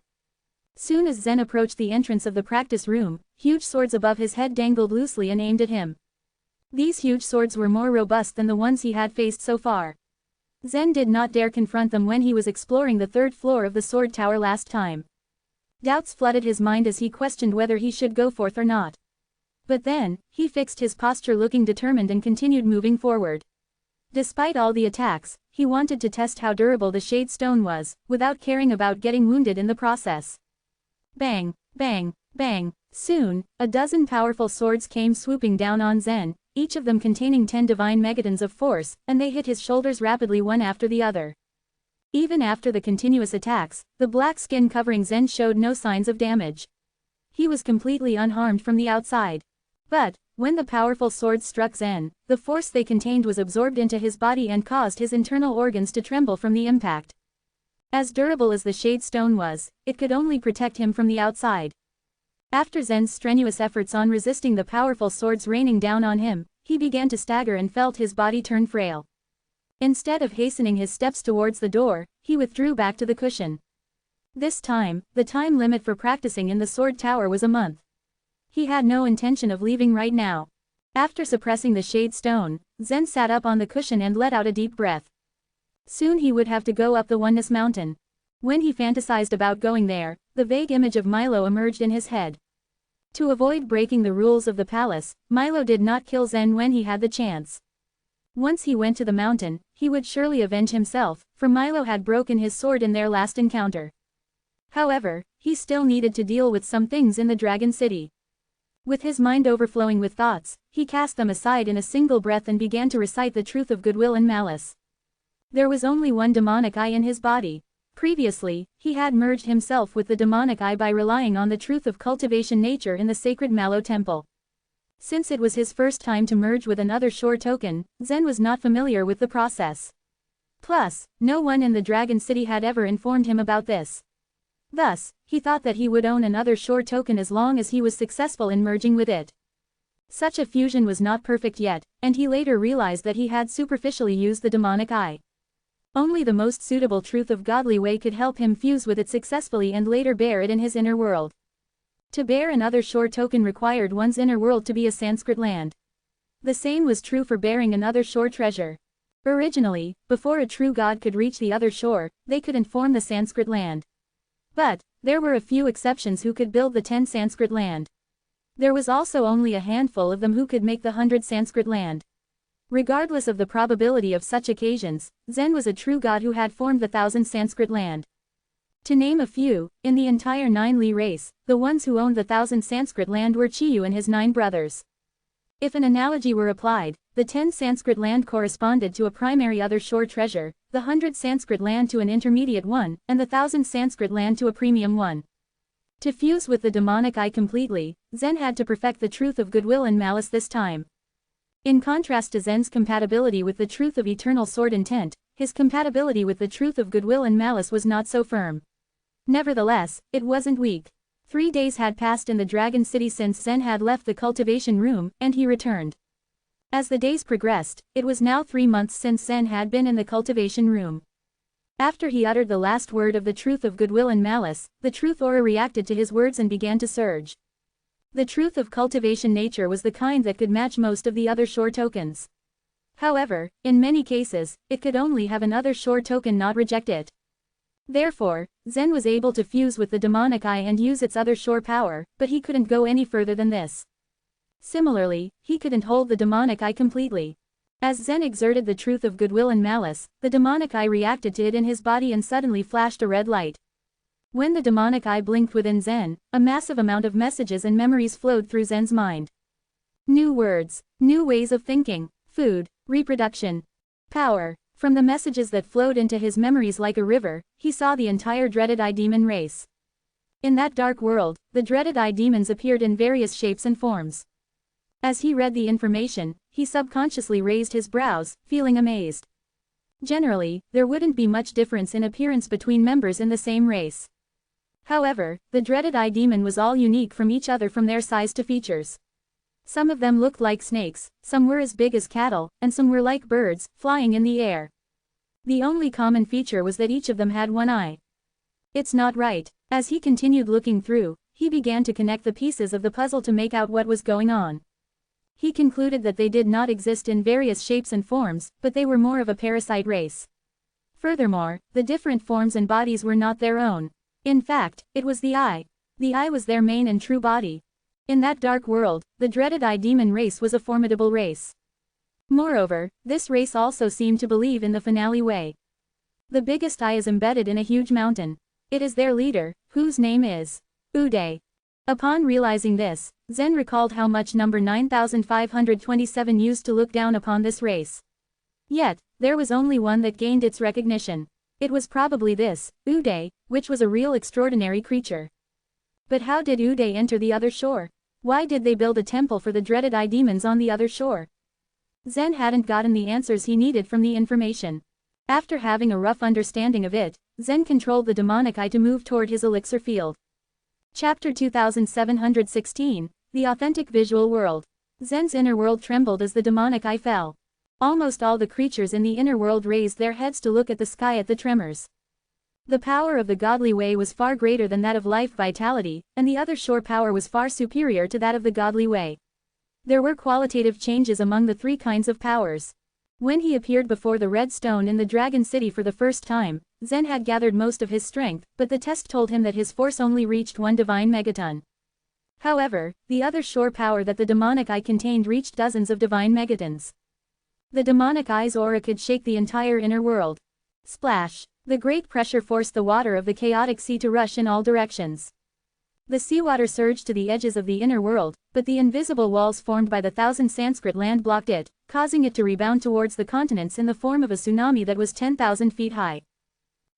Soon as Zen approached the entrance of the practice room, huge swords above his head dangled loosely and aimed at him. These huge swords were more robust than the ones he had faced so far. Zen did not dare confront them when he was exploring the 3rd floor of the sword tower last time. Doubts flooded his mind as he questioned whether he should go forth or not. But then, he fixed his posture, looking determined, and continued moving forward. Despite all the attacks, he wanted to test how durable the shade stone was, without caring about getting wounded in the process. Bang, bang, bang. Soon, a dozen powerful swords came swooping down on Zen, each of them containing 10 divine megatons of force, and they hit his shoulders rapidly one after the other. Even after the continuous attacks, the black skin covering Zen showed no signs of damage. He was completely unharmed from the outside. But, when the powerful swords struck Zen, the force they contained was absorbed into his body and caused his internal organs to tremble from the impact. As durable as the Shade Stone was, it could only protect him from the outside. After Zen's strenuous efforts on resisting the powerful swords raining down on him, he began to stagger and felt his body turn frail. Instead of hastening his steps towards the door, he withdrew back to the cushion. This time, the time limit for practicing in the Sword Tower was a month. He had no intention of leaving right now. After suppressing the Shade Stone, Zen sat up on the cushion and let out a deep breath. Soon he would have to go up the Oneness Mountain. When he fantasized about going there, the vague image of Milo emerged in his head. To avoid breaking the rules of the palace, Milo did not kill Zen when he had the chance. Once he went to the mountain, he would surely avenge himself, for Milo had broken his sword in their last encounter. However, he still needed to deal with some things in the Dragon City. With his mind overflowing with thoughts, he cast them aside in a single breath and began to recite the truth of goodwill and malice. There was only one demonic eye in his body. Previously, he had merged himself with the demonic eye by relying on the truth of cultivation nature in the sacred Mallow Temple. Since it was his first time to merge with another Shore token, Zen was not familiar with the process. Plus, no one in the Dragon City had ever informed him about this. Thus, he thought that he would own another Shore token as long as he was successful in merging with it. Such a fusion was not perfect yet, and he later realized that he had superficially used the demonic eye. Only the most suitable truth of godly way could help him fuse with it successfully and later bear it in his inner world. To bear another Shore token required one's inner world to be a Sanskrit land. The same was true for bearing another Shore treasure. Originally, before a true god could reach the other shore, they could inform the Sanskrit land. But, there were a few exceptions who could build the 10 Sanskrit land. There was also only a handful of them who could make the 100 Sanskrit land. Regardless of the probability of such occasions, Zen was a true god who had formed the 1,000 Sanskrit land. To name a few, in the entire 9 Li race, the ones who owned the 1,000 Sanskrit land were Chiyu and his 9 brothers. If an analogy were applied, the 10 Sanskrit land corresponded to a primary other shore treasure, the 100 Sanskrit land to an intermediate one, and the 1,000 Sanskrit land to a premium one. To fuse with the demonic eye completely, Zen had to perfect the truth of goodwill and malice this time. In contrast to Zen's compatibility with the truth of eternal sword intent, his compatibility with the truth of goodwill and malice was not so firm. Nevertheless, it wasn't weak. 3 days had passed in the Dragon City since Zen had left the cultivation room, and he returned. As the days progressed, it was now 3 months since Zen had been in the cultivation room. After he uttered the last word of the truth of goodwill and malice, the truth aura reacted to his words and began to surge. The truth of cultivation nature was the kind that could match most of the other shore tokens. However, in many cases, it could only have another shore token not reject it. Therefore, Zen was able to fuse with the demonic eye and use its other shore power, but he couldn't go any further than this. Similarly, he couldn't hold the demonic eye completely. As Zen exerted the truth of goodwill and malice, the demonic eye reacted to it in his body and suddenly flashed a red light. When the demonic eye blinked within Zen, a massive amount of messages and memories flowed through Zen's mind. New words, new ways of thinking, food, reproduction, power. From the messages that flowed into his memories like a river, he saw the entire dreaded eye demon race. In that dark world, the dreaded eye demons appeared in various shapes and forms. As he read the information, he subconsciously raised his brows, feeling amazed. Generally, there wouldn't be much difference in appearance between members in the same race. However, the dreaded eye demon was all unique from each other from their size to features. Some of them looked like snakes, some were as big as cattle, and some were like birds, flying in the air. The only common feature was that each of them had one eye. It's not right. As he continued looking through, he began to connect the pieces of the puzzle to make out what was going on. He concluded that they did not exist in various shapes and forms, but they were more of a parasite race. Furthermore, the different forms and bodies were not their own. In fact, it was the eye. The eye was their main and true body. In that dark world, the dreaded eye demon race was a formidable race. Moreover, this race also seemed to believe in the finale way. The biggest eye is embedded in a huge mountain. It is their leader, whose name is Uday. Upon realizing this, Zen recalled how much number 9527 used to look down upon this race. Yet, there was only one that gained its recognition. It was probably this, Uday, which was a real extraordinary creature. But how did Uday enter the other shore? Why did they build a temple for the dreaded eye demons on the other shore? Zen hadn't gotten the answers he needed from the information. After having a rough understanding of it, Zen controlled the demonic eye to move toward his elixir field. Chapter 2716, The Authentic Visual World. Zen's inner world trembled as the demonic eye fell. Almost all the creatures in the inner world raised their heads to look at the sky at the tremors. The power of the godly way was far greater than that of life vitality, and the other shore power was far superior to that of the godly way. There were qualitative changes among the three kinds of powers. When he appeared before the red stone in the Dragon City for the first time, Zen had gathered most of his strength, but the test told him that his force only reached 1 divine megaton. However, the other shore power that the demonic eye contained reached dozens of divine megatons. The demonic eye's aura could shake the entire inner world. Splash! The great pressure forced the water of the chaotic sea to rush in all directions. The seawater surged to the edges of the inner world, but the invisible walls formed by the thousand Sanskrit land blocked it, causing it to rebound towards the continents in the form of a tsunami that was 10,000 feet high.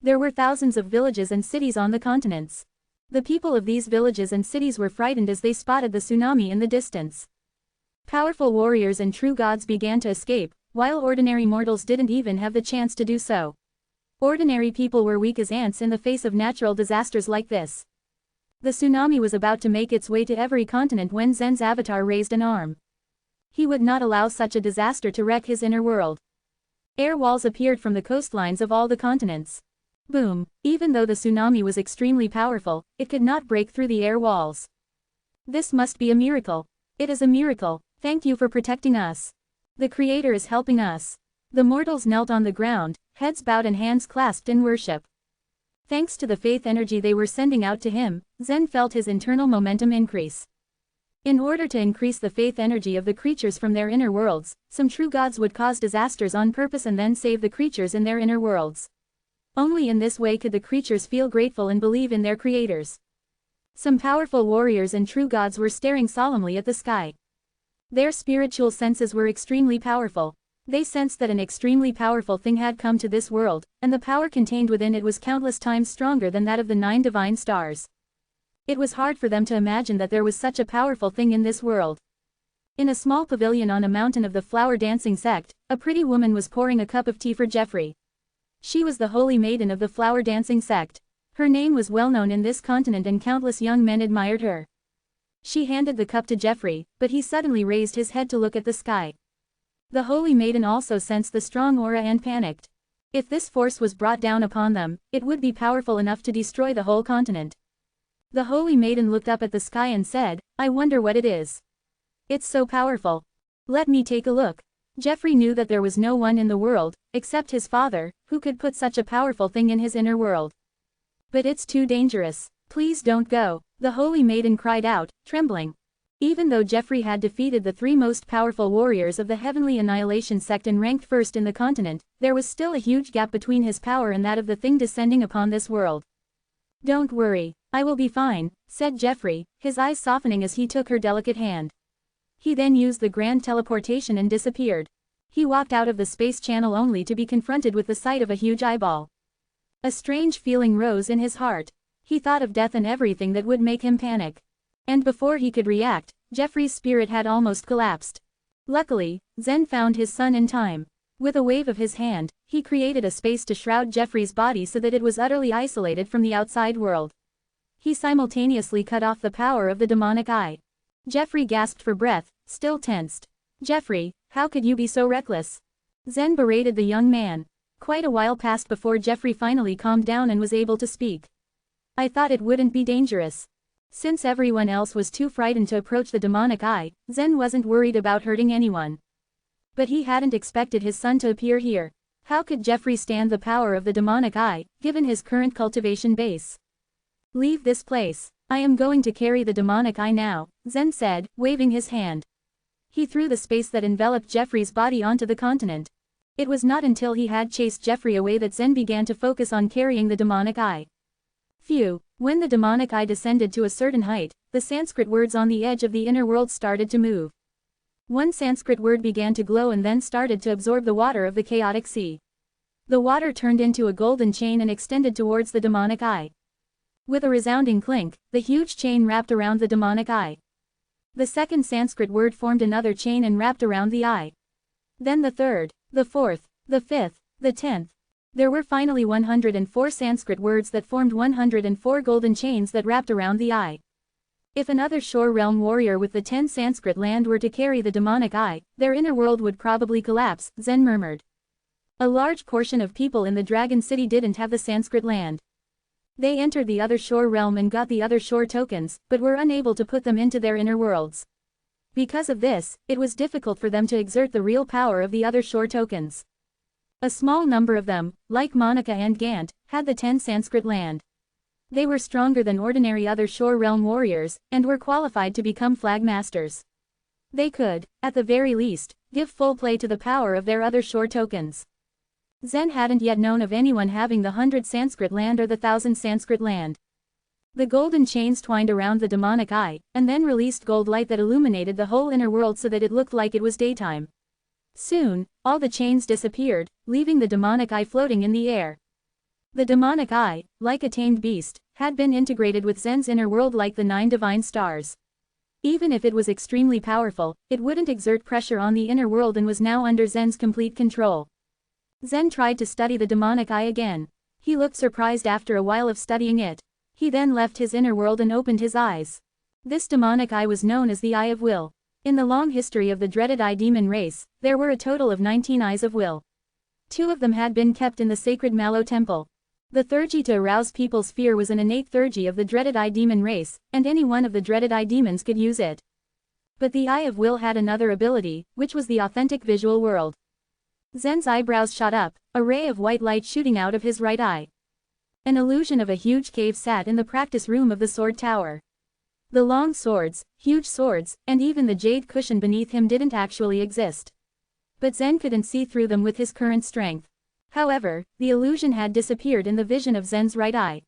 There were thousands of villages and cities on the continents. The people of these villages and cities were frightened as they spotted the tsunami in the distance. Powerful warriors and true gods began to escape, while ordinary mortals didn't even have the chance to do so. Ordinary people were weak as ants in the face of natural disasters like this. The tsunami was about to make its way to every continent when Zen's avatar raised an arm. He would not allow such a disaster to wreck his inner world. Air walls appeared from the coastlines of all the continents. Boom! Even though the tsunami was extremely powerful, it could not break through the air walls. This must be a miracle. It is a miracle. Thank you for protecting us. The Creator is helping us. The mortals knelt on the ground, heads bowed and hands clasped in worship. Thanks to the faith energy they were sending out to him, Zen felt his internal momentum increase. In order to increase the faith energy of the creatures from their inner worlds, some true gods would cause disasters on purpose and then save the creatures in their inner worlds. Only in this way could the creatures feel grateful and believe in their creators. Some powerful warriors and true gods were staring solemnly at the sky. Their spiritual senses were extremely powerful. They sensed that an extremely powerful thing had come to this world, and the power contained within it was countless times stronger than that of the 9 divine stars. It was hard for them to imagine that there was such a powerful thing in this world. In a small pavilion on a mountain of the flower dancing sect, a pretty woman was pouring a cup of tea for Jeffrey. She was the holy maiden of the flower dancing sect. Her name was well known in this continent and countless young men admired her. She handed the cup to Jeffrey, but he suddenly raised his head to look at the sky. The holy maiden also sensed the strong aura and panicked. If this force was brought down upon them, it would be powerful enough to destroy the whole continent. The holy maiden looked up at the sky and said, "I wonder what it is. It's so powerful. Let me take a look." Jeffrey knew that there was no one in the world, except his father, who could put such a powerful thing in his inner world. "But it's too dangerous. Please don't go," the holy maiden cried out, trembling. Even though Jeffrey had defeated the 3 most powerful warriors of the Heavenly Annihilation sect and ranked first in the continent, there was still a huge gap between his power and that of the thing descending upon this world. "Don't worry, I will be fine," said Jeffrey, his eyes softening as he took her delicate hand. He then used the grand teleportation and disappeared. He walked out of the space channel only to be confronted with the sight of a huge eyeball. A strange feeling rose in his heart. He thought of death and everything that would make him panic. And before he could react, Jeffrey's spirit had almost collapsed. Luckily, Zen found his son in time. With a wave of his hand, he created a space to shroud Jeffrey's body so that it was utterly isolated from the outside world. He simultaneously cut off the power of the demonic eye. Jeffrey gasped for breath, still tensed. "Jeffrey, how could you be so reckless?" Zen berated the young man. Quite a while passed before Jeffrey finally calmed down and was able to speak. "I thought it wouldn't be dangerous." Since everyone else was too frightened to approach the demonic eye, Zen wasn't worried about hurting anyone. But he hadn't expected his son to appear here. How could Jeffrey stand the power of the demonic eye, given his current cultivation base? "Leave this place. I am going to carry the demonic eye now," Zen said, waving his hand. He threw the space that enveloped Jeffrey's body onto the continent. It was not until he had chased Jeffrey away that Zen began to focus on carrying the demonic eye. Phew! When the demonic eye descended to a certain height, the Sanskrit words on the edge of the inner world started to move. One Sanskrit word began to glow and then started to absorb the water of the chaotic sea. The water turned into a golden chain and extended towards the demonic eye. With a resounding clink, the huge chain wrapped around the demonic eye. The second Sanskrit word formed another chain and wrapped around the eye. Then the third, the fourth, the fifth, the 10th. There were finally 104 Sanskrit words that formed 104 golden chains that wrapped around the eye. If another shore realm warrior with the 10 Sanskrit land were to carry the demonic eye, their inner world would probably collapse, Zen murmured. A large portion of people in the Dragon City didn't have the Sanskrit land. They entered the other shore realm and got the other shore tokens, but were unable to put them into their inner worlds. Because of this, it was difficult for them to exert the real power of the other shore tokens. A small number of them, like Monica and Gant, had the 10 Sanskrit land. They were stronger than ordinary other shore realm warriors, and were qualified to become flag masters. They could, at the very least, give full play to the power of their other shore tokens. Zen hadn't yet known of anyone having the 100 Sanskrit land or the 1000 Sanskrit land. The golden chains twined around the demonic eye, and then released gold light that illuminated the whole inner world so that it looked like it was daytime. Soon, all the chains disappeared, leaving the demonic eye floating in the air. The demonic eye, like a tamed beast, had been integrated with Zen's inner world like the 9 divine stars. Even if it was extremely powerful, it wouldn't exert pressure on the inner world and was now under Zen's complete control. Zen tried to study the demonic eye again. He looked surprised after a while of studying it. He then left his inner world and opened his eyes. This demonic eye was known as the Eye of Will. In the long history of the dreaded eye demon race, there were a total of 19 Eyes of Will. 2 of them had been kept in the sacred Mallow Temple. The Thurgy to arouse people's fear was an innate Thurgy of the dreaded eye demon race, and any one of the dreaded eye demons could use it. But the Eye of Will had another ability, which was the authentic visual world. Zen's eyebrows shot up, a ray of white light shooting out of his right eye. An illusion of a huge cave sat in the practice room of the sword tower. The long swords, huge swords, and even the jade cushion beneath him didn't actually exist. But Zen couldn't see through them with his current strength. However, the illusion had disappeared in the vision of Zen's right eye.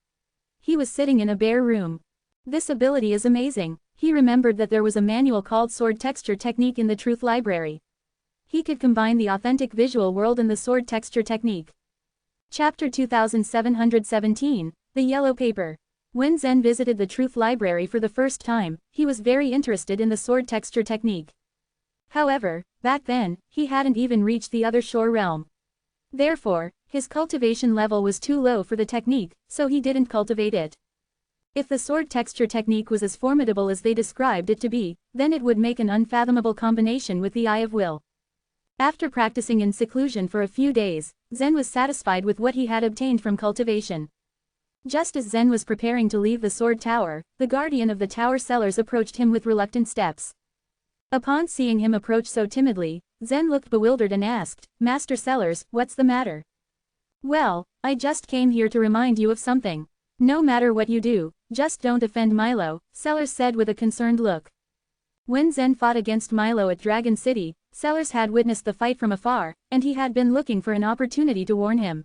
He was sitting in a bare room. This ability is amazing. He remembered that there was a manual called Sword Texture Technique in the Truth Library. He could combine the authentic visual world and the sword texture technique. Chapter 2717, The Yellow Paper. When Zen visited the Truth Library for the first time, he was very interested in the sword texture technique. However, back then, he hadn't even reached the other shore realm. Therefore, his cultivation level was too low for the technique, so he didn't cultivate it. If the sword texture technique was as formidable as they described it to be, then it would make an unfathomable combination with the Eye of Will. After practicing in seclusion for a few days, Zen was satisfied with what he had obtained from cultivation. Just as Zen was preparing to leave the sword tower, the guardian of the tower cellars approached him with reluctant steps. Upon seeing him approach so timidly, Zen looked bewildered and asked, "Master Sellers, what's the matter?" "Well, I just came here to remind you of something. No matter what you do, just don't offend Milo," Sellers said with a concerned look. When Zen fought against Milo at Dragon City, Sellers had witnessed the fight from afar, and he had been looking for an opportunity to warn him.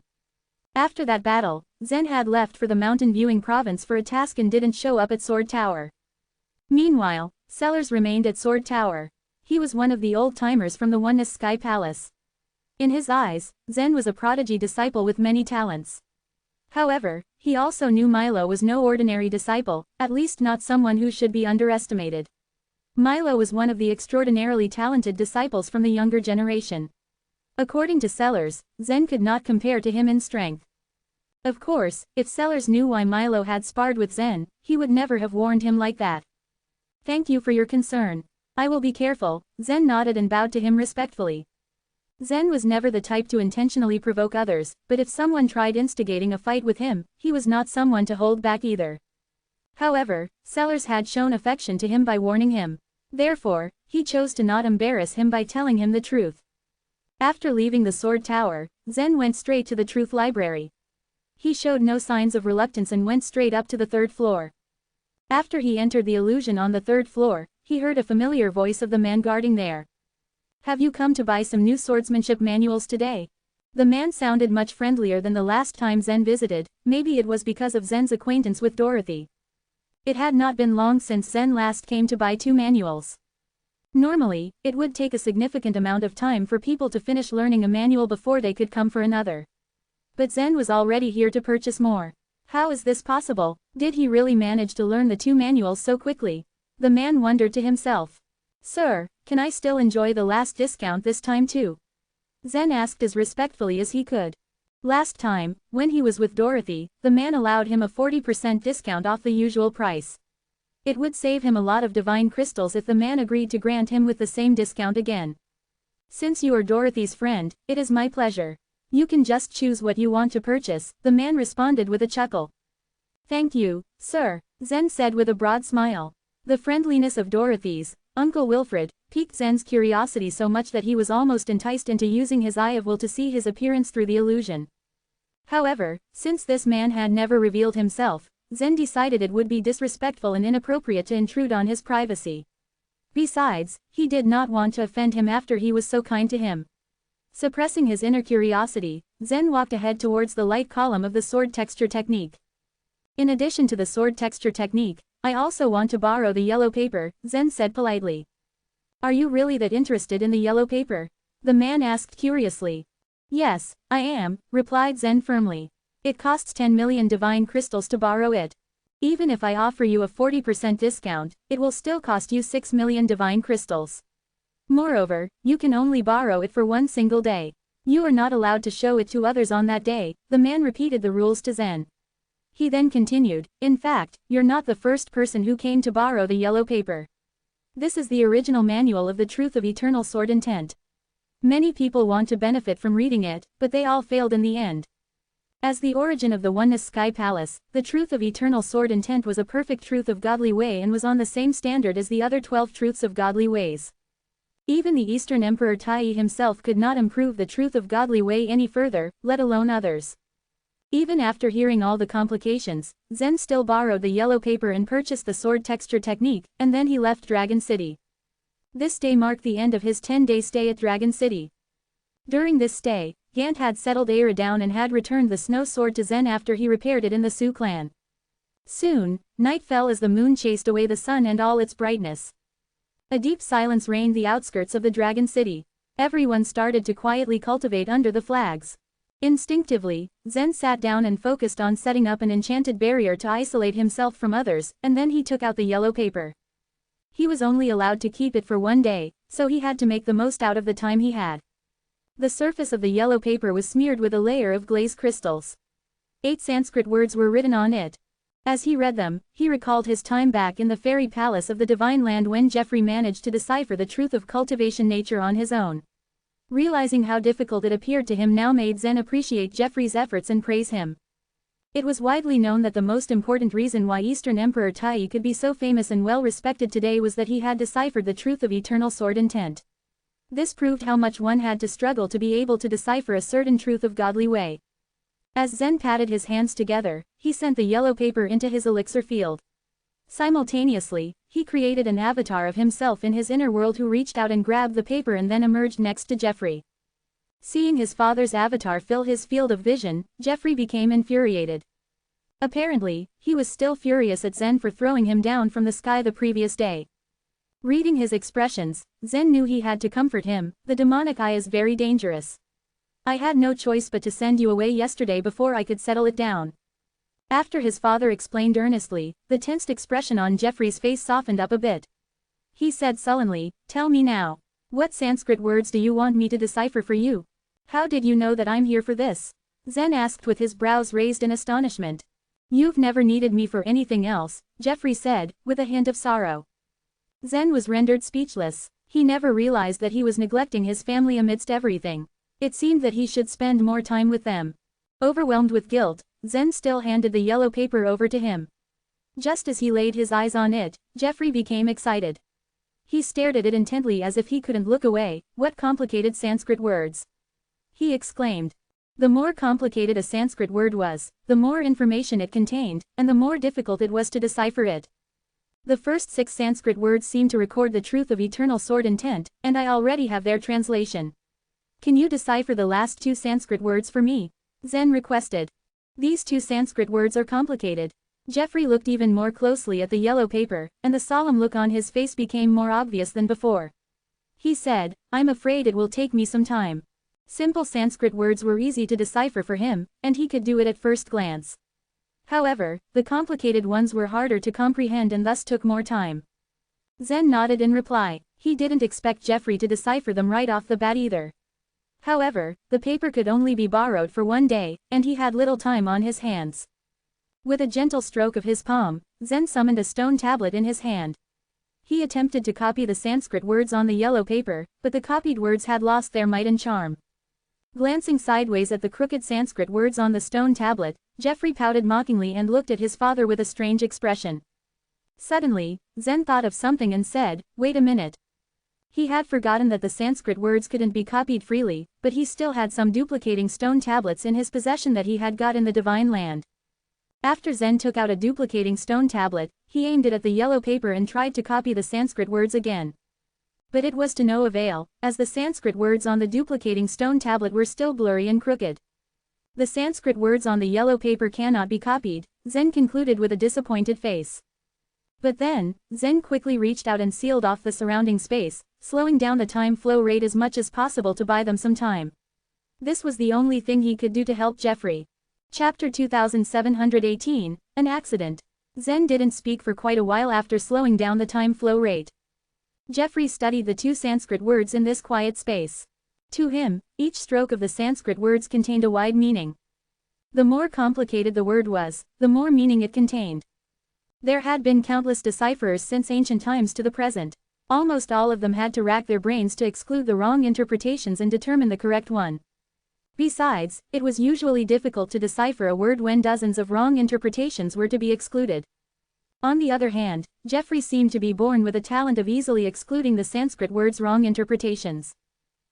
After that battle, Zen had left for the mountain viewing province for a task and didn't show up at Sword Tower. Meanwhile, Sellers remained at Sword Tower. He was one of the old-timers from the Oneness Sky Palace. In his eyes, Zen was a prodigy disciple with many talents. However, he also knew Milo was no ordinary disciple, at least not someone who should be underestimated. Milo was one of the extraordinarily talented disciples from the younger generation. According to Sellers, Zen could not compare to him in strength. Of course, if Sellers knew why Milo had sparred with Zen, he would never have warned him like that. "Thank you for your concern. I will be careful," Zen nodded and bowed to him respectfully. Zen was never the type to intentionally provoke others, but if someone tried instigating a fight with him, he was not someone to hold back either. However, Sellers had shown affection to him by warning him. Therefore, he chose to not embarrass him by telling him the truth. After leaving the Sword Tower, Zen went straight to the Truth Library. He showed no signs of reluctance and went straight up to the 3rd floor. After he entered the illusion on the 3rd floor, he heard a familiar voice of the man guarding there. "Have you come to buy some new swordsmanship manuals today?" The man sounded much friendlier than the last time Zen visited, maybe it was because of Zen's acquaintance with Dorothy. It had not been long since Zen last came to buy 2 manuals. Normally, it would take a significant amount of time for people to finish learning a manual before they could come for another. But Zen was already here to purchase more. How is this possible? Did he really manage to learn the 2 manuals so quickly? The man wondered to himself. Sir, can I still enjoy the last discount this time too? Zen asked as respectfully as he could. Last time, when he was with Dorothy, the man allowed him a 40% discount off the usual price. It would save him a lot of divine crystals if the man agreed to grant him with the same discount again. Since you are Dorothy's friend, it is my pleasure. You can just choose what you want to purchase, the man responded with a chuckle. Thank you, sir, Zen said with a broad smile. The friendliness of Dorothy's Uncle Wilfred piqued Zen's curiosity so much that he was almost enticed into using his eye of will to see his appearance through the illusion. However, since this man had never revealed himself, Zen decided it would be disrespectful and inappropriate to intrude on his privacy. Besides, he did not want to offend him after he was so kind to him. Suppressing his inner curiosity, Zen walked ahead towards the light column of the sword texture technique. In addition to the sword texture technique, I also want to borrow the yellow paper, Zen said politely. Are you really that interested in the yellow paper? The man asked curiously. Yes, I am, replied Zen firmly. It costs 10 million divine crystals to borrow it. Even if I offer you a 40% discount, it will still cost you 6 million divine crystals. Moreover, you can only borrow it for 1 single day. You are not allowed to show it to others on that day, the man repeated the rules to Zen. He then continued, in fact, you're not the first person who came to borrow the yellow paper. This is the original manual of the Truth of Eternal Sword Intent. Many people want to benefit from reading it, but they all failed in the end. As the origin of the Oneness Sky Palace, the Truth of Eternal Sword Intent was a perfect truth of godly way and was on the same standard as the other 12 truths of godly ways. Even the Eastern Emperor Tai himself could not improve the truth of godly way any further, let alone others. Even after hearing all the complications, Zen still borrowed the yellow paper and purchased the sword texture technique, and then he left Dragon City. This day marked the end of his 10-day stay at Dragon City. During this stay, Gant had settled Aira down and had returned the snow sword to Zen after he repaired it in the Su clan. Soon, night fell as the moon chased away the sun and all its brightness. A deep silence reigned the outskirts of the Dragon City. Everyone started to quietly cultivate under the flags. Instinctively, Zen sat down and focused on setting up an enchanted barrier to isolate himself from others, and then he took out the yellow paper. He was only allowed to keep it for 1 day, so he had to make the most out of the time he had. The surface of the yellow paper was smeared with a layer of glazed crystals. 8 Sanskrit words were written on it. As he read them, he recalled his time back in the fairy palace of the Divine Land when Jeffrey managed to decipher the truth of cultivation nature on his own. Realizing how difficult it appeared to him now made Zen appreciate Jeffrey's efforts and praise him. It was widely known that the most important reason why Eastern Emperor Tai could be so famous and well respected today was that he had deciphered the truth of eternal sword intent. This proved how much one had to struggle to be able to decipher a certain truth of godly way. As Zen patted his hands together, he sent the yellow paper into his elixir field. Simultaneously, he created an avatar of himself in his inner world who reached out and grabbed the paper and then emerged next to Jeffrey. Seeing his father's avatar fill his field of vision, Jeffrey became infuriated. Apparently, he was still furious at Zen for throwing him down from the sky the previous day. Reading his expressions, Zen knew he had to comfort him. The demonic eye is very dangerous. I had no choice but to send you away yesterday before I could settle it down. After his father explained earnestly, the tensed expression on Jeffrey's face softened up a bit. He said sullenly, "Tell me now. What Sanskrit words do you want me to decipher for you? How did you know that I'm here for this?" Zen asked with his brows raised in astonishment. "You've never needed me for anything else," Jeffrey said, with a hint of sorrow. Zen was rendered speechless. He never realized that he was neglecting his family amidst everything. It seemed that he should spend more time with them. Overwhelmed with guilt, Zen still handed the yellow paper over to him. Just as he laid his eyes on it, Jeffrey became excited. He stared at it intently as if he couldn't look away. "What complicated Sanskrit words!" he exclaimed. The more complicated a Sanskrit word was, the more information it contained, and the more difficult it was to decipher it. The first 6 Sanskrit words seem to record the truth of eternal sword intent, and I already have their translation. Can you decipher the last 2 Sanskrit words for me? Zen requested. These 2 Sanskrit words are complicated. Jeffrey looked even more closely at the yellow paper, and the solemn look on his face became more obvious than before. He said, "I'm afraid it will take me some time." Simple Sanskrit words were easy to decipher for him, and he could do it at first glance. However, the complicated ones were harder to comprehend and thus took more time. Zen nodded in reply. He didn't expect Jeffrey to decipher them right off the bat either. However, the paper could only be borrowed for one day, and he had little time on his hands. With a gentle stroke of his palm, Zen summoned a stone tablet in his hand. He attempted to copy the Sanskrit words on the yellow paper, but the copied words had lost their might and charm. Glancing sideways at the crooked Sanskrit words on the stone tablet, Jeffrey pouted mockingly and looked at his father with a strange expression. Suddenly, Zen thought of something and said, "Wait a minute." He had forgotten that the Sanskrit words couldn't be copied freely, but he still had some duplicating stone tablets in his possession that he had got in the Divine Land. After Zen took out a duplicating stone tablet, he aimed it at the yellow paper and tried to copy the Sanskrit words again. But it was to no avail, as the Sanskrit words on the duplicating stone tablet were still blurry and crooked. The Sanskrit words on the yellow paper cannot be copied, Zen concluded with a disappointed face. But then, Zen quickly reached out and sealed off the surrounding space, slowing down the time flow rate as much as possible to buy them some time. This was the only thing he could do to help Jeffrey. Chapter 2718, An Accident. Zen didn't speak for quite a while after slowing down the time flow rate. Jeffrey studied the two Sanskrit words in this quiet space. To him, each stroke of the Sanskrit words contained a wide meaning. The more complicated the word was, the more meaning it contained. There had been countless decipherers since ancient times to the present. Almost all of them had to rack their brains to exclude the wrong interpretations and determine the correct one. Besides, it was usually difficult to decipher a word when dozens of wrong interpretations were to be excluded. On the other hand, Jeffrey seemed to be born with a talent of easily excluding the Sanskrit words' wrong interpretations.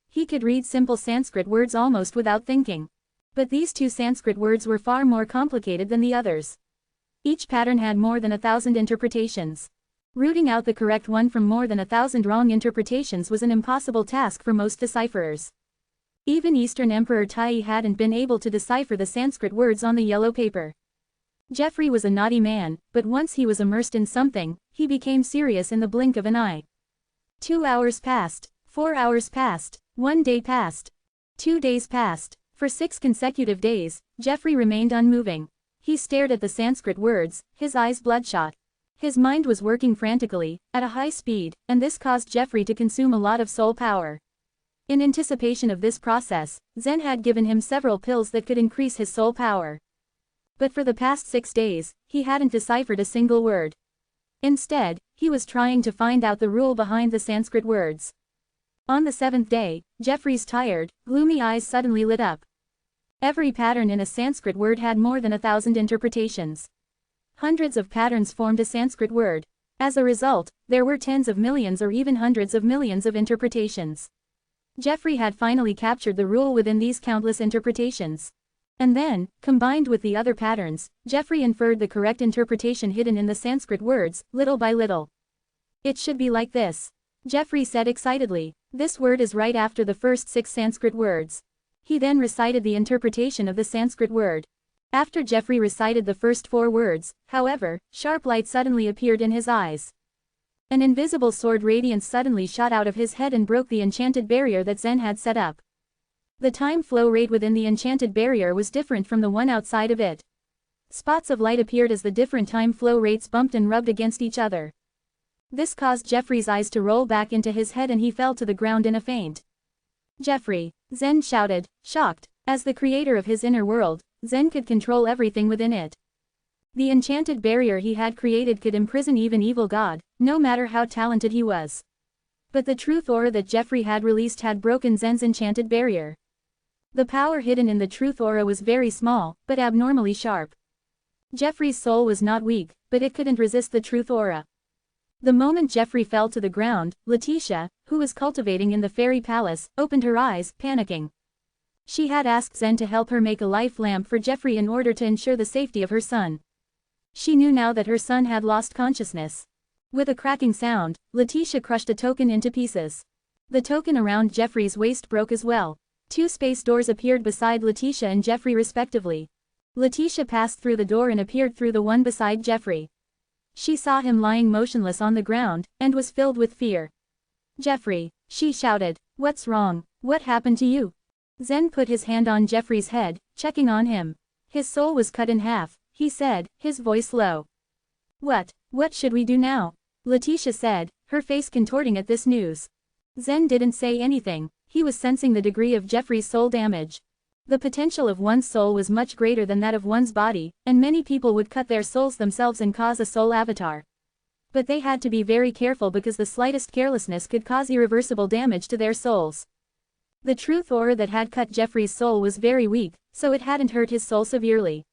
He could read simple Sanskrit words almost without thinking. But these two Sanskrit words were far more complicated than the others. Each pattern had more than 1,000 interpretations. Rooting out the correct one from more than 1,000 wrong interpretations was an impossible task for most decipherers. Even Eastern Emperor Tai hadn't been able to decipher the Sanskrit words on the yellow paper. Jeffrey was a naughty man, but once he was immersed in something, he became serious in the blink of an eye. 2 hours passed, 4 hours passed, 1 day passed, 2 days passed. For 6 consecutive days, Jeffrey remained unmoving. He stared at the Sanskrit words, his eyes bloodshot. His mind was working frantically, at a high speed, and this caused Jeffrey to consume a lot of soul power. In anticipation of this process, Zen had given him several pills that could increase his soul power. But for the past 6 days, he hadn't deciphered a single word. Instead, he was trying to find out the rule behind the Sanskrit words. On the 7th day, Jeffrey's tired, gloomy eyes suddenly lit up. Every pattern in a Sanskrit word had more than 1,000 interpretations. Hundreds of patterns formed a Sanskrit word. As a result, there were tens of millions or even hundreds of millions of interpretations. Jeffrey had finally captured the rule within these countless interpretations. And then, combined with the other patterns, Jeffrey inferred the correct interpretation hidden in the Sanskrit words, little by little. It should be like this. Jeffrey said excitedly. This word is right after the first 6 Sanskrit words. He then recited the interpretation of the Sanskrit word. After Jeffrey recited the first 4 words, however, sharp light suddenly appeared in his eyes. An invisible sword radiance suddenly shot out of his head and broke the enchanted barrier that Zen had set up. The time flow rate within the enchanted barrier was different from the one outside of it. Spots of light appeared as the different time flow rates bumped and rubbed against each other. This caused Jeffrey's eyes to roll back into his head and he fell to the ground in a faint. Jeffrey, Zen shouted, shocked. As the creator of his inner world, Zen could control everything within it. The enchanted barrier he had created could imprison even evil god, no matter how talented he was. But the truth aura that Jeffrey had released had broken Zen's enchanted barrier. The power hidden in the truth aura was very small, but abnormally sharp. Jeffrey's soul was not weak, but it couldn't resist the truth aura. The moment Jeffrey fell to the ground, Letitia, who was cultivating in the fairy palace, opened her eyes, panicking. She had asked Zen to help her make a life lamp for Jeffrey in order to ensure the safety of her son. She knew now that her son had lost consciousness. With a cracking sound, Letitia crushed a token into pieces. The token around Jeffrey's waist broke as well. 2 space doors appeared beside Letitia and Jeffrey respectively. Letitia passed through the door and appeared through the one beside Jeffrey. She saw him lying motionless on the ground, and was filled with fear. "Jeffrey," she shouted, "what's wrong? What happened to you?" Zen put his hand on Jeffrey's head, checking on him. "His soul was cut in half," he said, his voice low. What should we do now?" Letitia said, her face contorting at this news. Zen didn't say anything. He was sensing the degree of Jeffrey's soul damage. The potential of one's soul was much greater than that of one's body, and many people would cut their souls themselves and cause a soul avatar. But they had to be very careful because the slightest carelessness could cause irreversible damage to their souls. The truth aura that had cut Jeffrey's soul was very weak, so it hadn't hurt his soul severely.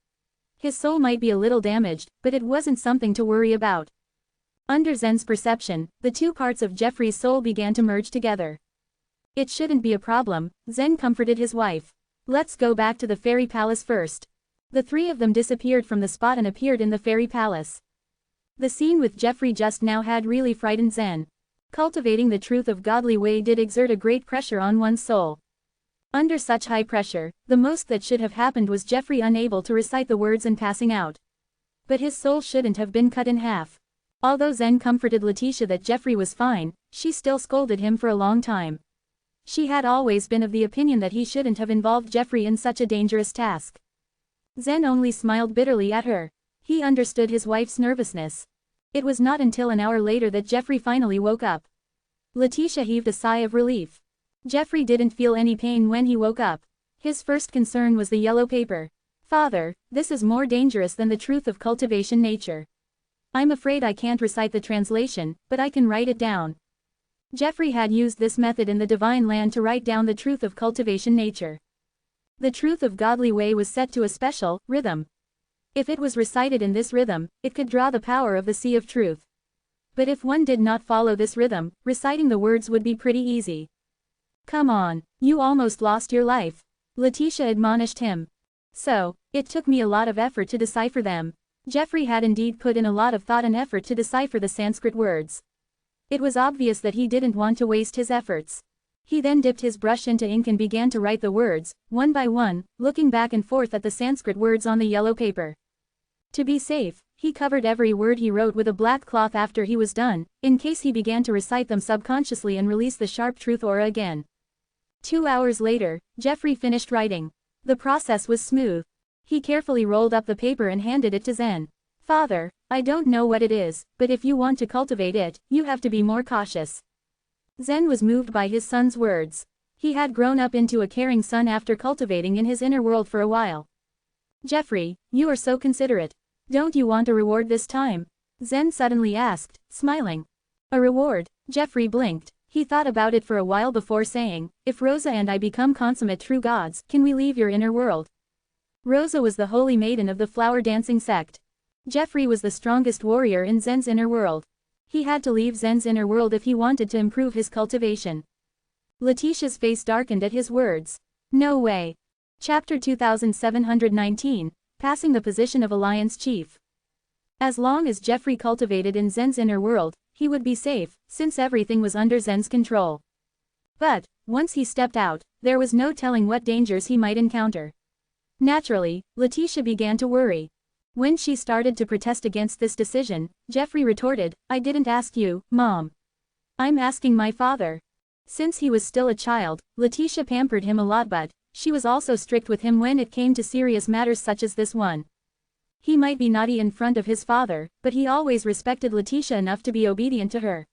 His soul might be a little damaged, but it wasn't something to worry about. Under Zen's perception, the two parts of Jeffrey's soul began to merge together. "It shouldn't be a problem," Zen comforted his wife. "Let's go back to the fairy palace first." The three of them disappeared from the spot and appeared in the fairy palace. The scene with Jeffrey just now had really frightened Zen. Cultivating the truth of godly way did exert a great pressure on one's soul. Under such high pressure, the most that should have happened was Jeffrey unable to recite the words and passing out. But his soul shouldn't have been cut in half. Although Zen comforted Letitia that Jeffrey was fine, she still scolded him for a long time. She had always been of the opinion that he shouldn't have involved Jeffrey in such a dangerous task. Zen only smiled bitterly at her. He understood his wife's nervousness. It was not until an hour later that Jeffrey finally woke up. Letitia heaved a sigh of relief. Jeffrey didn't feel any pain when he woke up. His first concern was the yellow paper. "Father, this is more dangerous than the truth of cultivation nature. I'm afraid I can't recite the translation, but I can write it down." Jeffrey had used this method in the divine land to write down the truth of cultivation nature. The truth of godly way was set to a special rhythm. If it was recited in this rhythm, it could draw the power of the sea of truth. But if one did not follow this rhythm, reciting the words would be pretty easy. "Come on, you almost lost your life," Letitia admonished him. "So, it took me a lot of effort to decipher them." Jeffrey had indeed put in a lot of thought and effort to decipher the Sanskrit words. It was obvious that he didn't want to waste his efforts. He then dipped his brush into ink and began to write the words, one by one, looking back and forth at the Sanskrit words on the yellow paper. To be safe, he covered every word he wrote with a black cloth after he was done, in case he began to recite them subconsciously and release the sharp truth aura again. 2 hours later, Jeffrey finished writing. The process was smooth. He carefully rolled up the paper and handed it to Zen. "Father, I don't know what it is, but if you want to cultivate it, you have to be more cautious." Zen was moved by his son's words. He had grown up into a caring son after cultivating in his inner world for a while. "Jeffrey, you are so considerate. Don't you want a reward this time?" Zen suddenly asked, smiling. "A reward?" Jeffrey blinked. He thought about it for a while before saying, "If Rosa and I become consummate true gods, can we leave your inner world?" Rosa was the holy maiden of the flower dancing sect. Jeffrey was the strongest warrior in Zen's inner world. He had to leave Zen's inner world if he wanted to improve his cultivation. Letitia's face darkened at his words. "No way." Chapter 2719, Passing the Position of Alliance Chief. As long as Jeffrey cultivated in Zen's inner world, he would be safe, since everything was under Zen's control. But, once he stepped out, there was no telling what dangers he might encounter. Naturally, Letitia began to worry. When she started to protest against this decision, Jeffrey retorted, "I didn't ask you, Mom. I'm asking my father." Since he was still a child, Letitia pampered him a lot, but she was also strict with him when it came to serious matters such as this one. He might be naughty in front of his father, but he always respected Letitia enough to be obedient to her.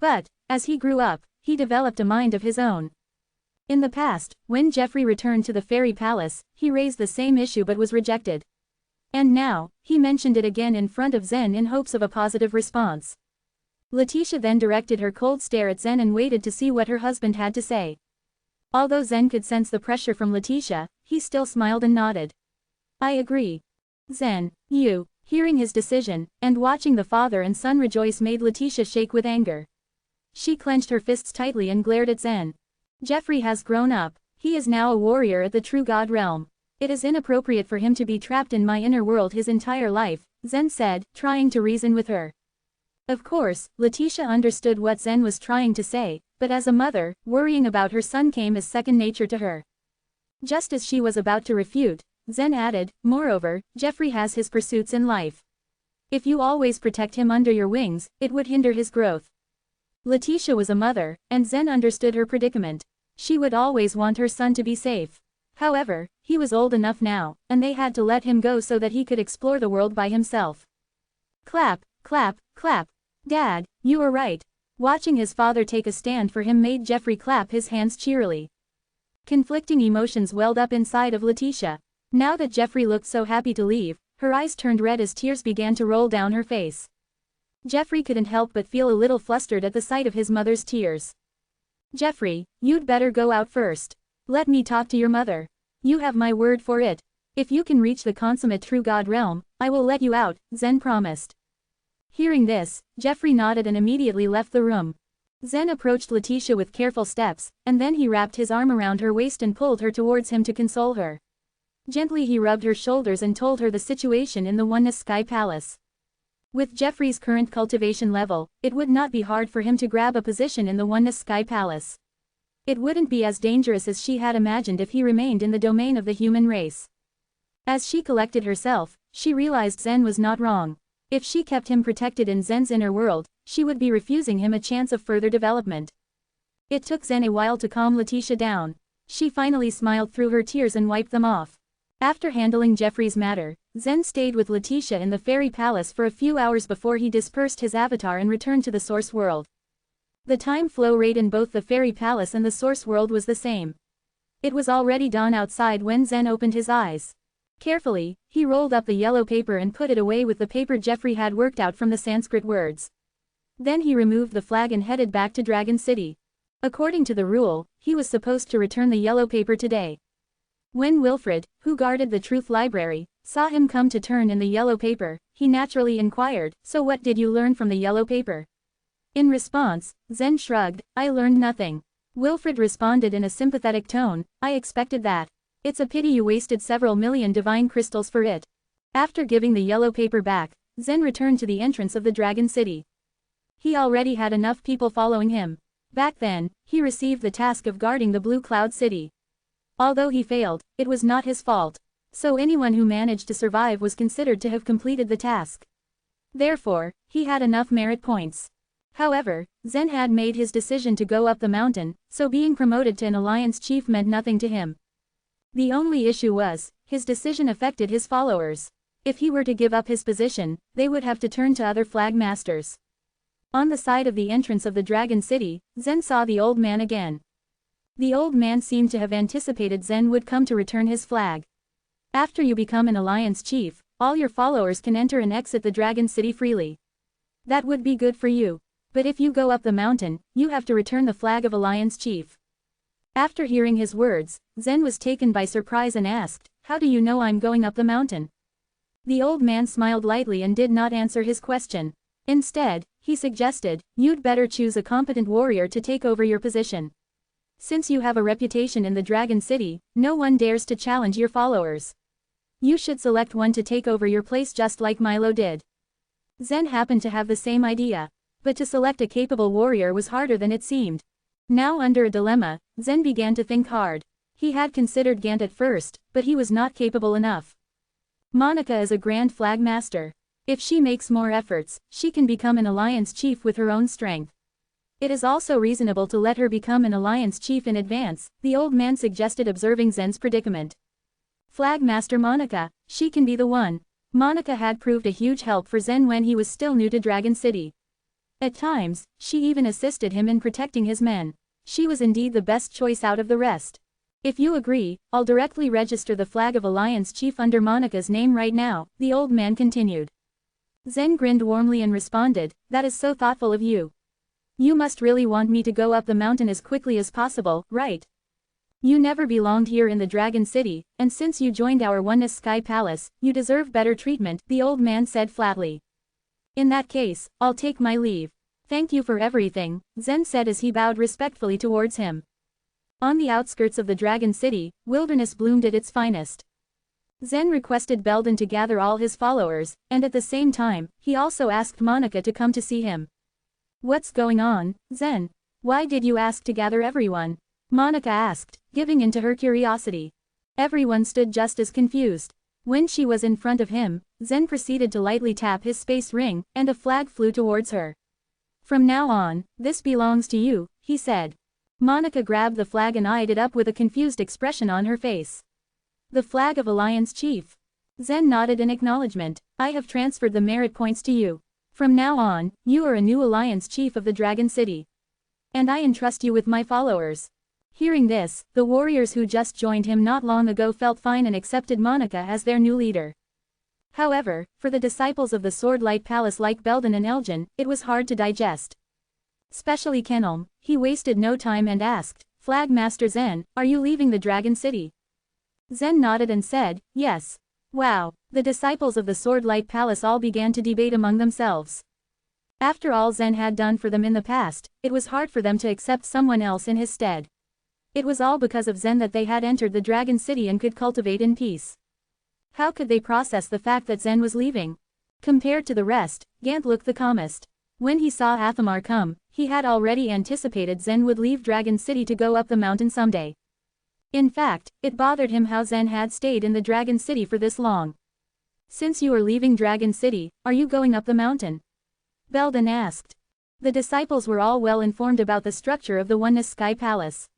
But, as he grew up, he developed a mind of his own. In the past, when Jeffrey returned to the fairy palace, he raised the same issue but was rejected. And now, he mentioned it again in front of Zen in hopes of a positive response. Letitia then directed her cold stare at Zen and waited to see what her husband had to say. Although Zen could sense the pressure from Letitia, he still smiled and nodded. "I agree." Zen, you, hearing his decision, and watching the father and son rejoice made Letitia shake with anger. She clenched her fists tightly and glared at Zen. "Jeffrey has grown up. He is now a warrior at the true God realm. It is inappropriate for him to be trapped in my inner world his entire life," Zen said, trying to reason with her. Of course, Letitia understood what Zen was trying to say, but as a mother, worrying about her son came as second nature to her. Just as she was about to refute, Zen added, moreover, Jeffrey has his pursuits in life. If you always protect him under your wings, it would hinder his growth. Letitia was a mother, and Zen understood her predicament. She would always want her son to be safe. However, he was old enough now, and they had to let him go so that he could explore the world by himself. Clap, clap, clap. Dad, you were right. Watching his father take a stand for him made Jeffrey clap his hands cheerily. Conflicting emotions welled up inside of Letitia. Now that Jeffrey looked so happy to leave, her eyes turned red as tears began to roll down her face. Jeffrey couldn't help but feel a little flustered at the sight of his mother's tears. Jeffrey, you'd better go out first. Let me talk to your mother. You have my word for it. If you can reach the consummate true God realm, I will let you out, Zen promised. Hearing this, Jeffrey nodded and immediately left the room. Zen approached Letitia with careful steps, and then he wrapped his arm around her waist and pulled her towards him to console her. Gently he rubbed her shoulders and told her the situation in the Oneness Sky Palace. With Jeffrey's current cultivation level, it would not be hard for him to grab a position in the Oneness Sky Palace. It wouldn't be as dangerous as she had imagined if he remained in the domain of the human race. As she collected herself, she realized Zen was not wrong. If she kept him protected in Zen's inner world, she would be refusing him a chance of further development. It took Zen a while to calm Letitia down. She finally smiled through her tears and wiped them off. After handling Jeffrey's matter, Zen stayed with Letitia in the fairy palace for a few hours before he dispersed his avatar and returned to the source world. The time flow rate in both the fairy palace and the source world was the same. It was already dawn outside when Zen opened his eyes. Carefully, he rolled up the yellow paper and put it away with the paper Jeffrey had worked out from the Sanskrit words. Then he removed the flag and headed back to Dragon City. According to the rule, he was supposed to return the yellow paper today. When Wilfred, who guarded the Truth Library, saw him come to turn in the yellow paper, he naturally inquired, "So what did you learn from the yellow paper?" In response, Zen shrugged, "I learned nothing." Wilfred responded in a sympathetic tone, "I expected that. It's a pity you wasted several million divine crystals for it." After giving the yellow paper back, Zen returned to the entrance of the Dragon City. He already had enough people following him. Back then, he received the task of guarding the Blue Cloud City. Although he failed, it was not his fault. So anyone who managed to survive was considered to have completed the task. Therefore, he had enough merit points. However, Zen had made his decision to go up the mountain, so being promoted to an alliance chief meant nothing to him. The only issue was, his decision affected his followers. If he were to give up his position, they would have to turn to other flag masters. On the side of the entrance of the Dragon City, Zen saw the old man again. The old man seemed to have anticipated Zen would come to return his flag. After you become an alliance chief, all your followers can enter and exit the Dragon City freely. That would be good for you. But if you go up the mountain, you have to return the flag of alliance chief. After hearing his words, Zen was taken by surprise and asked, "How do you know I'm going up the mountain?" The old man smiled lightly and did not answer his question. Instead, he suggested, "You'd better choose a competent warrior to take over your position. Since you have a reputation in the Dragon City, no one dares to challenge your followers. You should select one to take over your place just like Milo did." Zen happened to have the same idea. But to select a capable warrior was harder than it seemed. Now under a dilemma, Zen began to think hard. He had considered Gant at first, but he was not capable enough. Monica is a Grand Flag Master. If she makes more efforts, she can become an alliance chief with her own strength. It is also reasonable to let her become an alliance chief in advance, the old man suggested, observing Zen's predicament. Flag Master Monica, she can be the one. Monica had proved a huge help for Zen when he was still new to Dragon City. At times, she even assisted him in protecting his men. She was indeed the best choice out of the rest. If you agree, I'll directly register the flag of Alliance Chief under Monica's name right now, the old man continued. Zen grinned warmly and responded, "That is so thoughtful of you. You must really want me to go up the mountain as quickly as possible, right? You never belonged here in the Dragon City, and since you joined our Oneness Sky Palace, you deserve better treatment," the old man said flatly. "In that case, I'll take my leave. Thank you for everything," Zen said as he bowed respectfully towards him. On the outskirts of the Dragon City, wilderness bloomed at its finest. Zen requested Belden to gather all his followers, and at the same time, he also asked Monica to come to see him. "What's going on, Zen? Why did you ask to gather everyone?" Monica asked, giving in to her curiosity. Everyone stood just as confused. When she was in front of him, Zen proceeded to lightly tap his space ring, and a flag flew towards her. "From now on, this belongs to you," he said. Monica grabbed the flag and eyed it up with a confused expression on her face. "The flag of Alliance Chief." Zen nodded in acknowledgement. "I have transferred the merit points to you. From now on, you are a new Alliance Chief of the Dragon City. And I entrust you with my followers." Hearing this, the warriors who just joined him not long ago felt fine and accepted Monica as their new leader. However, for the disciples of the Swordlight Palace like Belden and Elgin, it was hard to digest. Especially Kenelm, he wasted no time and asked, "Flag Master Zen, are you leaving the Dragon City?" Zen nodded and said, "Yes." Wow, the disciples of the Swordlight Palace all began to debate among themselves. After all Zen had done for them in the past, it was hard for them to accept someone else in his stead. It was all because of Zen that they had entered the Dragon City and could cultivate in peace. How could they process the fact that Zen was leaving? Compared to the rest, Gant looked the calmest. When he saw Athamar come, he had already anticipated Zen would leave Dragon City to go up the mountain someday. In fact, it bothered him how Zen had stayed in the Dragon City for this long. "Since you are leaving Dragon City, are you going up the mountain?" Belden asked. The disciples were all well informed about the structure of the Oneness Sky Palace.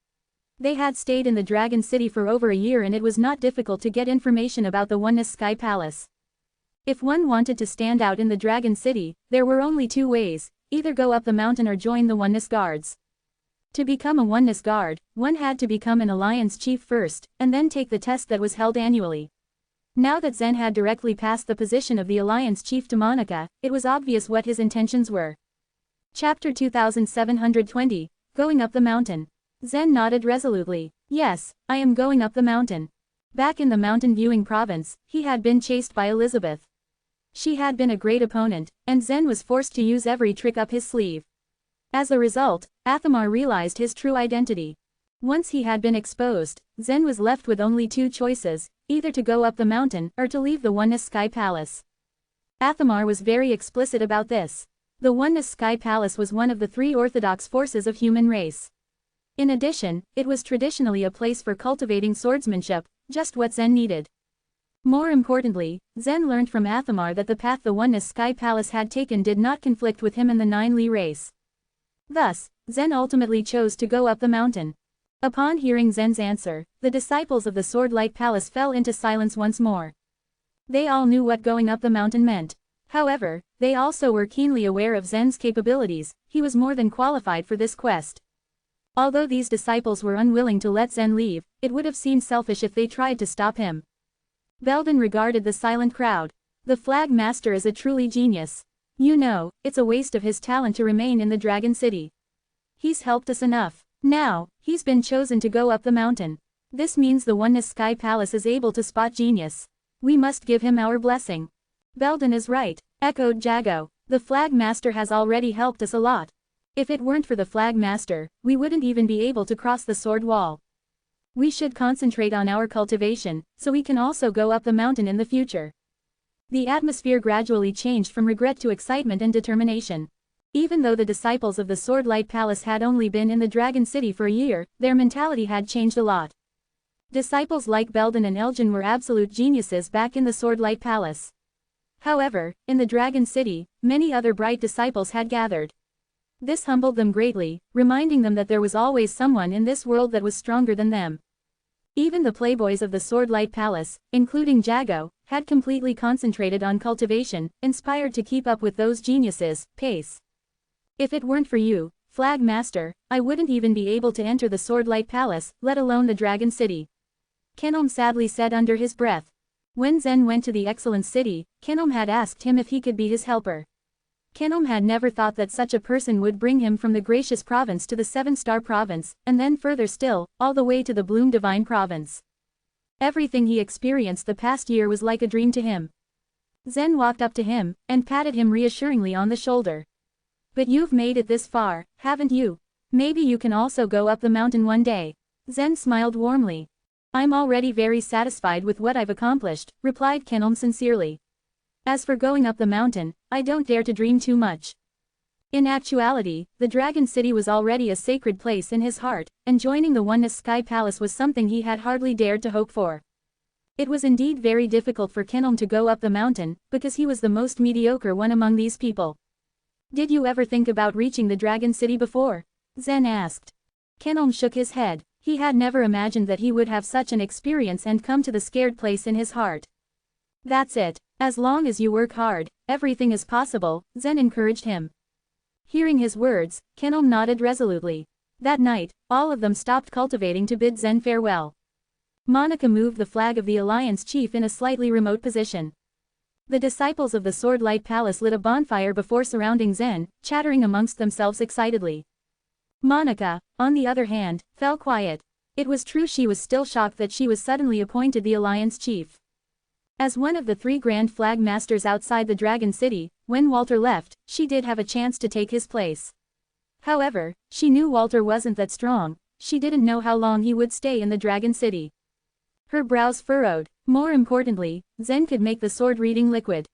They had stayed in the Dragon City for over a year and it was not difficult to get information about the Oneness Sky Palace. If one wanted to stand out in the Dragon City, there were only two ways, either go up the mountain or join the Oneness Guards. To become a Oneness Guard, one had to become an Alliance Chief first, and then take the test that was held annually. Now that Zen had directly passed the position of the Alliance Chief to Monica, it was obvious what his intentions were. Chapter 2720, Going Up the Mountain. Zen nodded resolutely. "Yes, I am going up the mountain." Back in the Mountain Viewing Province, he had been chased by Elizabeth. She had been a great opponent, and Zen was forced to use every trick up his sleeve. As a result, Athamar realized his true identity. Once he had been exposed, Zen was left with only two choices, either to go up the mountain or to leave the Oneness Sky Palace. Athamar was very explicit about this. The Oneness Sky Palace was one of the three orthodox forces of human race. In addition, it was traditionally a place for cultivating swordsmanship, just what Zen needed. More importantly, Zen learned from Athamar that the path the Oneness Sky Palace had taken did not conflict with him and the Nine Li race. Thus, Zen ultimately chose to go up the mountain. Upon hearing Zen's answer, the disciples of the Swordlight Palace fell into silence once more. They all knew what going up the mountain meant. However, they also were keenly aware of Zen's capabilities. He was more than qualified for this quest. Although these disciples were unwilling to let Zen leave, it would have seemed selfish if they tried to stop him. Belden regarded the silent crowd. "The Flag Master is a truly genius. You know, it's a waste of his talent to remain in the Dragon City. He's helped us enough. Now, he's been chosen to go up the mountain. This means the Oneness Sky Palace is able to spot genius. We must give him our blessing." "Belden is right," echoed Jago. "The Flag Master has already helped us a lot. If it weren't for the Flag Master, we wouldn't even be able to cross the sword wall. We should concentrate on our cultivation, so we can also go up the mountain in the future." The atmosphere gradually changed from regret to excitement and determination. Even though the disciples of the Swordlight Palace had only been in the Dragon City for a year, their mentality had changed a lot. Disciples like Belden and Elgin were absolute geniuses back in the Swordlight Palace. However, in the Dragon City, many other bright disciples had gathered. This humbled them greatly, reminding them that there was always someone in this world that was stronger than them. Even the playboys of the Swordlight Palace, including Jago, had completely concentrated on cultivation, inspired to keep up with those geniuses' pace. "If it weren't for you, Flag Master, I wouldn't even be able to enter the Swordlight Palace, let alone the Dragon City," Kenelm sadly said under his breath. When Zen went to the Excellence City, Kenelm had asked him if he could be his helper. Kenelm had never thought that such a person would bring him from the Gracious Province to the Seven-Star Province, and then further still, all the way to the Bloom Divine Province. Everything he experienced the past year was like a dream to him. Zen walked up to him, and patted him reassuringly on the shoulder. "But you've made it this far, haven't you? Maybe you can also go up the mountain one day." Zen smiled warmly. "I'm already very satisfied with what I've accomplished," replied Kenelm sincerely. "As for going up the mountain, I don't dare to dream too much." In actuality, the Dragon City was already a sacred place in his heart, and joining the Oneness Sky Palace was something he had hardly dared to hope for. It was indeed very difficult for Kenom to go up the mountain, because he was the most mediocre one among these people. Did you ever think about reaching the Dragon City before? Zen asked. Kenom shook his head. He had never imagined that he would have such an experience and come to the scared place in his heart. That's it. As long as you work hard, everything is possible, Zen encouraged him. Hearing his words, Kenom nodded resolutely. That night, all of them stopped cultivating to bid Zen farewell. Monica moved the flag of the Alliance chief in a slightly remote position. The disciples of the Sword Light Palace lit a bonfire before surrounding Zen, chattering amongst themselves excitedly. Monica, on the other hand, fell quiet. It was true she was still shocked that she was suddenly appointed the Alliance chief. As one of the 3 Grand Flag Masters outside the Dragon City, when Walter left, she did have a chance to take his place. However, she knew Walter wasn't that strong. She didn't know how long he would stay in the Dragon City. Her brows furrowed. More importantly, Zen could make the sword-reading liquid.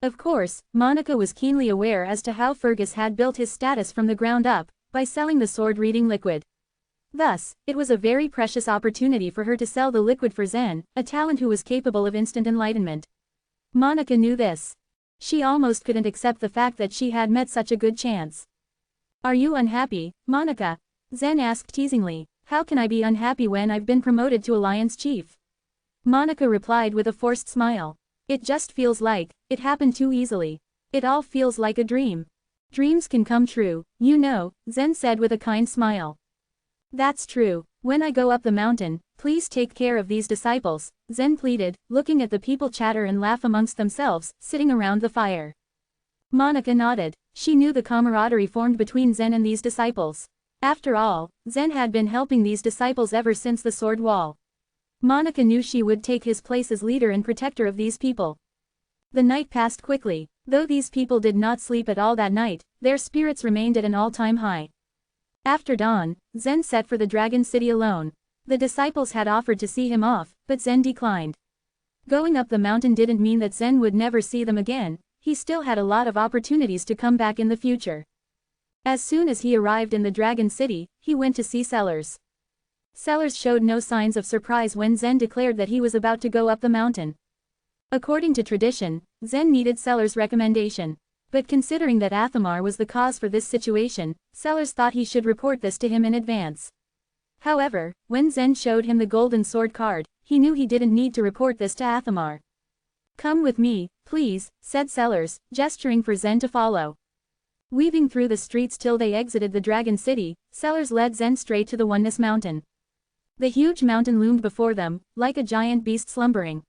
Of course, Monica was keenly aware as to how Fergus had built his status from the ground up, by selling the sword-reading liquid. Thus, it was a very precious opportunity for her to sell the liquid for Zen, a talent who was capable of instant enlightenment. Monica knew this. She almost couldn't accept the fact that she had met such a good chance. Are you unhappy, Monica? Zen asked teasingly. How can I be unhappy when I've been promoted to Alliance chief? Monica replied with a forced smile. It just feels like, it happened too easily. It all feels like a dream. Dreams can come true, you know, Zen said with a kind smile. That's true. When I go up the mountain, please take care of these disciples, Zen pleaded, looking at the people chatter and laugh amongst themselves, sitting around the fire. Monica nodded. She knew the camaraderie formed between Zen and these disciples. After all, Zen had been helping these disciples ever since the Sword Wall. Monica knew she would take his place as leader and protector of these people. The night passed quickly. Though these people did not sleep at all that night, their spirits remained at an all-time high. After dawn, Zen set for the Dragon City alone. The disciples had offered to see him off, but Zen declined. Going up the mountain didn't mean that Zen would never see them again. He still had a lot of opportunities to come back in the future. As soon as he arrived in the Dragon City, he went to see Sellers. Sellers showed no signs of surprise when Zen declared that he was about to go up the mountain. According to tradition, Zen needed Sellers' recommendation. But considering that Athamar was the cause for this situation, Sellers thought he should report this to him in advance. However, when Zen showed him the golden sword card, he knew he didn't need to report this to Athamar. Come with me, please, said Sellers, gesturing for Zen to follow. Weaving through the streets till they exited the Dragon City, Sellers led Zen straight to the Oneness Mountain. The huge mountain loomed before them, like a giant beast slumbering.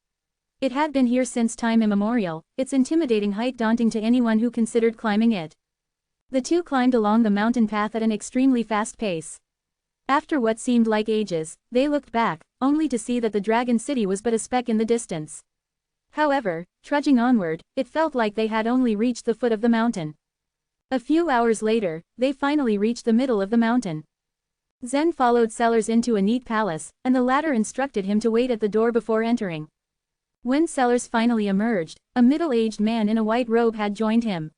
It had been here since time immemorial, its intimidating height daunting to anyone who considered climbing it. The two climbed along the mountain path at an extremely fast pace. After what seemed like ages, they looked back, only to see that the Dragon City was but a speck in the distance. However, trudging onward, it felt like they had only reached the foot of the mountain. A few hours later, they finally reached the middle of the mountain. Zen followed Sellers into a neat palace, and the latter instructed him to wait at the door before entering. When Sellers finally emerged, a middle-aged man in a white robe had joined him.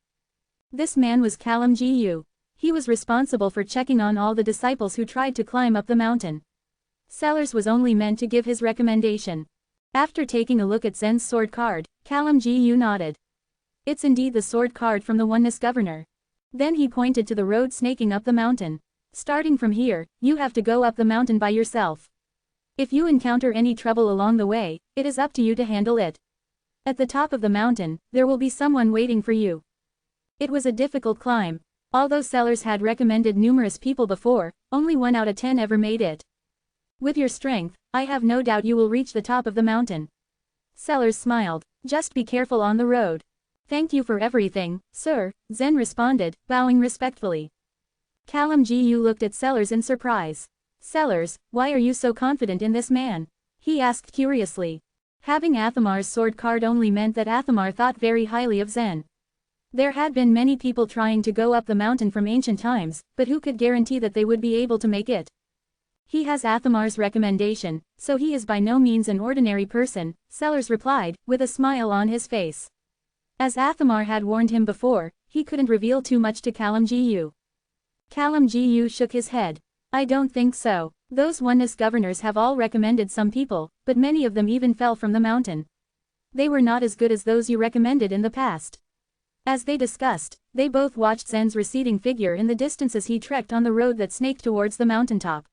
This man was Kalam Gu. He was responsible for checking on all the disciples who tried to climb up the mountain. Sellers was only meant to give his recommendation. After taking a look at Zen's sword card, Kalam Gu nodded. It's indeed the sword card from the Oneness Governor. Then he pointed to the road snaking up the mountain. Starting from here, you have to go up the mountain by yourself. If you encounter any trouble along the way, it is up to you to handle it. At the top of the mountain, there will be someone waiting for you. It was a difficult climb. Although Sellers had recommended numerous people before, only 1 out of 10 ever made it. With your strength, I have no doubt you will reach the top of the mountain. Sellers smiled. Just be careful on the road. Thank you for everything, sir, Zen responded, bowing respectfully. Kalam Gu looked at Sellers in surprise. Sellers, why are you so confident in this man? He asked curiously. Having Athamar's sword card only meant that Athamar thought very highly of Zen. There had been many people trying to go up the mountain from ancient times, but who could guarantee that they would be able to make it? He has Athamar's recommendation, so he is by no means an ordinary person, Sellers replied, with a smile on his face. As Athamar had warned him before, he couldn't reveal too much to Kalam Gu. Kalam Gu shook his head. I don't think so. Those Oneness governors have all recommended some people, But many of them even fell from the mountain. They were not as good as those you recommended in the past. As they discussed, they both watched Zen's receding figure in the distance as he trekked on the road that snaked towards the mountaintop.